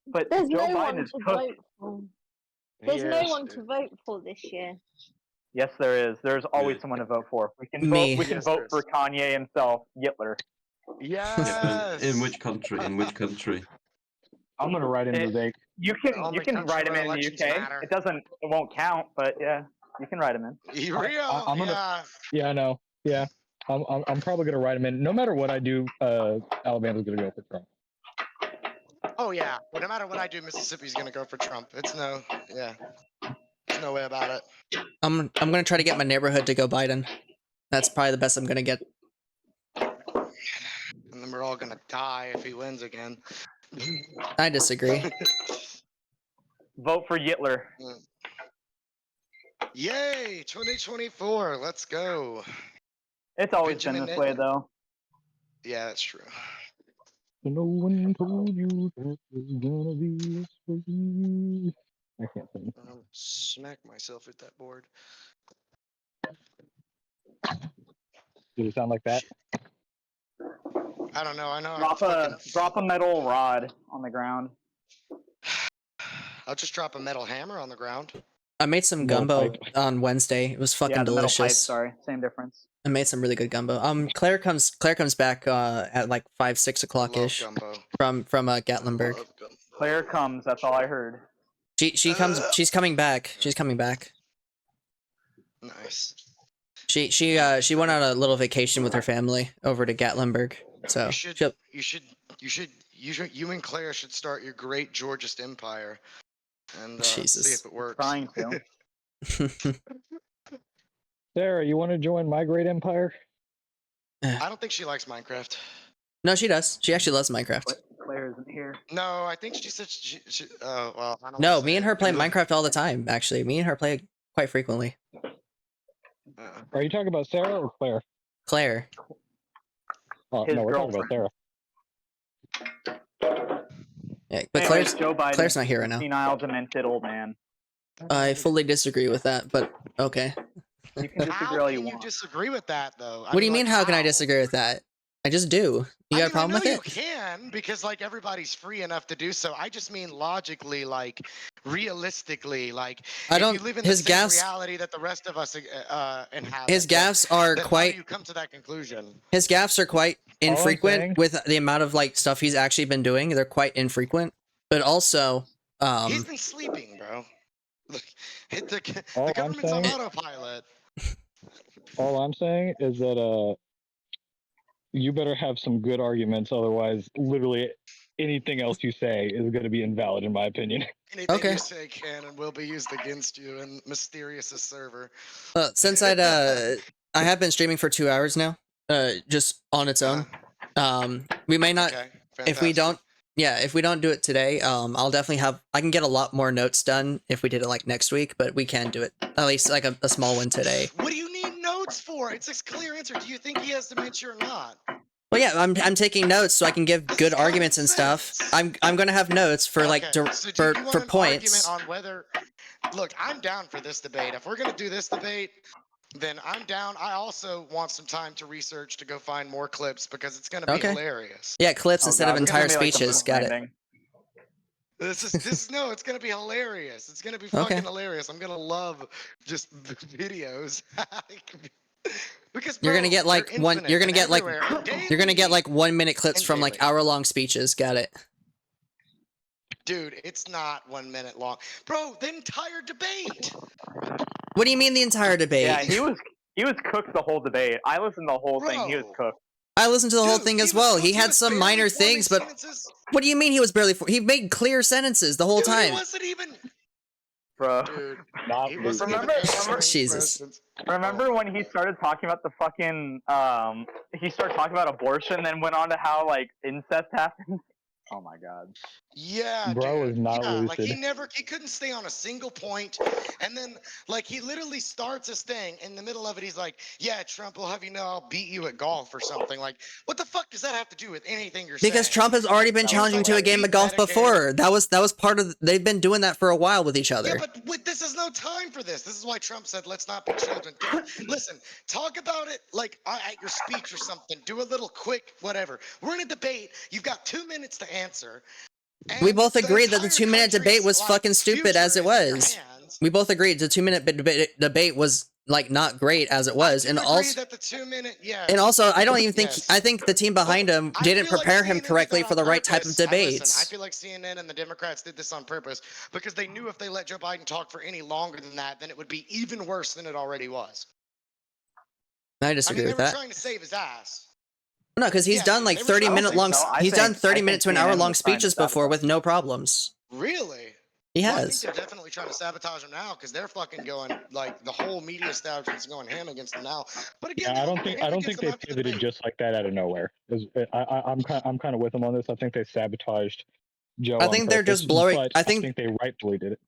But There's Joe no Biden one is to cooked. vote for. There's no one to vote for this year. Yes, there is. There's always someone to vote for. We can Me. vote. We can vote for Kanye himself, Hitler. Yes. In which country? In which country? I'm gonna write in Vivek. You can write him in the UK. It won't count, but yeah, you can write him in. I'm gonna. Yeah, I know. Yeah, I'm probably gonna write him in. No matter what I do, Alabama's gonna go for Trump. Oh yeah, but no matter what I do, Mississippi's gonna go for Trump. It's no, yeah, there's no way about it. I'm gonna try to get my neighborhood to go Biden. That's probably the best I'm gonna get. And then we're all gonna die if he wins again. I disagree. Vote for Hitler. Yay, 2024, let's go. It's always been this way, though. Yeah, that's true. No one told you that was gonna be this way. I can't sing. Smack myself at that board. Did it sound like that? I don't know. I know. Drop a metal rod on the ground. I'll just drop a metal hammer on the ground. I made some gumbo on Wednesday. It was fucking Yeah, the metal delicious. pipe, sorry, same difference. I made some really good gumbo. Claire comes back at like 5-6 o'clock ish from Gatlinburg. Claire comes. That's all I heard. She's coming back. She's coming back. Nice. She went on a little vacation with her family over to Gatlinburg. So you and Claire should start your great Georgist empire, and Jesus. see if it works. Trying to. Sarah, you want to join my great empire? I don't think she likes Minecraft. No, she does. She actually loves Minecraft. Claire isn't here. No, I think she said she well, I don't No, me and her play Minecraft all the time, actually. Me and her play quite frequently. Are you talking about Sarah or Claire? Claire. Oh, no, we're talking about Sarah. Yeah, but Anyways, Joe Biden, Claire's not here right now. Senile, demented old man. I fully disagree with that, but okay. You can disagree How all can you you want. disagree with that though? What do you mean? How can I disagree with that? I just do. You got a problem with You it? can, because like everybody's free enough to do so. I just mean logically, like realistically, like I don't. if you live in His the same gaffes. reality that the rest of us inhabit. His gaffes are then quite. How do you come to that conclusion? His gaffes are quite saying- infrequent with the amount of like stuff he's actually been doing. They're quite infrequent, but also. He's been sleeping, bro. The All I'm government's on saying- autopilot. All I'm saying is that you better have some good arguments, otherwise, literally anything else you say is going to be invalid, in my opinion. Anything you say can and will be used against you in Mysterious's server. Since I have been streaming for 2 hours now, just on its own. We may not. Okay, if we fantastic. don't. Yeah, if we don't do it today, I'll definitely have. I can get a lot more notes done if we did it like next week, but we can do it at least like a small one today. What do you need notes for? It's a clear answer. Do you think he has dementia or not? Well, yeah, I'm taking notes so I can give good arguments and stuff. I'm gonna have notes for like So do you want for an points. argument on whether? Look, I'm down for this debate. If we're gonna do this debate, then I'm down. I also want some time to research to go find more clips because it's gonna be Okay. hilarious. Yeah, clips Oh, instead God, of it's gonna entire be like the speeches. Moon Got it. landing. No, it's gonna be hilarious. It's gonna be Okay. fucking hilarious. I'm gonna love just the videos. Because You're bro, gonna get like they're one. infinite You're gonna and get like. everywhere. You're gonna get like 1 minute clips and from like daily. hour-long speeches. Got it. Dude, it's not 1 minute long, bro. The entire debate. What do you mean the entire debate? Yeah, he was cooked the whole debate. I listened to the whole thing. He was cooked. I listened to the whole thing as well. He had some minor things, but what do you mean he was barely? He made clear sentences the whole time. He wasn't even. Bro. Dude, Not he wasn't remember, even answering Jesus. questions. Remember when he started talking about the fucking he started talking about abortion, then went on to how like incest happens? Oh my god. Yeah, Bro dude. is not Yeah, like lucid. he couldn't stay on a single point. And then like he literally starts his thing in the middle of it. He's like, yeah, Trump will have you know I'll beat you at golf or something. Like, what the fuck does that have to do with anything you're saying? Because Trump has already been challenging to a game of golf before. That was part of. They've been doing that for a while with each other. Yeah, but this is no time for this. This is why Trump said, let's not be children. Listen, talk about it like at your speech or something. Do a little quick whatever. We're in a debate. You've got 2 minutes to answer. We both agreed that the 2-minute debate was fucking stupid as it was. We both agreed the 2-minute debate was like not great as it was, and also that the 2-minute, yeah. And also, I don't even think I think the team behind him didn't prepare him correctly for the right type of debates. Listen, I feel like CNN and the Democrats did this on purpose because they knew if they let Joe Biden talk for any longer than that, then it would be even worse than it already was. I disagree with they were that. trying to save his ass. No, because he's done like 30-minute long. He's done 30-minute to an hour-long speeches before with no problems. Really? He Well, I has. think they're definitely trying to sabotage him now because they're fucking going like the whole media establishment's going ham against him now. But again, Yeah, I don't think they pivoted just like that out of nowhere. I'm kind of with them on this. I think they sabotaged Joe. I think they're just blowing. I think they rightfully did it.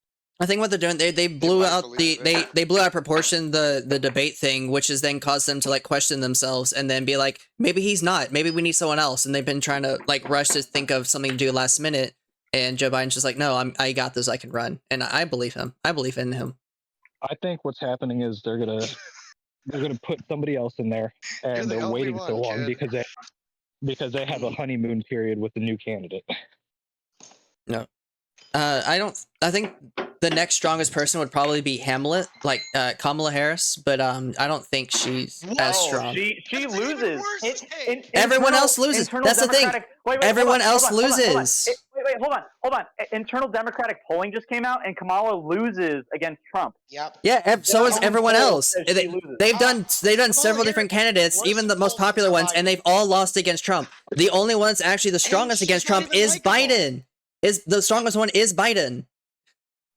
I think what they're doing, they blew out they blew out of proportion the debate thing, which has then caused them to like question themselves and then be like, maybe he's not, maybe we need someone else, and they've been trying to like rush to think of something to do last minute, and Joe Biden's just like, no, I got this, I can run, and I believe him, I believe in him. I think what's happening is they're gonna put somebody else in there, and they're waiting so long because they have a honeymoon period with the new candidate. No, I think the next strongest person would probably be Hamlet, like Kamala Harris, but I don't think she's as strong. She loses. Everyone else loses. That's the thing. Everyone else loses. Wait, hold on. Internal Democratic polling just came out, and Kamala loses against Trump. Yep. Yeah, so is everyone else. They've done several different candidates, even the most popular ones, and they've all lost against Trump. The only one that's actually the strongest against Trump is Biden. Is the strongest one is Biden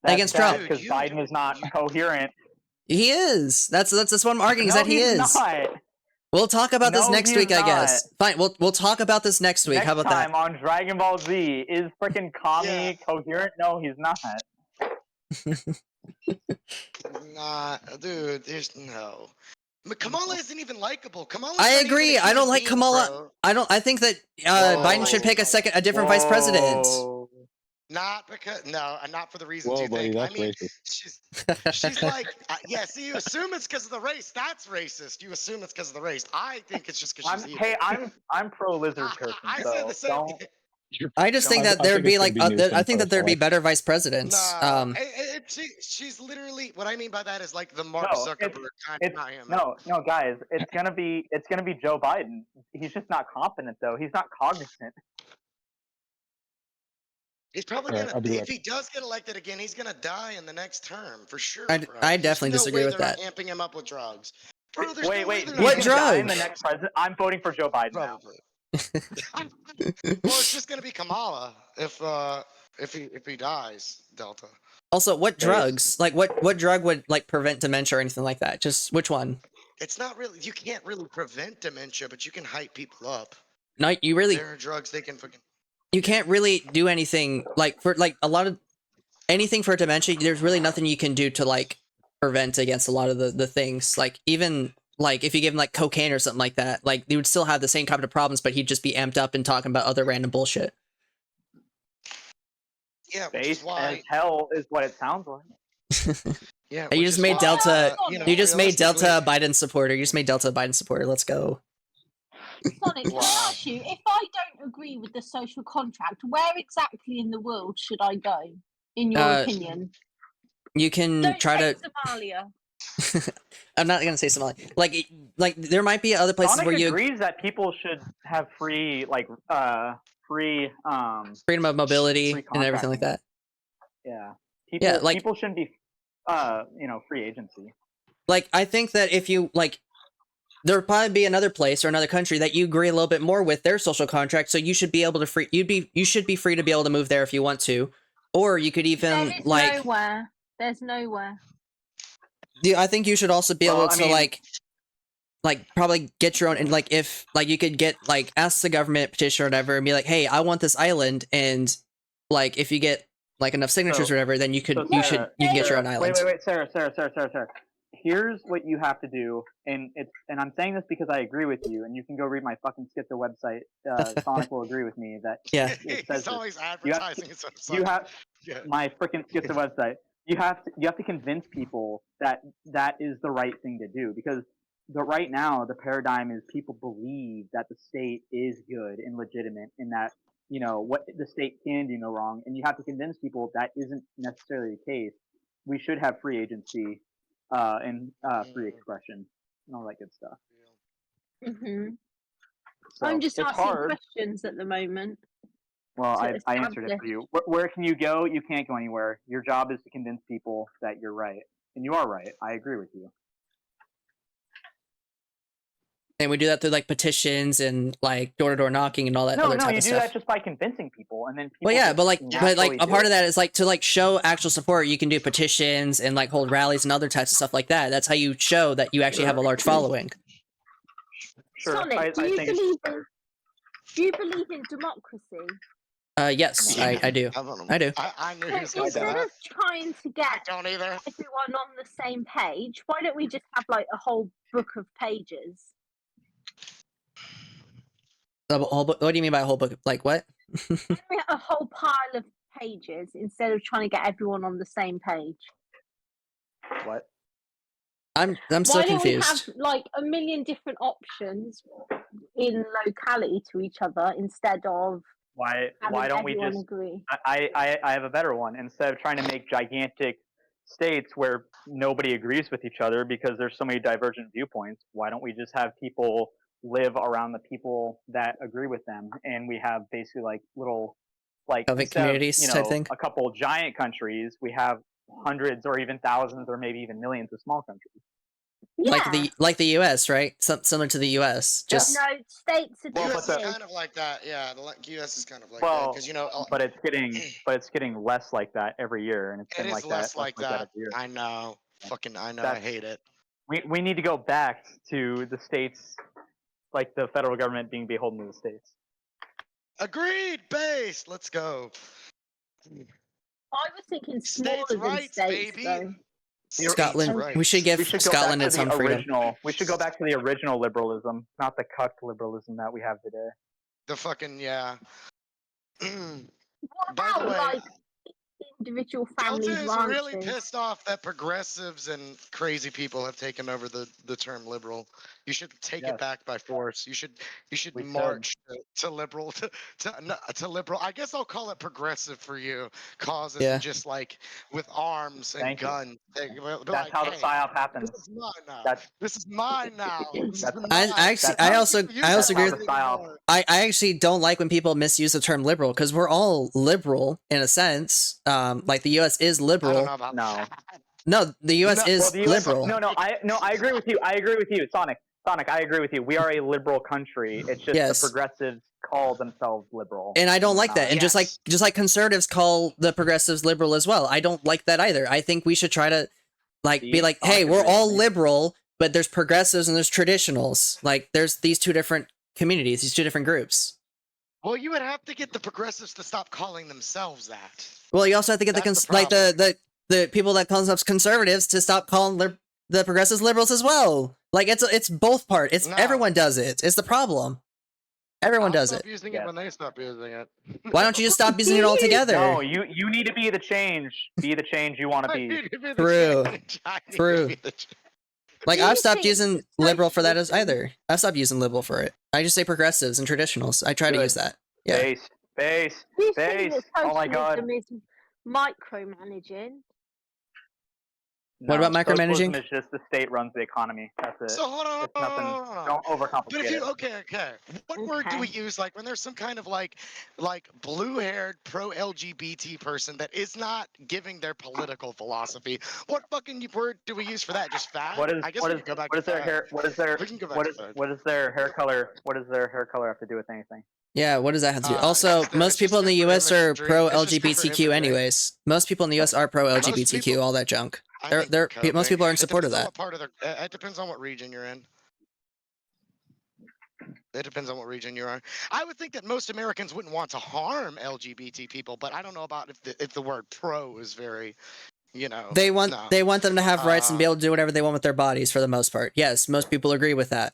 against Trump because Biden is not coherent. He is. That's what I'm arguing is that he is. Not. We'll talk about this next week, I guess. Fine, we'll talk about this next week. How about that? Next time on Dragon Ball Z, is freaking Kami coherent? No, he's not. Nah, dude, there's no. Kamala isn't even likable. Kamala. I agree. I don't like Kamala. Bro. I think that Biden should pick a different vice president. Not because not for the reasons you think. I mean, she's like, yeah. See, you assume it's because of the race. That's racist. You assume it's because of the race. I think it's just because she's evil. Hey, I'm pro lizard person. I said the same. I just think that there would be like I think that there'd be better vice presidents. No, she's literally what I mean by that is like the Mark Zuckerberg kind of not him. No, guys, it's gonna be Joe Biden. He's just not competent though. He's not cognizant. He's probably gonna. If he does get elected again, he's gonna die in the next term for sure. I definitely disagree with that. Amping him up with drugs. Bro, wait. What drug? In the next president, I'm voting for Joe Biden. Probably. Well, it's just gonna be Kamala if he dies. Delta. Also, what drugs? Like what drug would like prevent dementia or anything like that? Just which one? It's not really. You can't really prevent dementia, but you can hype people up. No, you really. There are drugs they can fucking. You can't really do anything like for like a lot of anything for dementia. There's really nothing you can do to like prevent against a lot of the things. Like even like if you give him like cocaine or something like that, like he would still have the same kind of problems, but he'd just be amped up and talking about other random bullshit. Yeah, which Base is why as hell is what it sounds like. Yeah, you just made Delta. You just made Delta a Biden supporter. You just made Delta a Biden supporter. Let's go. Sonic, can I ask you, if I don't agree with the social contract, where exactly in the world should I go, in your opinion? You can Don't try say to. Somalia. I'm not gonna say Somalia. Like there might be other places Sonic where you agrees that people should have free freedom of mobility and everything like that. Yeah. People shouldn't be free agency. Like I think that if you like. There would probably be another place or another country that you agree a little bit more with their social contract, so you should be able to you should be free to be able to move there if you want to, or you could even There's nowhere. Yeah, I think you should also be able to like. like probably get your own, and like if like you could get like ask the government petition or whatever and be like, hey, I want this island, and like if you get like enough signatures or whatever, then you can Sarah, get your own island. Wait, Sarah. Here's what you have to do, and I'm saying this because I agree with you, and you can go read my fucking Schizo website. Sonic will agree with me that yeah. it says He's always this. advertising his website. You have Yeah. my freaking Schizo website. You have to convince people that that is the right thing to do, because right now the paradigm is people believe that the state is good and legitimate, and that what the state can do no wrong, and you have to convince people that isn't necessarily the case. We should have free agency and free expression and all that good stuff. So I'm just asking hard. questions at the moment. Well, I answered it for you. Where can you go? You can't go anywhere. Your job is to convince people that you're right, and you are right. I agree with you. And we do that through like petitions and like door-to-door knocking and all that other type you of do stuff. that just by convincing people, and then people. Well, yeah, but like naturally a part of that is like to like show actual support. You can do petitions and like hold rallies and other types of stuff like that. That's how you show that you actually have a large following. Sure. Sonic, do you believe in democracy? Yes, I do. I do. I knew he was going to say Instead that. of trying to get everyone on the same page, why don't we just have like a whole book of pages? A whole book? What do you mean by a whole book? Like what? A whole pile of pages instead of trying to get everyone on the same page. What? I'm so Why don't we confused. have like a million different options in locality to each other instead of Why having don't we everyone just? agree? I have a better one. Instead of trying to make gigantic states where nobody agrees with each other because there's so many divergent viewpoints, why don't we just have people live around the people that agree with them, and we have basically like little communities type thing? A couple giant countries, we have hundreds or even thousands or maybe even millions of small countries. Like the U.S., right? Similar to the U.S. Just no, states are U.S. is kind of like that. Yeah, the U.S. is kind of like that because but it's getting less like that every year, and it's been like less that like that. every year. I know. Fucking I know. I hate it. We need to go back to the states, like the federal government being beholden to the states. Agreed. Base. Let's go. I was thinking smaller than rights, states, baby. though. Scotland. We should give Scotland its own freedom. We should go back to the original liberalism, not the cucked liberalism that we have today. The fucking yeah. What By the about way, like individual families' Delta is ranches? really pissed off that progressives and crazy people have taken over the term liberal. You should take it back by force. You should march to liberal to liberal. I guess I'll call it progressive for you causes and just like with arms and guns. That's how the psyop happens. This is mine now. I also agree with. I actually don't like when people misuse the term liberal, because we're all liberal in a sense. Like the U.S. is liberal. No, the U.S. is liberal. I agree with you. Sonic, I agree with you. We are a liberal country. It's just the progressives call themselves liberal. And I don't like that. And just like conservatives call the progressives liberal as well. I don't like that either. I think we should try to be like, hey, we're all liberal, but there's progressives and there's traditionals. Like there's these two different communities, these two different groups. Well, you would have to get the progressives to stop calling themselves that. Well, you also have to get the people that call themselves conservatives to stop calling the progressives liberals as well. Like it's both part. Everyone does it. It's the problem. Everyone does it. Stop using it when they stop using it. Why don't you just stop using it altogether? No, you need to be the change. Be the change you want to be. True. Like I've stopped using liberal for that as either. I've stopped using liberal for it. I just say progressives and traditionals. I try to use that. Yeah. Base. Oh my god. Is micromanaging. What about micromanaging? Socialism is just the state runs the economy. That's it. So hold on. It's nothing. Don't overcomplicate But if you, it. okay. What word do we use like when there's some kind of like blue-haired pro-LGBT person that is not giving their political philosophy? What fucking word do we use for that? Just fat? What is their hair? What is their hair color? What does their hair color have to do with anything? Yeah, what does that have to do? Also, most people in the U.S. are pro-LGBTQ anyways. Most people in the U.S. are pro-LGBTQ, all that junk. Most people are in support of that. It depends on what region you're in. It depends on what region you are. I would think that most Americans wouldn't want to harm LGBT people, but I don't know about if the word pro is very, They want no. them to have rights and be able to do whatever they want with their bodies for the most part. Yes, most people agree with that.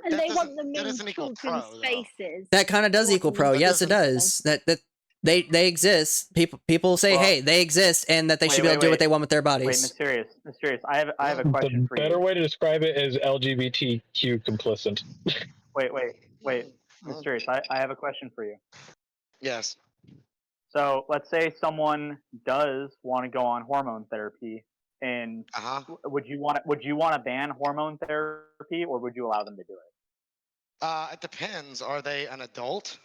And they want them that in doesn't equal children's pro, though. spaces. That kind of does equal pro. Yes, it does. That they exist. People say, Well, hey, they exist, and that they should be able to do what they want with their Wait, bodies. mysterious. I have a question The for you. better way to describe it is LGBTQ complicit. Wait, mysterious. I have a question for you. Yes. So let's say someone does want to go on hormone therapy, and would you want to ban hormone therapy, or would you allow them to do it? It depends. Are they an adult?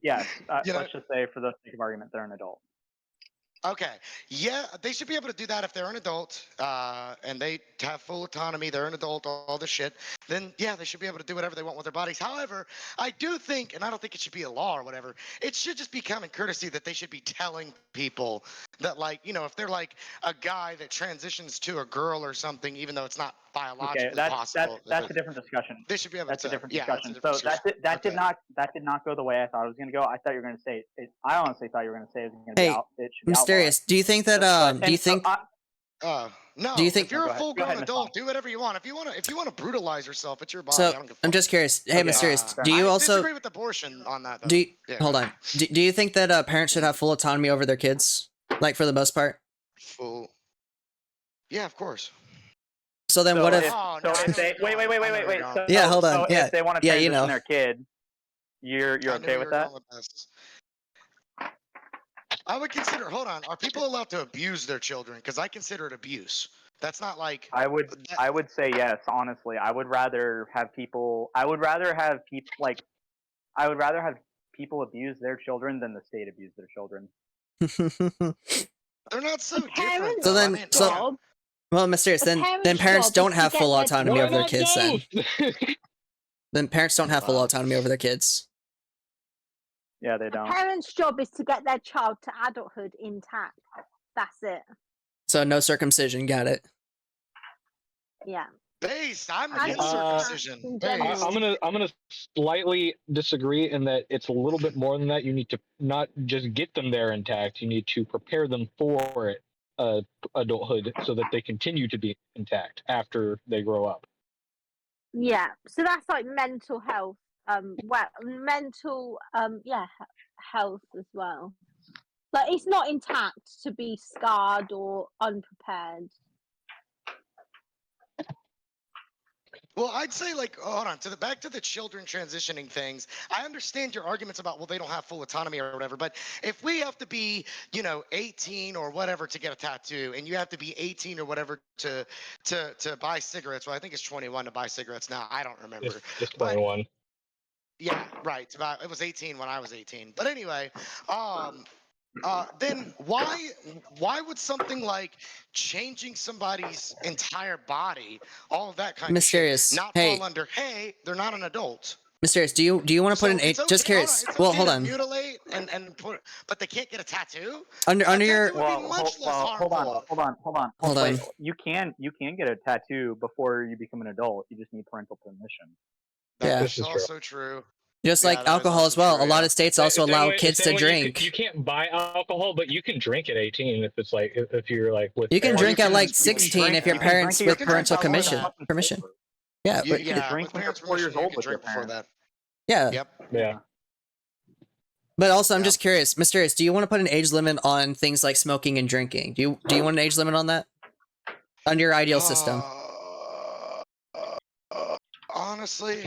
Yes. Let's just say, for the sake of argument, they're an adult. Okay. Yeah, they should be able to do that if they're an adult, and they have full autonomy. They're an adult, all this shit. Then yeah, they should be able to do whatever they want with their bodies. However, I do think, and I don't think it should be a law or whatever. It should just be common courtesy that they should be telling people that, like, if they're like a guy that transitions to a girl or something, even though it's not biologically possible. That's a different discussion. They should be able That's to. a different Yeah, discussion. that's a different So that did okay. not go the way I thought it was going to go. I thought you were going to say it. I honestly thought you were going to say it was going to Hey, be out. It should be mysterious. Do you think that do you think no, do you think if you're a Go ahead. full Go ahead, grown Miss adult, do whatever you want. If you want to brutalize yourself, it's your body. so? I don't give a fuck. I'm just curious. Hey, mysterious. Do you I also disagree with abortion on that though. do? You, Yeah, hold on. Do you think that parents should have full autonomy over their kids, like for the most part? Full. Yeah, of course. So then, what if? If they wait. So, Yeah, hold on. So Yeah, if they want to yeah, transition their kid, you're I okay with that? I would consider. Hold on. Are people allowed to abuse their children? Because I consider it abuse. That's not like. I would say yes. Honestly, I would rather have people. I would rather have people abuse their children than the state abuse their children. They're not so different. So though. then, I mean, so well, mysterious. Then parents parent's don't job is have to full get their autonomy over their kids. Then, both? then parents don't have full autonomy over their kids. Yeah, they A don't. parent's job is to get their child to adulthood intact. That's it. So no circumcision. Got it. Yeah. Based. I'm against circumcision. Based. I'm gonna slightly disagree in that it's a little bit more than that. You need to not just get them there intact. You need to prepare them for it, adulthood, so that they continue to be intact after they grow up. Yeah. So that's like mental health. Mental health as well. Like, it's not intact to be scarred or unprepared. Well, I'd say, like, hold on, back to the children transitioning things. I understand your arguments about, well, they don't have full autonomy or whatever, but if we have to be, 18 or whatever to get a tattoo, and you have to be 18 or whatever to buy cigarettes, well, I think it's 21 to buy cigarettes now. I don't remember. It's 21. Yeah, right. It was 18 when I was 18. But anyway, then why would something like changing somebody's entire body, all of that kind Mysterious. of shit, not Hey. fall under, hey, they're not an adult? Mysterious. Do you want to put an age? It's Just okay- curious. it's Well, okay hold to on. mutilate and put, but they can't get a tattoo. Under your Hold on. Hold Wait, on. you can get a tattoo before you become an adult. You just need parental permission. Yeah. That's also true. Just Yeah, like that is alcohol also as well. true, A lot yeah. of states also allow kids to drink. You can't buy alcohol, but you can drink at 18 if it's like if you're like with. You can parents. drink at like 16 if your parents with parental permission. Yeah, You, but yeah, drink with when you're parents' 4 years permission, you old can with your drink before that. yeah. Yep. Yeah. But also, I'm just curious, Mysterious. Do you want to put an age limit on things like smoking and drinking? Do you want an age limit on that? Under your ideal system. Honestly,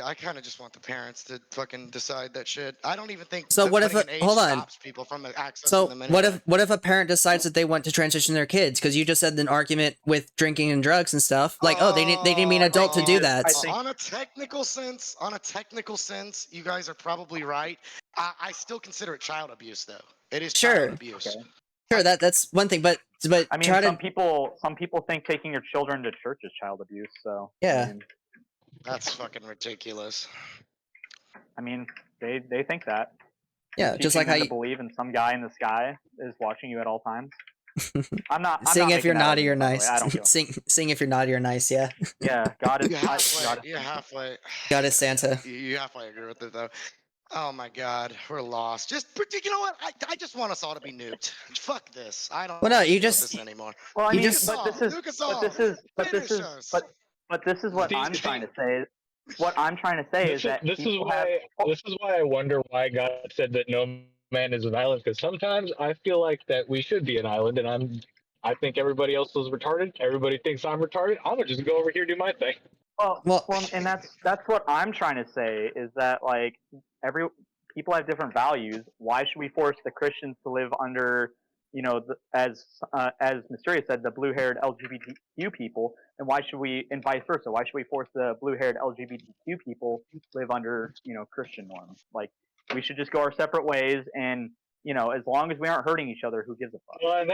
I kind of just want the parents to fucking decide that shit. I don't even think So that what if putting an age hold on? stops people from accessing So them what anyway. if a parent decides that they want to transition their kids? Because you just said an argument with drinking and drugs and stuff. Like, they need to be an adult to do that. On a technical sense, you guys are probably right. I still consider it child abuse, though. It is Sure. child abuse. Okay. Sure, that's one thing, but I mean, try some to people think taking your children to church is child abuse. So Yeah. That's fucking ridiculous. I mean, they think that. Yeah, just like how to you believe in some guy in the sky is watching you at all times. I'm not. Sing if making you're that naughty or argument, by the way. nice. I don't feel. Sing if you're naughty or nice. Yeah. Yeah, God is. You halfway. You halfway. God is Santa. You halfway agree with it though. Oh my God, we're lost. You know what? I just want us all to be nuked. Fuck this. I don't Well, no, want to you deal with just this anymore. Well, I you mean, just but this is what I'm trying to say. What I'm trying to say is that this is people why I wonder why God said that no man is an island, because sometimes I feel like that we should be an island, and I think everybody else is retarded. Everybody thinks I'm retarded. I'm gonna just go over here and do my thing. Well, and that's what I'm trying to say is that like people have different values. Why should we force the Christians to live under, as Mysterious said, the blue-haired LGBTQ people, and why should we, and vice versa? Why should we force the blue-haired LGBTQ people to live under, Christian norms? Like we should just go our separate ways, and as long as we aren't hurting each other, who gives a fuck? Well, and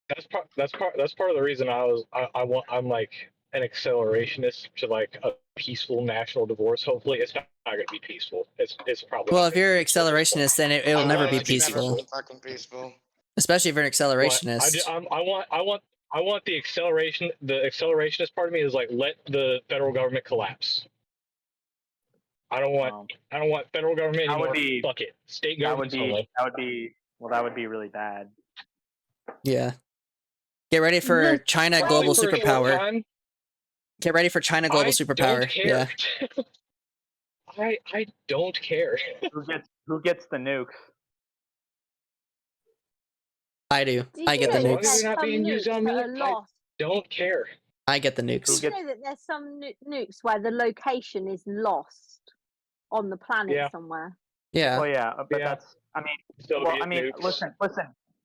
that's part of the reason I'm like an accelerationist to like a peaceful national divorce. Hopefully, it's not going to be peaceful. It's probably. well, if you're an accelerationist, then it'll never be peaceful. Never fucking peaceful. Especially if you're an accelerationist. I want the acceleration. The accelerationist part of me is like, let the federal government collapse. I don't want federal government anymore. Fuck it. State governments only. That would be really bad. Yeah. Get ready for China global superpower. Get ready for China global superpower. Yeah. I don't care. Who gets the nukes? I do. I get the As long as nukes. they're not being used on me, I don't care. I get the nukes. Do you know that there's some nukes where the location is lost on the planet somewhere? Yeah. Well, yeah, but that's. I mean,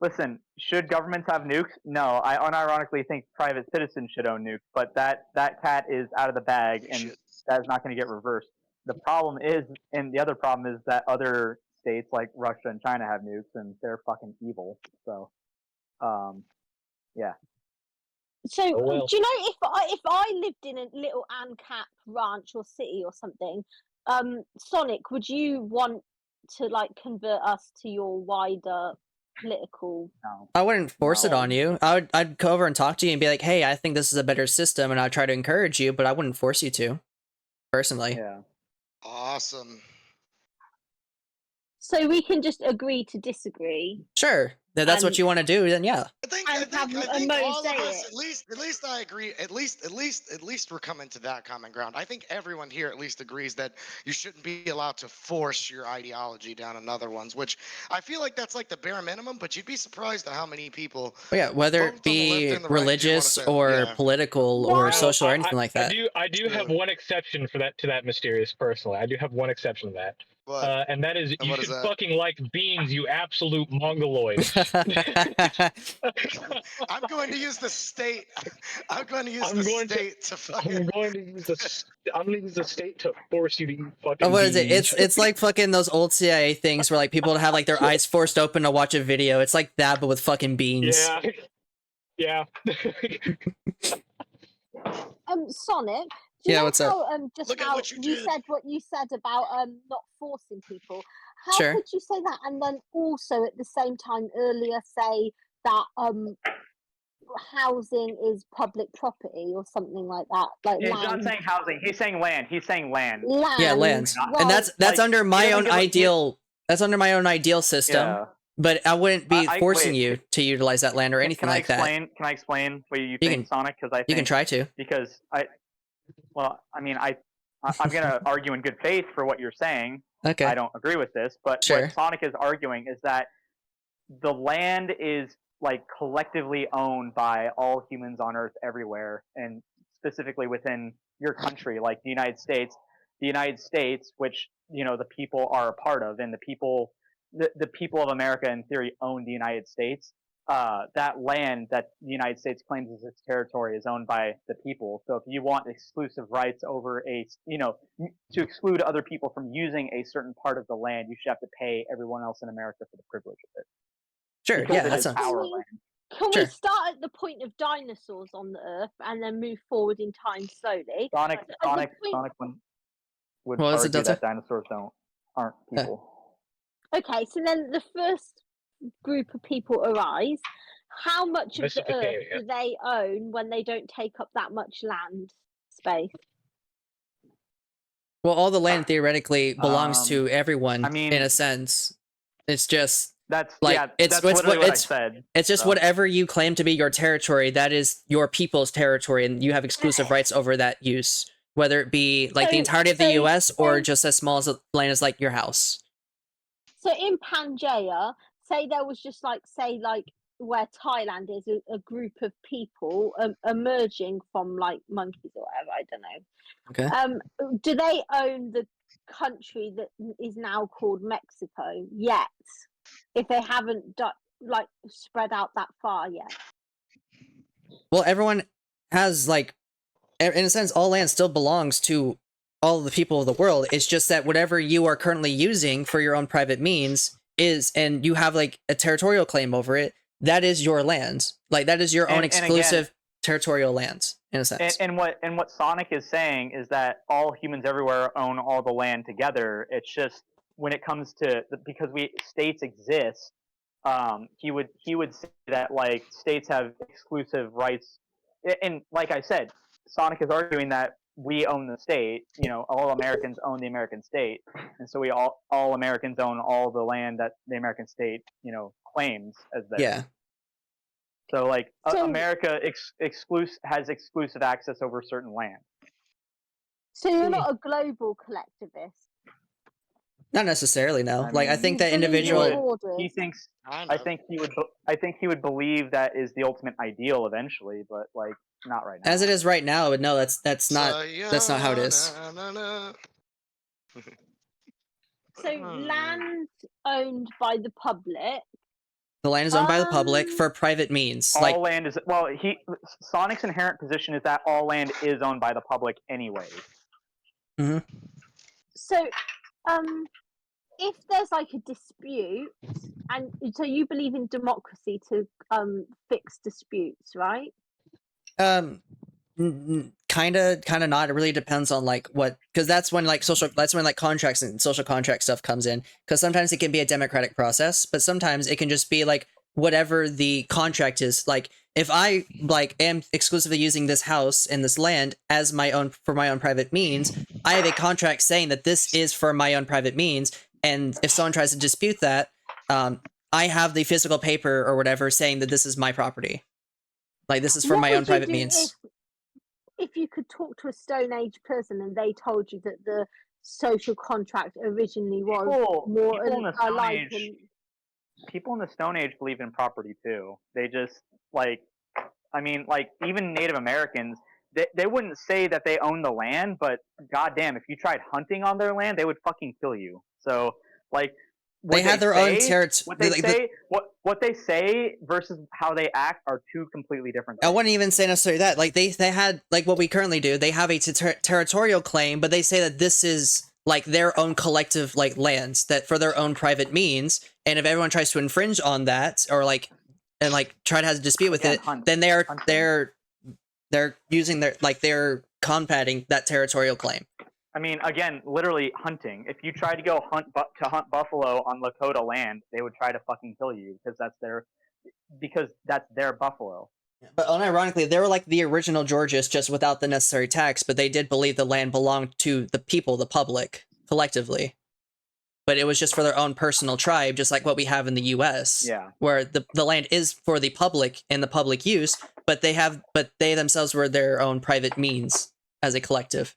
listen. Should governments have nukes? No, I unironically think private citizens should own nukes, but that cat is out of the bag, and that is not going to get reversed. The problem is, and the other problem is that other states like Russia and China have nukes, and they're fucking evil. So, yeah. So, do you know if I lived in a little ANCAP ranch or city or something, Sonic, would you want to like convert us to your wider political? I wouldn't force it on you. I'd go over and talk to you and be like, hey, I think this is a better system, and I'd try to encourage you, but I wouldn't force you to. Personally. Yeah. Awesome. So we can just agree to disagree. Sure. If that's what you want to do, then yeah. I think all of us, at least I agree. At least we're coming to that common ground. I think everyone here at least agrees that you shouldn't be allowed to force your ideology down another one's. Which I feel like that's like the bare minimum. But you'd be surprised at how many people. Well, yeah, whether it be religious or political or social or anything like that. I do have one exception to that Mysterious. Personally, I do have one exception to that. And that is you should fucking like beans, you absolute mongoloid. I'm going to use the state. I'm going to use the state to fucking. I'm going to use the state to force you to eat fucking. What is it? beans. It's like fucking those old CIA things where like people have like their eyes forced open to watch a video. It's like that, but with fucking beans. Yeah. Sonic. Yeah, what's up? Just now you said what you said about not forcing people. How Sure. could you say that and then also at the same time earlier say that housing is public property or something like that? Like He's land. not saying housing. He's saying land. Land. Yeah, lands. And that's like, under my own ideal. That's under my own ideal system. Yeah. But I wouldn't be forcing wait, you to utilize that land or anything like that. Can I explain what you think, Sonic? Because you can try to. Because I'm going to argue in good faith for what you're saying. Okay. I don't agree with this, but what Sonic is arguing is that the land is like collectively owned by all humans on Earth everywhere, and specifically within your country, like the United States. The United States, which the people are a part of, and the people of America, in theory, own the United States. That land that the United States claims as its territory is owned by the people. So if you want exclusive rights over to exclude other people from using a certain part of the land, you should have to pay everyone else in America for the privilege of it. Sure, because yeah, that sounds. Our land. Can we start at the point of dinosaurs on the Earth and then move forward in time slowly? Sonic would argue that dinosaurs aren't people. Okay, so then the first group of people arise, How much of the earth Mesopotamia. do they own when they don't take up that much land space? Well, all the land theoretically belongs to everyone I mean, in a sense. It's just that's like yeah, that's literally what I said. it's just so. whatever you claim to be your territory, that is your people's territory, and you have exclusive rights over that use, whether it be like the entirety of the U.S. or just as small as a land as like your house. So in Pangaea, say there was just like where Thailand is, a group of people emerging from like monkeys or whatever. I don't know. Okay. Do they own the country that is now called Mexico yet? If they haven't like spread out that far yet. Well, everyone has like, in a sense, all land still belongs to all the people of the world. It's just that whatever you are currently using for your own private means is, and you have like a territorial claim over it, that is your land. Like that is your own exclusive territorial lands in a sense. And what Sonic is saying is that all humans everywhere own all the land together. It's just when it comes to because states exist, he would say that like states have exclusive rights, and like I said, Sonic is arguing that we own the state. You know, all Americans own the American state, and so we all Americans own all the land that the American state claims as theirs. Yeah. So like America has exclusive access over certain land. So you're not a global collectivist. Not necessarily, no. Like I think that individual. He thinks. I think he would believe that is the ultimate ideal eventually, but like not right now. As it is right now, but no, that's not how it is. So land owned by the public. The land is owned by the public for private means. All land is Sonic's inherent position is that all land is owned by the public anyway. Mm-hmm. So, if there's like a dispute, and so you believe in democracy to fix disputes, right? Kind of not. It really depends on like what, because that's when like contracts and social contract stuff comes in. Because sometimes it can be a democratic process, but sometimes it can just be like whatever the contract is. Like if I like am exclusively using this house and this land as my own for my own private means, I have a contract saying that this is for my own private means. And if someone tries to dispute that, I have the physical paper or whatever saying that this is my property. Like this is for my own private means. If you could talk to a Stone Age person and they told you that the social contract originally was people in the Stone Age believe in property too. They just even Native Americans, they wouldn't say that they own the land, but goddamn, if you tried hunting on their land, they would fucking kill you. So like. They have their own territory. What they say versus how they act are two completely different things. I wouldn't even say necessarily that. Like they had like what we currently do. They have a territorial claim, but they say that this is like their own collective like lands that for their own private means. And if everyone tries to infringe on that or like and like try to have a dispute with it, then they're using they're combating that territorial claim. I mean, again, literally hunting. If you tried to go hunt buffalo on Lakota land, they would try to fucking kill you because that's their buffalo. But unironically, they were like the original Georgists, just without the necessary tax. But they did believe the land belonged to the people, the public, collectively. But it was just for their own personal tribe, just like what we have in the U.S. Yeah, where the land is for the public and the public use, but they themselves were their own private means as a collective.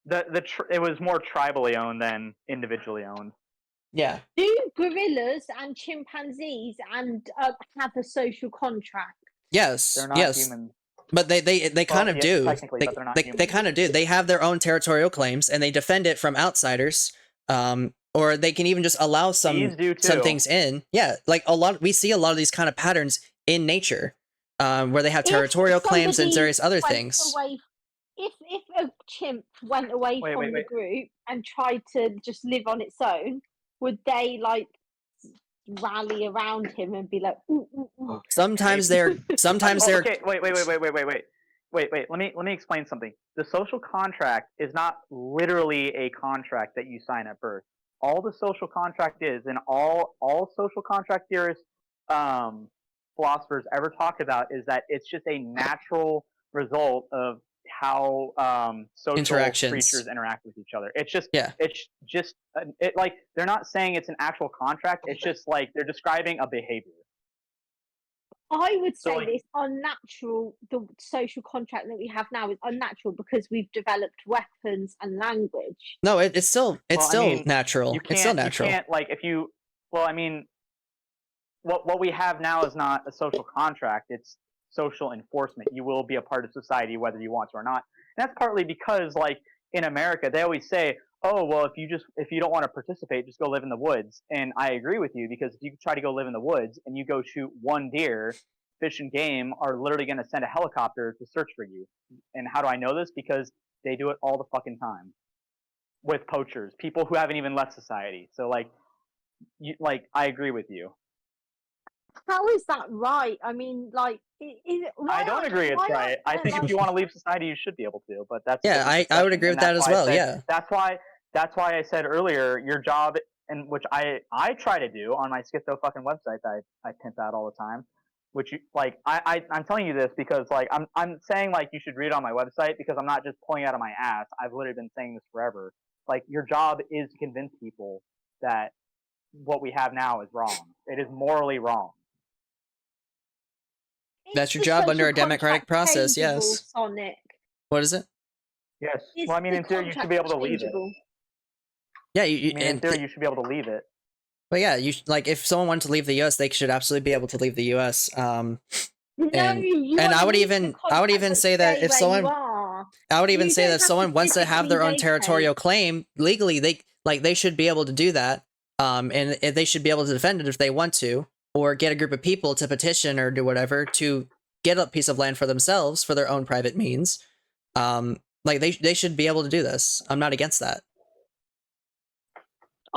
It was more tribally owned than individually owned. Yeah. Do gorillas and chimpanzees have a social contract? Yes. They're not humans. But they kind of do. They kind of do. They have their own territorial claims and they defend it from outsiders. Or they can even just allow some things in. Yeah, like we see a lot of these kind of patterns in nature, where they have territorial claims and various other things. If a chimp went away from the group and tried to just live on its own, would they like rally around him and be like, ooh, ooh, ooh? Sometimes they're. Okay, wait. Let me explain something. The social contract is not literally a contract that you sign at birth. All the social contract is, and all social contract theorists philosophers ever talk about is that it's just a natural result of how social Interactions. creatures interact with each other. It's just, Yeah. like, they're not saying it's an actual contract. It's just like they're describing a behavior. I would say like- this unnatural. The social contract that we have now is unnatural because we've developed weapons and language. No, it's still Well, I mean, natural. It's still natural. You can't, like, if you, well, I mean, what we have now is not a social contract. It's social enforcement. You will be a part of society whether you want to or not. And that's partly because, like, in America, they always say, oh, well, if you don't want to participate, just go live in the woods. And I agree with you, because if you try to go live in the woods and you go shoot one deer, Fish and Game are literally going to send a helicopter to search for you. And how do I know this? Because they do it all the fucking time with poachers, people who haven't even left society. So, like, I agree with you. How is that right? I mean, like, I don't agree it's right. I think if you want to leave society, you should be able to. But that's I would agree with that as well. Yeah. That's why I said earlier, your job, and which I try to do on my Schizo fucking website that I pimp out all the time. Which I'm telling you this because, like, I'm saying, like, you should read it on my website, because I'm not just pulling it out of my ass. I've literally been saying this forever. Like, your job is to convince people that what we have now is wrong. It is morally wrong. That's your job under a democratic process. Yes. Sonic. What is it? Yes. Well, I mean, in theory, you should be able to leave it. Yeah, in theory, you should be able to leave it. But yeah, like, if someone wanted to leave the U.S., they should absolutely be able to leave the U.S. And I would even say that if someone, I would even say that if someone wants to have their own territorial claim legally, they should be able to do that. And they should be able to defend it if they want to, or get a group of people to petition or do whatever to get a piece of land for themselves for their own private means. Like, they should be able to do this. I'm not against that.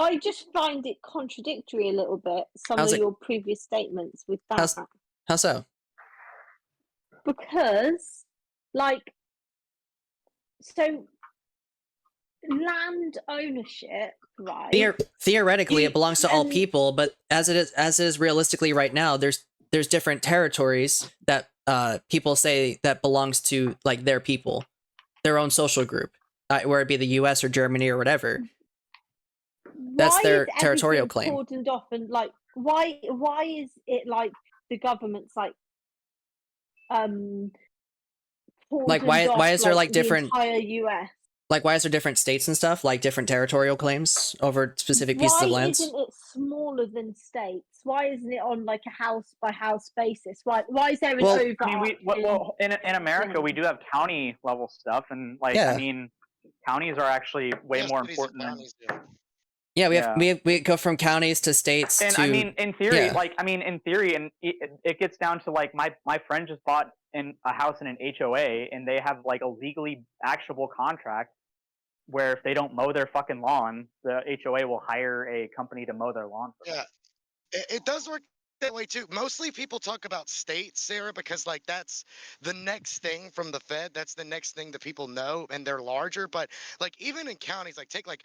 I just find it contradictory a little bit, some of your previous statements with that. How so? Because, like, so land ownership, right? Theoretically, it belongs to all people, but as it is realistically right now, there's different territories that people say that belongs to, like, their people, their own social group, where it be the U.S. or Germany or whatever. That's their territorial claim. Cordoned off, and, like, why is it like the government's like like, why is there, like, different the entire US? Like, why is there different states and stuff, like different territorial claims over specific pieces of land? Why isn't it smaller than states? Why isn't it on, like, a house by house basis? Why is there an over? I mean, in America, we do have county level stuff, and, like, I mean, counties are actually way more important than. Yeah, we go from counties to states. And I mean, in theory, and it gets down to, like, my friend just bought a house in an HOA, and they have, like, a legally actionable contract where if they don't mow their fucking lawn, the HOA will hire a company to mow their lawn for them. Yeah, it does work that way too. Mostly people talk about states, Sarah, because, like, that's the next thing from the Fed. That's the next thing that people know, and they're larger. But, like, even in counties, like, take like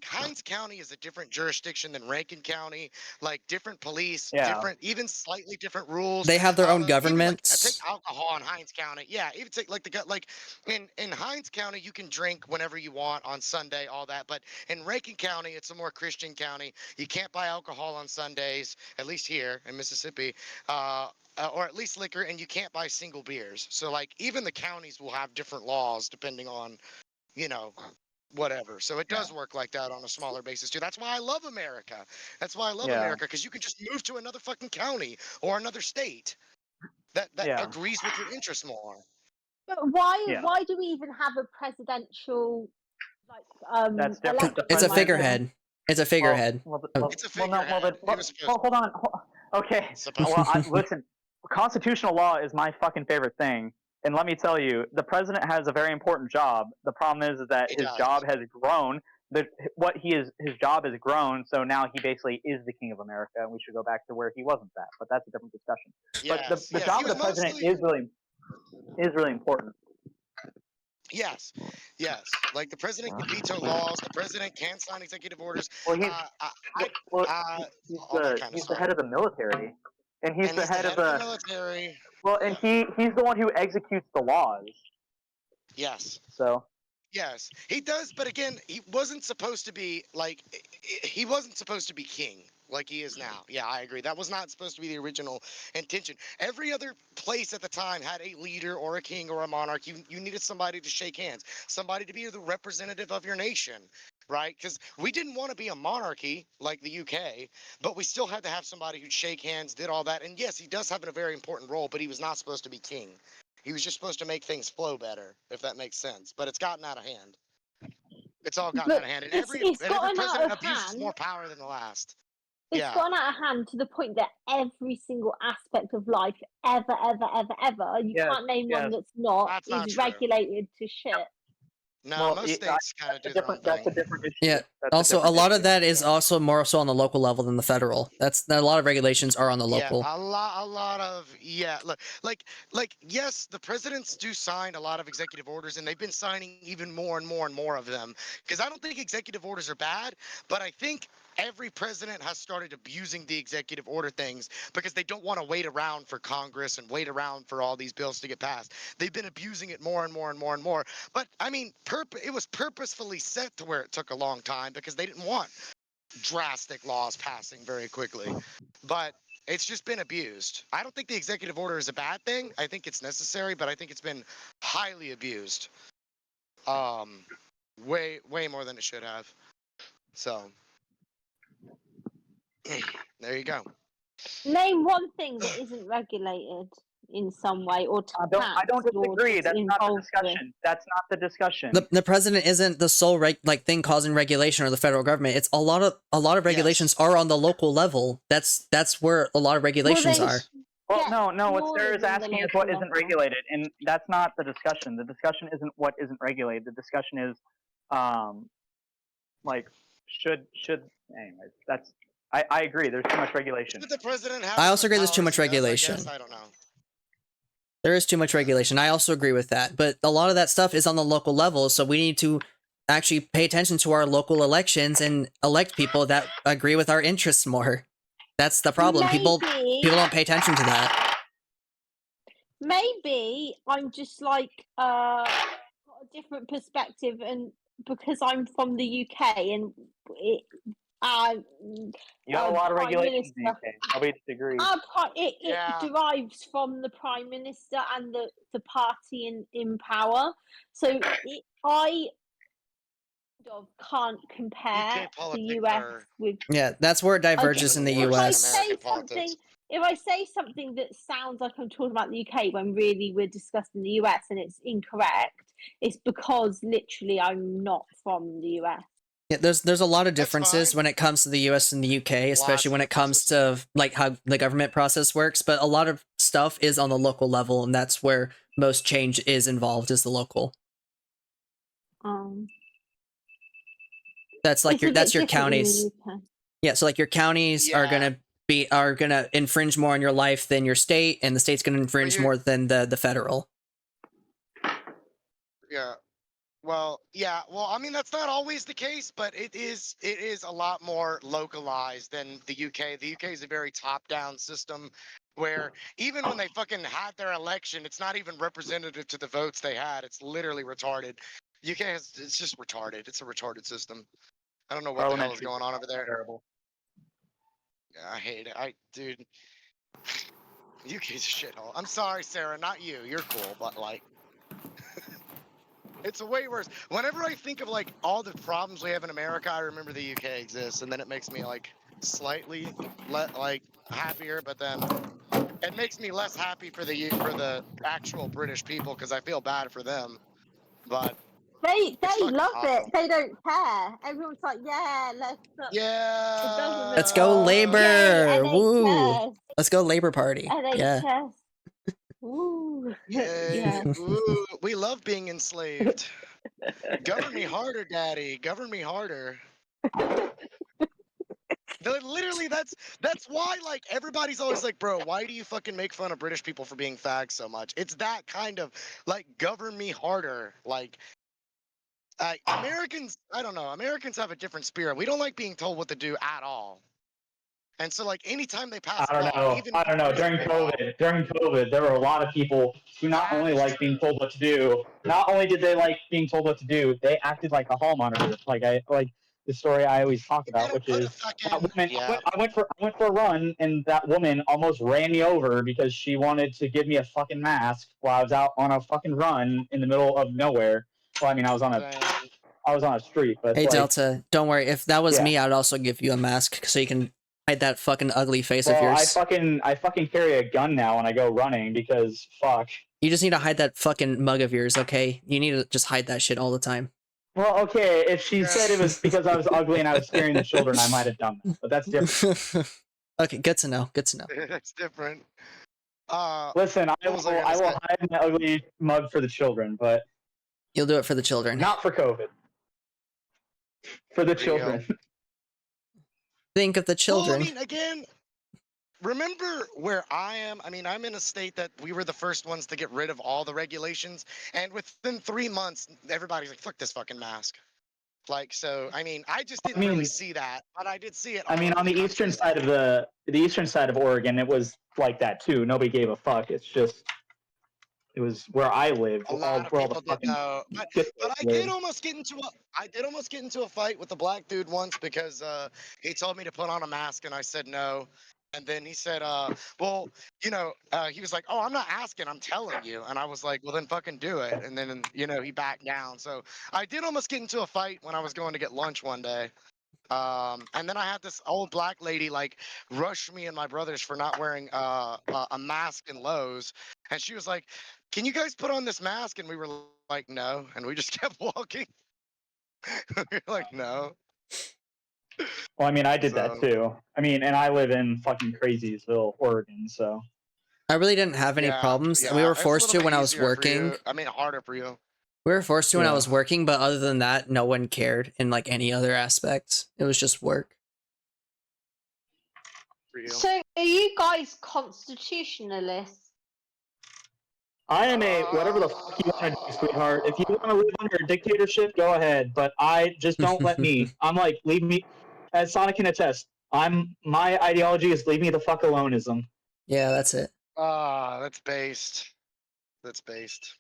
Hinds County is a different jurisdiction than Rankin County. Like, different police, different, even slightly different rules. They have their own Like, governments. take alcohol in Hinds County. Yeah, even take, like, in Hinds County, you can drink whenever you want on Sunday, all that. But in Rankin County, it's a more Christian county. You can't buy alcohol on Sundays, at least here in Mississippi, or at least liquor, and you can't buy single beers. So, like, even the counties will have different laws depending on, whatever. So it does work like that on a smaller basis too. That's why I love America. That's why I love America, because you can just move to another fucking county or another state that agrees with your interests more. But why do we even have a presidential, like, That's different. It's a figurehead. It's a figurehead. It's a figurehead. Hold on. Okay. Well, listen, constitutional law is my fucking favorite thing. And let me tell you, the president has a very important job. The problem is that his job has grown. His job has grown, so now he basically is the king of America, and we should go back to where he wasn't that. But that's a different discussion. But the job of the president is really important. Yes. Like, the president can veto laws. The president can sign executive orders. Well, he's the head of the military, and he's the head of the military. Well, and he's the one who executes the laws. Yes. So. Yes, he does, but again, he wasn't supposed to be like he wasn't supposed to be king like he is now. Yeah, I agree. That was not supposed to be the original intention. Every other place at the time had a leader or a king or a monarch. You needed somebody to shake hands, somebody to be the representative of your nation, right? Because we didn't want to be a monarchy like the UK, but we still had to have somebody who'd shake hands, did all that. And yes, he does have a very important role, but he was not supposed to be king. He was just supposed to make things flow better, if that makes sense. But it's gotten out of hand. It's all gotten out of hand, and every president abuses more power than the last. It's gotten out of hand to the point that every single aspect of life, ever, you can't name one that's not regulated to shit. No, most states kind of do their own thing. That's a different issue. Yeah. Also, a lot of that is also more so on the local level than the federal. A lot of regulations are on the local. Yeah, a lot of like yes, the presidents do sign a lot of executive orders, and they've been signing even more and more of them. Because I don't think executive orders are bad, but I think every president has started abusing the executive order things because they don't want to wait around for Congress and wait around for all these bills to get passed. They've been abusing it more and more. But I mean, it was purposefully set to where it took a long time because they didn't want drastic laws passing very quickly. But it's just been abused. I don't think the executive order is a bad thing. I think it's necessary, but I think it's been highly abused. Way more than it should have. So there you go. Name one thing that isn't regulated in some way or I don't disagree. That's not the discussion. That's not the discussion. The president isn't the sole thing causing regulation or the federal government. It's a lot of regulations are on the local level. That's where a lot of regulations are. Well, no. What Sarah is asking is what isn't regulated, and that's not the discussion. The discussion isn't what isn't regulated. The discussion is, should. Anyways, that's. I agree. There's too much regulation. But the president has I also agree there's too much regulation. I don't know. There is too much regulation. I also agree with that. But a lot of that stuff is on the local level, so we need to actually pay attention to our local elections and elect people that agree with our interests more. That's the problem. People don't pay attention to that. Maybe I'm just like got a different perspective, and because I'm from the UK and you got a lot of regulations in the UK. Nobody disagrees. It derives from the Prime Minister and the party in power. So I can't compare the US with. Yeah, that's where it diverges in the US. If I say something that sounds like I'm talking about the UK when really we're discussing the US and it's incorrect, it's because literally I'm not from the US. Yeah, there's a lot of differences when it comes to the US and the UK, especially when it comes to like how the government process works, but a lot of stuff is on the local level, and that's where most change is involved, is the local. That's like that's your counties. Yeah, so like your counties are gonna infringe more on your life than your state, and the state's gonna infringe more than the federal. Yeah. Well, I mean, that's not always the case, but it is a lot more localized than the UK. The UK is a very top-down system where even when they fucking had their election, it's not even representative to the votes they had. It's literally retarded. UK it's just retarded. It's a retarded system. I don't know what the hell is going on over there. Terrible. Yeah, I hate it. Dude, UK's a shithole. I'm sorry, Sarah, not you. You're cool, but like. It's a way worse. Whenever I think of like all the problems we have in America, I remember the UK exists, and then it makes me like slightly happier. But then it makes me less happy for the actual British people because I feel bad for them. But they love it. They don't care. Everyone's like, yeah, let's go Labour. Yay, Woo! Let's go Labour Party. NHS. Yeah. Ooh. Yeah. Ooh, we love being enslaved. Govern me harder, Daddy. Govern me harder. Literally, that's why like everybody's always like, bro, why do you fucking make fun of British people for being fags so much? It's that kind of like govern me harder. Like Americans, I don't know. Americans have a different spirit. We don't like being told what to do at all. And so, like, anytime they pass I don't law, know. even I don't know. law, During COVID, there were a lot of people who not that only is like being true. told what to do, not only did they like being told what to do, they acted like a hall monitor. Like the story I always talk about, which is that woman. Yeah. I went for a run, and that woman almost ran me over because she wanted to give me a fucking mask while I was out on a fucking run in the middle of nowhere. Well, I mean, I was on a street, but Hey like, Delta, don't worry. If that was yeah. me, I'd also give you a mask so you can hide that fucking ugly face of Well, yours. I fucking carry a gun now when I go running because fuck. You just need to hide that fucking mug of yours, okay? You need to just hide that shit all the time. Well, okay, if she said it was because I was ugly and I was scaring the children, I might have done that, but that's different. Okay, good to know. Good to know. That's different. Listen, what was I gonna say? hide my ugly mug for the children, but You'll do it for the children. not for COVID. For the children. Think of the children. Well, I mean, again, remember where I am? I mean, I'm in a state that we were the first ones to get rid of all the regulations, and within 3 months, everybody's like, "Fuck this fucking mask." Like, so, I mean, I just didn't really see that, but I did see it. I mean, on the eastern side of the eastern side of Oregon, it was like that too. Nobody gave a fuck. It's just it was where I lived. A lot of where all the people did fucking know, but I lived. did almost get into a fight with the black dude once because he told me to put on a mask and I said no, and then he said, well, he was like, oh, I'm not asking, I'm telling you, and I was like, well, then fucking do it, and then he backed down. So I did almost get into a fight when I was going to get lunch one day. And then I had this old black lady like rush me and my brothers for not wearing a mask in Lowe's, and she was like, "Can you guys put on this mask?" And we were like, "No," and we just kept walking. We were like, "No." Well, I mean, I did that too. I mean, and I live in fucking Craziesville, Oregon, so. I really didn't have any problems. We were it's a forced little to when bit I was easier for working. you. I mean, harder for you. We were forced to when I Yeah. was working, but other than that, no one cared in like any other aspects. It was just work. So, are you guys constitutionalists? I am a whatever the fuck you want to do, sweetheart. If you want to live under a dictatorship, go ahead. But I just don't let me. I'm like, leave me. As Sonic can attest, my ideology is leave me the fuck aloneism. Yeah, that's it. That's based. That's based.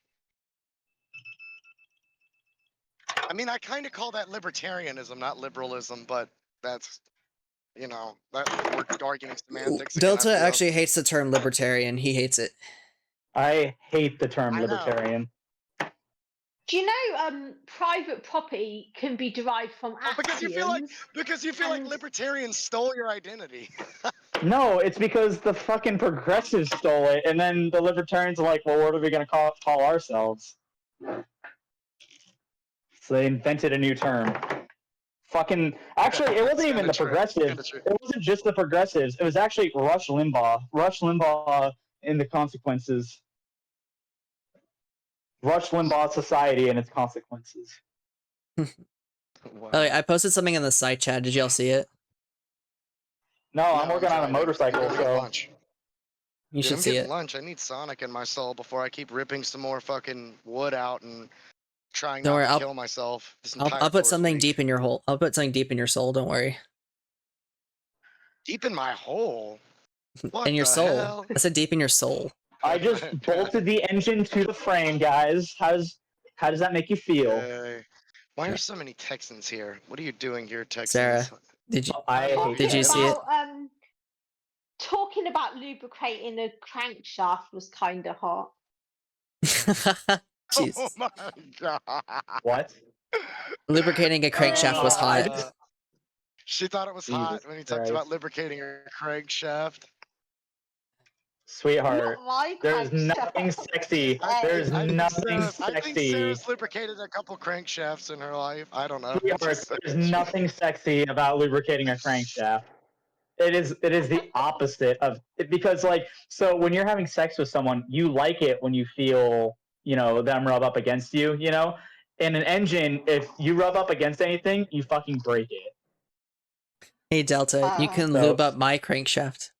I mean, I kind of call that libertarianism, not liberalism, but that's, that we're arguing semantics. Delta actually hates the term libertarian. He hates it. I hate the term libertarian. Do you know private property can be derived from axioms? Because you feel like libertarians stole your identity. No, it's because the fucking progressives stole it, and then the libertarians are like, well, what are we going to call ourselves? So they invented a new term. Actually, it wasn't even the progressives. It wasn't just the progressives. It was actually Rush Limbaugh. Rush Limbaugh and the consequences. Rush Limbaugh society and its consequences. Wow. I posted something in the side chat. Did y'all see it? No, I'm working on a motorcycle, so you should see it. Lunch. I need Sonic in my soul before I keep ripping some more fucking wood out and trying Don't worry, not to kill myself. I'll put something deep in your hole. I'll put something deep in your soul. Don't worry. Deep in my hole. What in your soul. Hell? I said deep in your soul. I just bolted the engine to the frame, guys. How does that make you feel? Why are so many Texans here? What are you doing here, Texans? Sarah, did you? Did you see it? Talking about lubricating a crankshaft was kind of hot. Jeez. Oh my god. What? Lubricating a crankshaft was hot. She thought it was hot when he talked about lubricating her crankshaft. Sweetheart, there's nothing sexy. There's nothing sexy. I think Sarah's lubricated a couple crankshafts in her life. I don't know. Sweetheart, there's nothing sexy about lubricating a crankshaft. It is the opposite of it, because so when you're having sex with someone, you like it when you feel them rub up against you. In an engine, if you rub up against anything, you fucking break it. Hey Delta, you can lube up my crankshaft.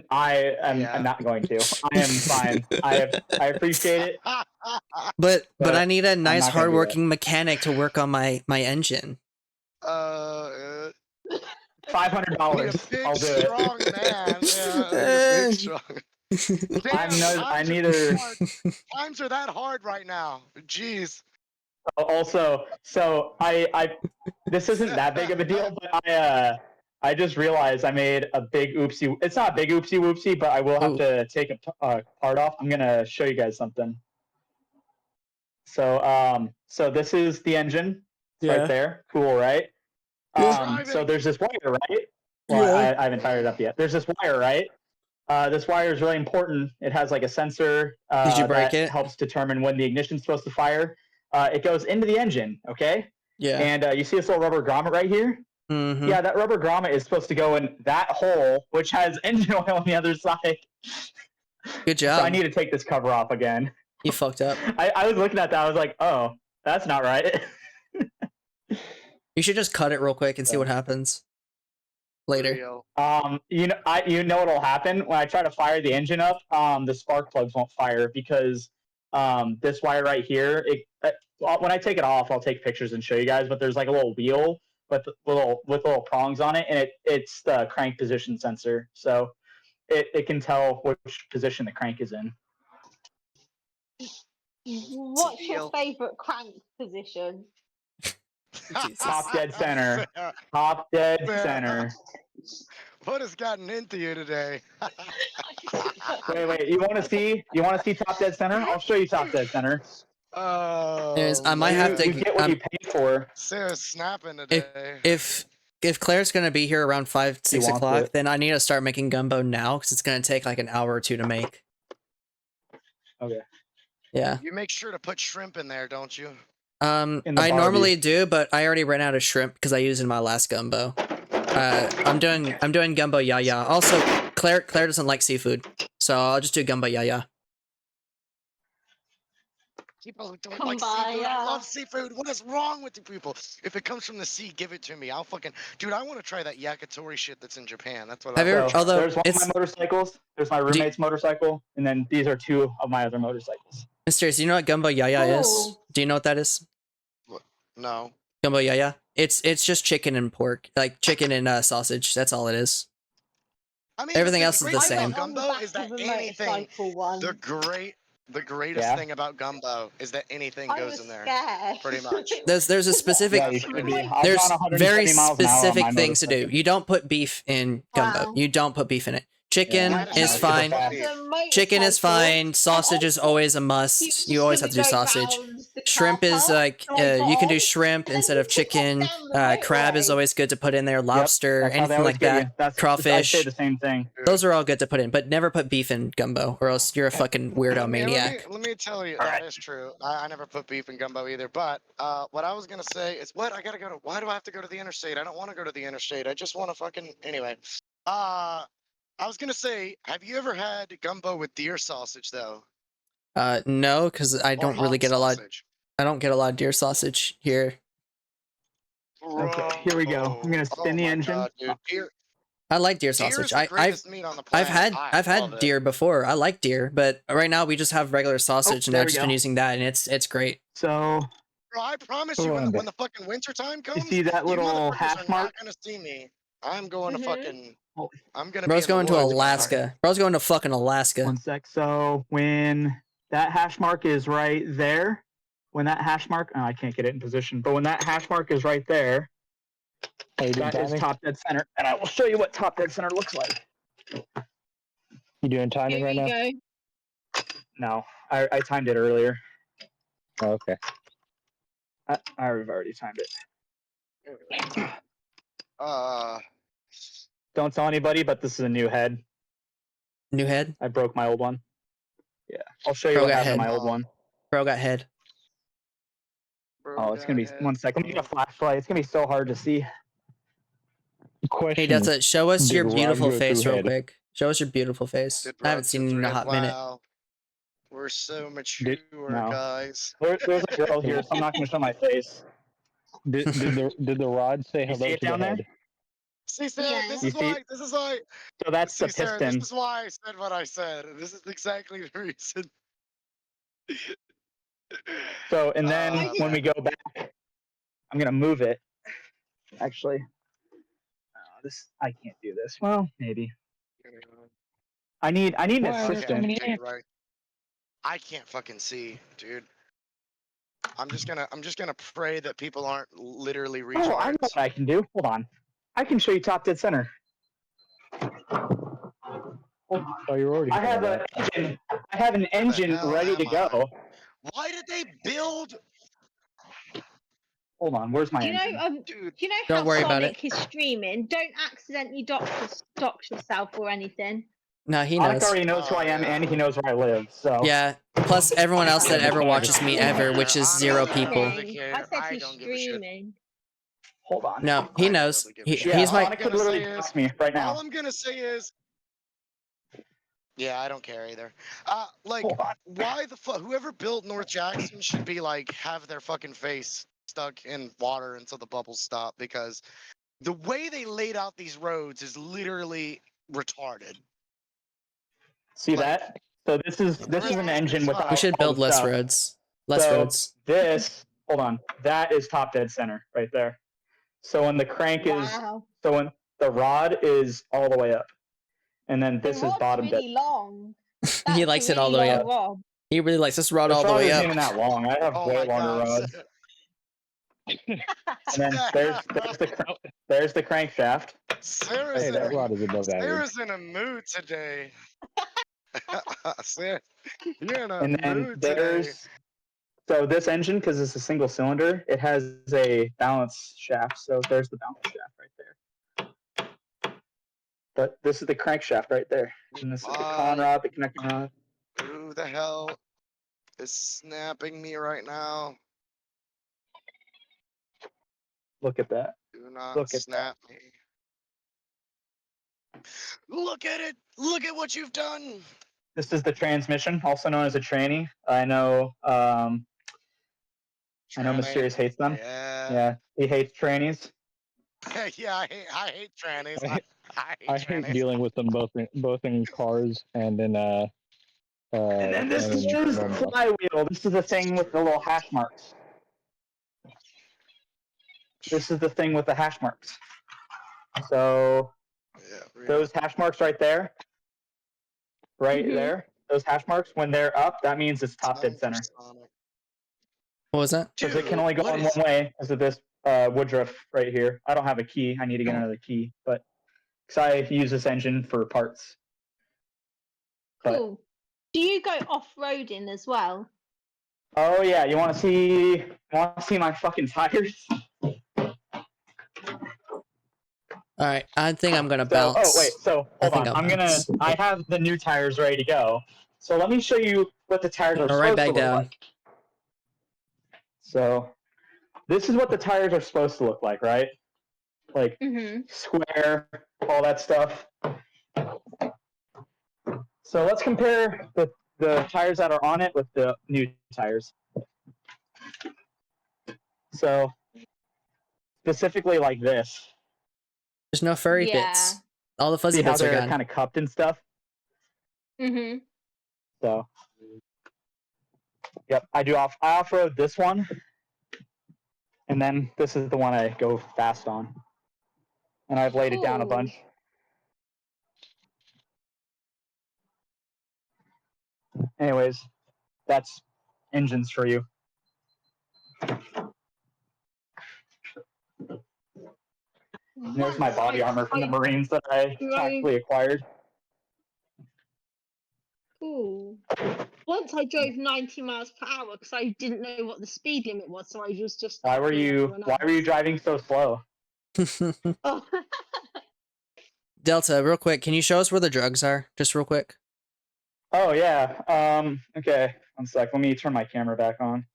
I am not going to. I am fine. I appreciate it. But I need a nice hardworking mechanic to work on my engine. $500. I'll do it. Strong man. Yeah, I need a big strong. I neither. Times are that hard right now. Jeez. Also, so this isn't that big of a deal, but I just realized I made a big oopsie. It's not a big oopsie whoopsie, but I will have to take a part off. I'm gonna show you guys something. So so this is the engine. It's right there. Cool, right? So there's this wire, right? Well, I haven't fired it up yet. There's this wire, right? This wire is really important. It has like a sensor Did you break that it? helps determine when the ignition's supposed to fire. It goes into the engine, okay? Yeah. And you see this little rubber grommet right here? Mm-hmm. Yeah, that rubber grommet is supposed to go in that hole, which has engine oil on the other side. Good job. So I need to take this cover off again. You fucked up. I was looking at that. I was like, oh, that's not right. You should just cut it real quick and see what happens later. You know what'll happen when I try to fire the engine up. The spark plugs won't fire because this wire right here. When I take it off, I'll take pictures and show you guys. But there's like a little wheel with little prongs on it, and it's the crank position sensor. So it can tell which position the crank is in. What's your favorite crank position? Top dead center. Top dead center. What has gotten into you today? Wait. You want to see top dead center? I'll show you top dead center. I might have to. You get what you pay for. Sarah's snapping today. If Claire's gonna be here around 5-6 wants o'clock, it. then I need to start making gumbo now because it's gonna take like an hour or two to make. Okay. Yeah. You make sure to put shrimp in there, don't you? I normally do, but I already ran out of shrimp because I used it in my last gumbo. I'm doing gumbo yaya. Also, Claire doesn't like seafood, so I'll just do gumbo yaya. People don't like seafood. I love seafood. What is wrong with you people? If it comes from the sea, give it to me. I'll fucking dude. I want to try that yakitori shit that's in Japan. That's what. There's one of my motorcycles. There's my roommate's motorcycle, and then these are two of my other motorcycles. Mysterious, you know what gumbo yaya is? Do you know what that is? No. Gumbo yaya. It's just chicken and pork, like chicken and sausage. That's all it is. I mean, everything else is the same. Gumbo is that anything. The greatest thing about gumbo is that anything goes in there. Pretty much. There's a specific there's very specific things to do. You don't put beef in gumbo. You don't put beef in it. Chicken is fine. Chicken is fine. Sausage is always a must. You always have to do sausage. Shrimp is like you can do shrimp instead of chicken. Crab is always good to put in there. Lobster, anything like that. Crawfish. I say the same thing. Those are all good to put in, but never put beef in gumbo, or else you're a fucking weirdo maniac. Let me tell you, that is true. I never put beef in gumbo either. But what I was gonna say is, what I gotta go to? Why do I have to go to the interstate? I don't want to go to the interstate. I just want to fucking anyway. I was gonna say, have you ever had gumbo with deer sausage though? No, because I don't really get a lot. I don't get a lot of deer sausage here. Okay, here we go. I'm gonna spin the engine. God, dude. I like deer sausage. I've had deer before. I like deer, but right now we just have regular sausage, and I've just been using that, and it's great. So. Bro, I promise you, when the fucking winter time comes, you see that little hash mark? You're not gonna see me. I'm going to fucking. I'm gonna. Bro's going to Alaska. Bro's going to fucking Alaska. One sec. So when that hash mark is right there, when that hash mark, I can't get it in position, but when that hash mark is right there, that is top dead center, and I will show you what top dead center looks like. You doing timing right now? No, I timed it earlier. Oh, okay. I've already timed it. Don't tell anybody, but this is a new head. New head? I broke my old one. Yeah, I'll show you what happened to my old one. Bro got head. Oh, it's gonna be 1 second. Let me get a flashlight. It's gonna be so hard to see. Question. Hey, Delta, show us your beautiful face real quick. Show us your beautiful face. I haven't seen you in a hot minute. We're so mature, guys. There's a girl here, so I'm not gonna show my face. Did the rod say hello to the head? See, Sarah, this is why. So that's the piston. Sarah, this is why I said what I said. This is exactly the reason. So, and then when we go back, I'm gonna move it. Actually, this. I can't do this. Well, maybe. I need an Why are so assistant. many ants? Right. I can't fucking see, dude. I'm just gonna pray that people aren't literally retards. Oh, I know what I can do. Hold on. I can show you top dead center. Oh, you're already. I have an engine. I have an engine ready to go. Why did they build? Hold on. Where's my Do you engine? know? Do you know Don't how worry about Sonic is streaming? Don't accidentally dox yourself or anything. No, he Sonic knows. already knows who I am, and he knows where I live. So Yeah. Plus everyone else that ever watches me ever, which is 0 people. I said he's streaming. Hold on. No, he knows. Yeah, He's my. Sonic could literally dox me right now. All I'm gonna say is, yeah, I don't care either. Like, why the fuck? Whoever built North Jackson should be like have their fucking face stuck in water until the bubbles stop, because the way they laid out these roads is literally retarded. See that? So this is an engine without. We should all build the less stuff. roads. Less So roads. this, hold on, that is top dead center right there. So when the crank is, so when the rod is all the way up, and then this is bottom really dead. long. He likes it all the way up. Rod. He really likes this rod This all the rod way isn't up. even that long. I have way longer rods. And then there's the crankshaft. Sarah's, Hey, that rod is above average. Sarah's in a mood today. Sarah, you're in a And then mood today. there's, so this engine, because it's a single cylinder, it has a balance shaft. So there's the balance shaft right there. But this is the crankshaft right there. And this is the con rod, the connecting rod. Who the hell is snapping me right now? Look at that. Do not Look at snap me. Look at it! Look at what you've done! This is the transmission, also known as a tranny. I know Mysterious hates them. Yeah, he hates trannies. Yeah, I hate trannies. I hate dealing with them both in cars and in And then this is the flywheel. This is the thing with the little hash marks. This is the thing with the hash marks. So those hash marks right there, there, those hash marks, when they're up, that means it's top dead center. What was that? Because it can only go on one way because of this woodruff right here. I don't have a key. I need to get another key, but because I use this engine for parts. Cool. Do you go off-roading as well? Oh yeah, you want to see my fucking tires? All right, I think I'm gonna bounce. Oh wait, so hold on. I have the new tires ready to go. So let me show you what the tires are supposed to look like. So this is what the tires are supposed to look like, right? Like square, all that stuff. So let's compare the tires that are on it with the new tires. So specifically like this. There's no furry bits. All the fuzzy bits are gone. Kind of cupped and stuff. So, yep, I off-road this one, and then this is the one I go fast on, and I've laid it down a bunch. Anyways, that's engines for you. And there's my body armor from the Marines that I actually acquired. Cool. Once I drove 90 miles per hour because I didn't know what the speed limit was, so I was just. Why were you driving so slow? Oh. Delta, real quick, can you show us where the drugs are? Just real quick. Oh yeah. Okay. 1 sec. Let me turn my camera back on.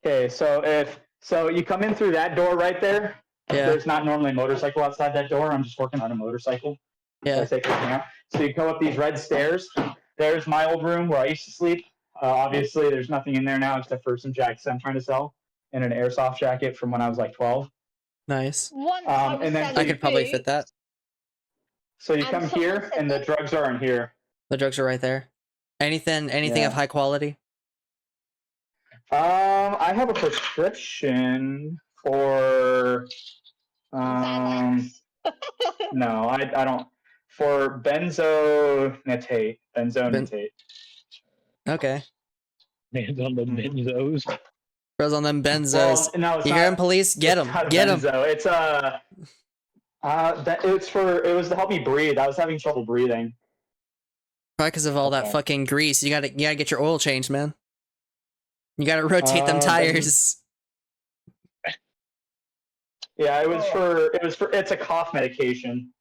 Okay. So you come in through that door right there. Yeah. There's not normally a motorcycle outside that door. I'm just working on a motorcycle. Yeah. So you go up these red stairs. There's my old room where I used to sleep. Obviously, there's nothing in there now except for some jackets I'm trying to sell and an airsoft jacket from when I was like 12. Nice. And then I could probably fit that. So you come here, and the drugs are in here. The drugs are right there. Anything of high quality? I have a prescription For no, I don't. For benzonatate. Okay. Man's on the benzos. Bros on them benzos. Well, no, it's you not. hear him, police? Get It's him. not a Get him. benzo. It's it was to help me breathe. I was having trouble breathing. Probably because of all that fucking grease. You gotta get your oil changed, man. You gotta rotate them tires. Yeah, it was for it's a cough medication.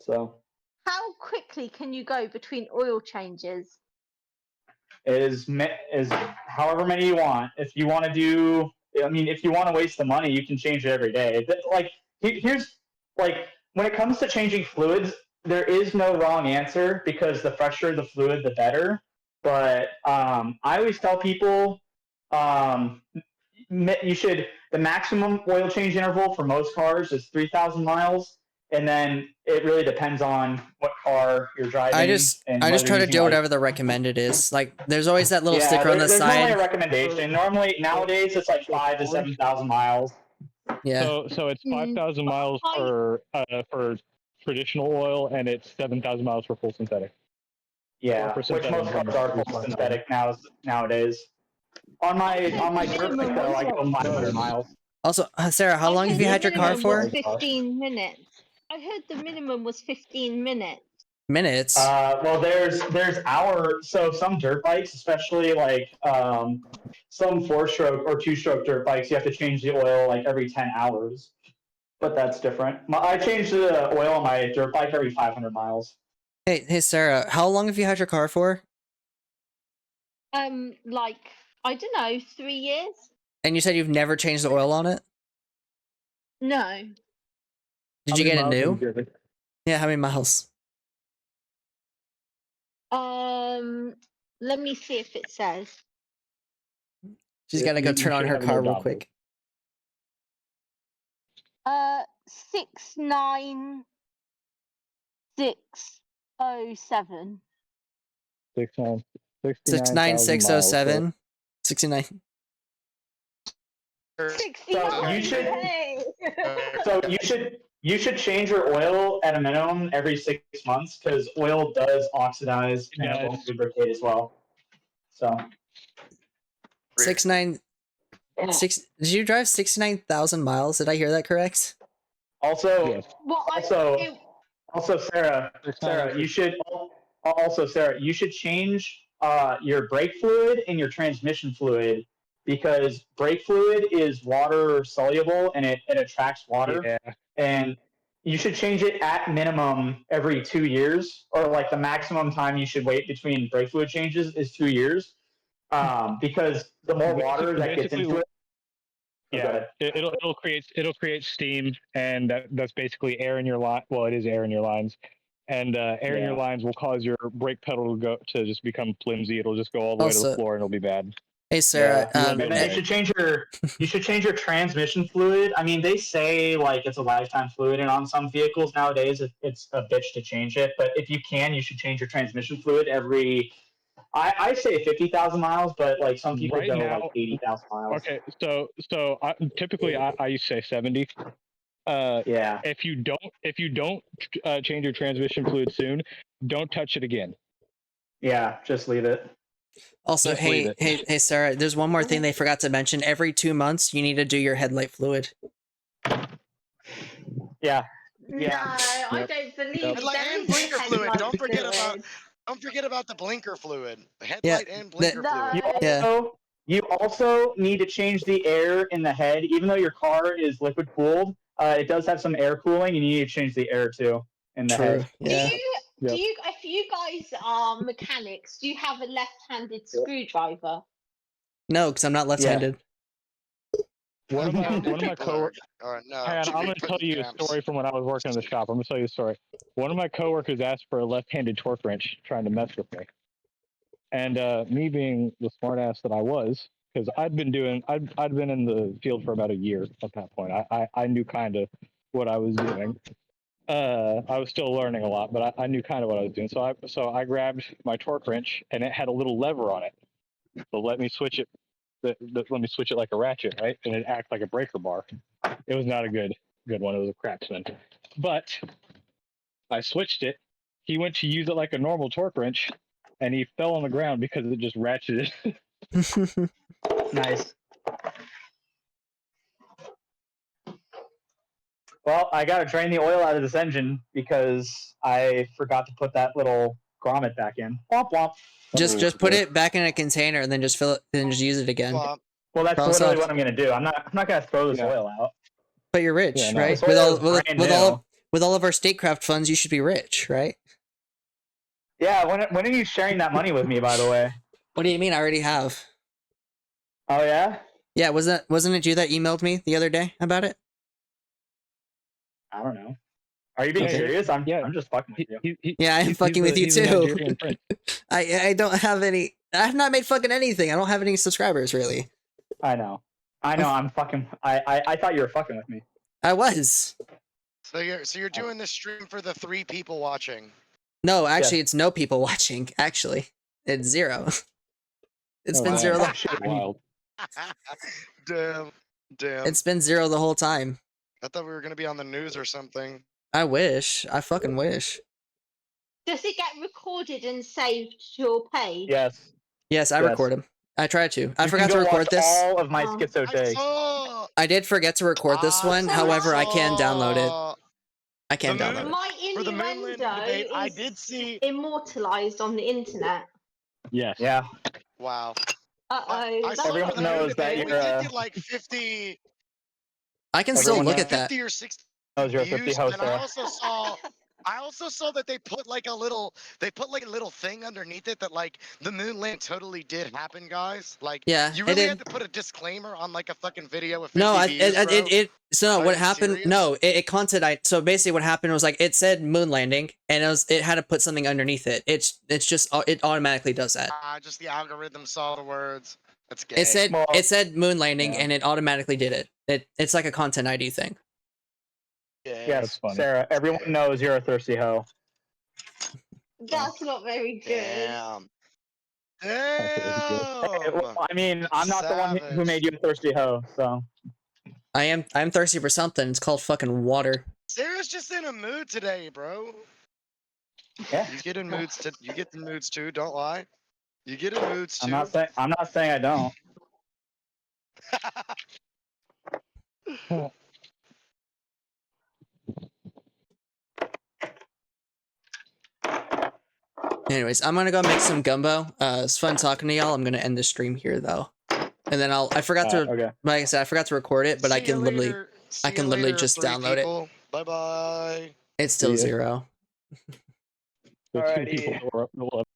So How quickly can you go between oil changes? is however many you want. If you want to do, I mean, if you want to waste the money, you can change it every day. Like here's like when it comes to changing fluids, there is no wrong answer because the fresher the fluid, the better. But I always tell people you should the maximum oil change interval for most cars is 3,000 miles, and then it really depends on what car you're driving. I just try to do whatever the recommended is. Like, there's always that little sticker on the there's side. normally a recommendation. Normally nowadays it's like 5,000 to 7,000 miles. Yeah. So it's 5,000 miles for traditional oil, and it's 7,000 miles for full synthetic. Yeah, which most cars are full synthetic nowadays. On my dirt bike though, I go 500 miles. Also, Sarah, how long have you had your car for? 15 minutes. I heard the minimum was 15 minutes. Minutes. Well, there's some dirt bikes, especially like some 4-stroke or 2-stroke dirt bikes, you have to change the oil like every 10 hours. But that's different. I change the oil on my dirt bike every 500 miles. Hey, Sarah, how long have you had your car for? Like, I don't know, 3 years? And you said you've never changed the oil on it? No. Did you get it new? Yeah, how many miles? Let me see if it says. She's got to go turn on her car real quick. 69607. 69607. 69. So you should change your oil at a minimum every 6 months because oil does oxidize and it won't lubricate as well. So 6 Did you drive 69,000 miles? Did I hear that correct? Also, Sarah, you should change your brake fluid and your transmission fluid because brake fluid is water soluble and it attracts water. Yeah. And you should change it at minimum every 2 years, or like the maximum time you should wait between brake fluid changes is 2 years, because the more water that gets into it. Yeah, it'll create steam, and that's basically air in your line. Well, it is air in your lines, and air in your lines will cause your brake pedal to just become flimsy. It'll just go all the way to the floor, and it'll be bad. Hey, Sarah. And then you should change your transmission fluid. I mean, they say like it's a lifetime fluid, and on some vehicles nowadays it's a bitch to change it. But if you can, you should change your transmission fluid every. I say 50,000 miles, but like some people go like 80,000 miles. Okay, so typically I used to say 70. Yeah. If you don't change your transmission fluid soon, don't touch it again. Yeah, just leave it. Also, hey, Sarah, there's one more thing they forgot to mention. Every 2 months, you need to do your headlight fluid. Yeah. No, I don't believe Headlight and blinker fluid. Don't forget about the blinker fluid. Headlight and blinker fluid. You also need to change the air in the head, even though your car is liquid cooled. It does have some air cooling, and you need to change the air too in the head. Yeah. If you guys are mechanics, do you have a left-handed screwdriver? No, because I'm not left-handed. One of my coworkers. No, I'm going to tell you a story from when I was working in the shop. I'm going to tell you a story. One of my coworkers asked for a left-handed torque wrench, trying to mess with me. And me being the smartass that I was, because I'd been in the field for about a year at that point. I knew kind of what I was doing. I was still learning a lot, but I knew kind of what I was doing. So I grabbed my torque wrench, and it had a little lever on it. So let me switch it let me switch it like a ratchet, right? And it acts like a breaker bar. It was not a good one. It was a craftsman. But I switched it. He went to use it like a normal torque wrench, and he fell on the ground because it just ratcheted. Nice. Well, I got to drain the oil out of this engine because I forgot to put that little grommet back in. Womp womp. Just put it back in a container and then just fill it, then just use it again. Well, that's Problem literally solved. what I'm gonna do. I'm not gonna throw this oil out. But you're rich, Yeah, no. right? This oil is brand new. With all of our Statecraft funds, you should be rich, right? Yeah. When are you sharing that money with me? By the way. What do you mean? I already have. Oh yeah. Yeah, wasn't it you that emailed me the other day about it? I don't know. Are you being serious? I'm just fucking with you. Yeah, I'm fucking with you too. I don't have any. I have not made fucking anything. I don't have any subscribers really. I know. I'm fucking. I thought you were fucking with me. I was. So you're doing this stream for the 3 people watching. No, actually, it's no people watching. Actually, it's 0. It's been 0. Wild. Damn. It's been 0 the whole time. I thought we were gonna be on the news or something. I wish. I fucking wish. Does it get recorded and saved to your page? Yes. Yes, I record them. I tried to. I You forgot can to go record watch this. all of my schizo takes. I did forget to record this one. However, I can download it. I can download it. My innuendo I did see immortalized on the internet. Yes. Yeah. Wow. Uh-oh. Everyone knows that we you're. did get like 50. I can still look at that. 50 or 60 Knows you're a 50 views, host. and I also saw that they put like a little thing underneath it that like the moon landing totally did happen, guys. Like, Yeah, you it really did. had to put a disclaimer on like a fucking video with 50 No, views, bro? so Are what you happened? serious? No, it content. So basically, what happened was like it said moon landing, and it had to put something underneath it. It's just it automatically does that. Just the algorithm saw the words. That's gay. It said moon landing, and it automatically did it. It's like a content ID thing. Yes, Sarah. Everyone knows you're a thirsty hoe. That's not very good. Damn. Hey, well, I mean, I'm not the one who made you a thirsty hoe, so. I'm thirsty for something. It's called fucking water. Sarah's just in a mood today, bro. Yeah. You get in moods. You get in moods too. Don't lie. You get in moods too. I'm not saying I don't. Anyways, I'm gonna go make some gumbo. It's fun talking to y'all. I'm gonna end the stream here though, and then I forgot to okay. like I said, I forgot to record it, but I can literally just download it. Bye bye. It's still 0. The 2 people who are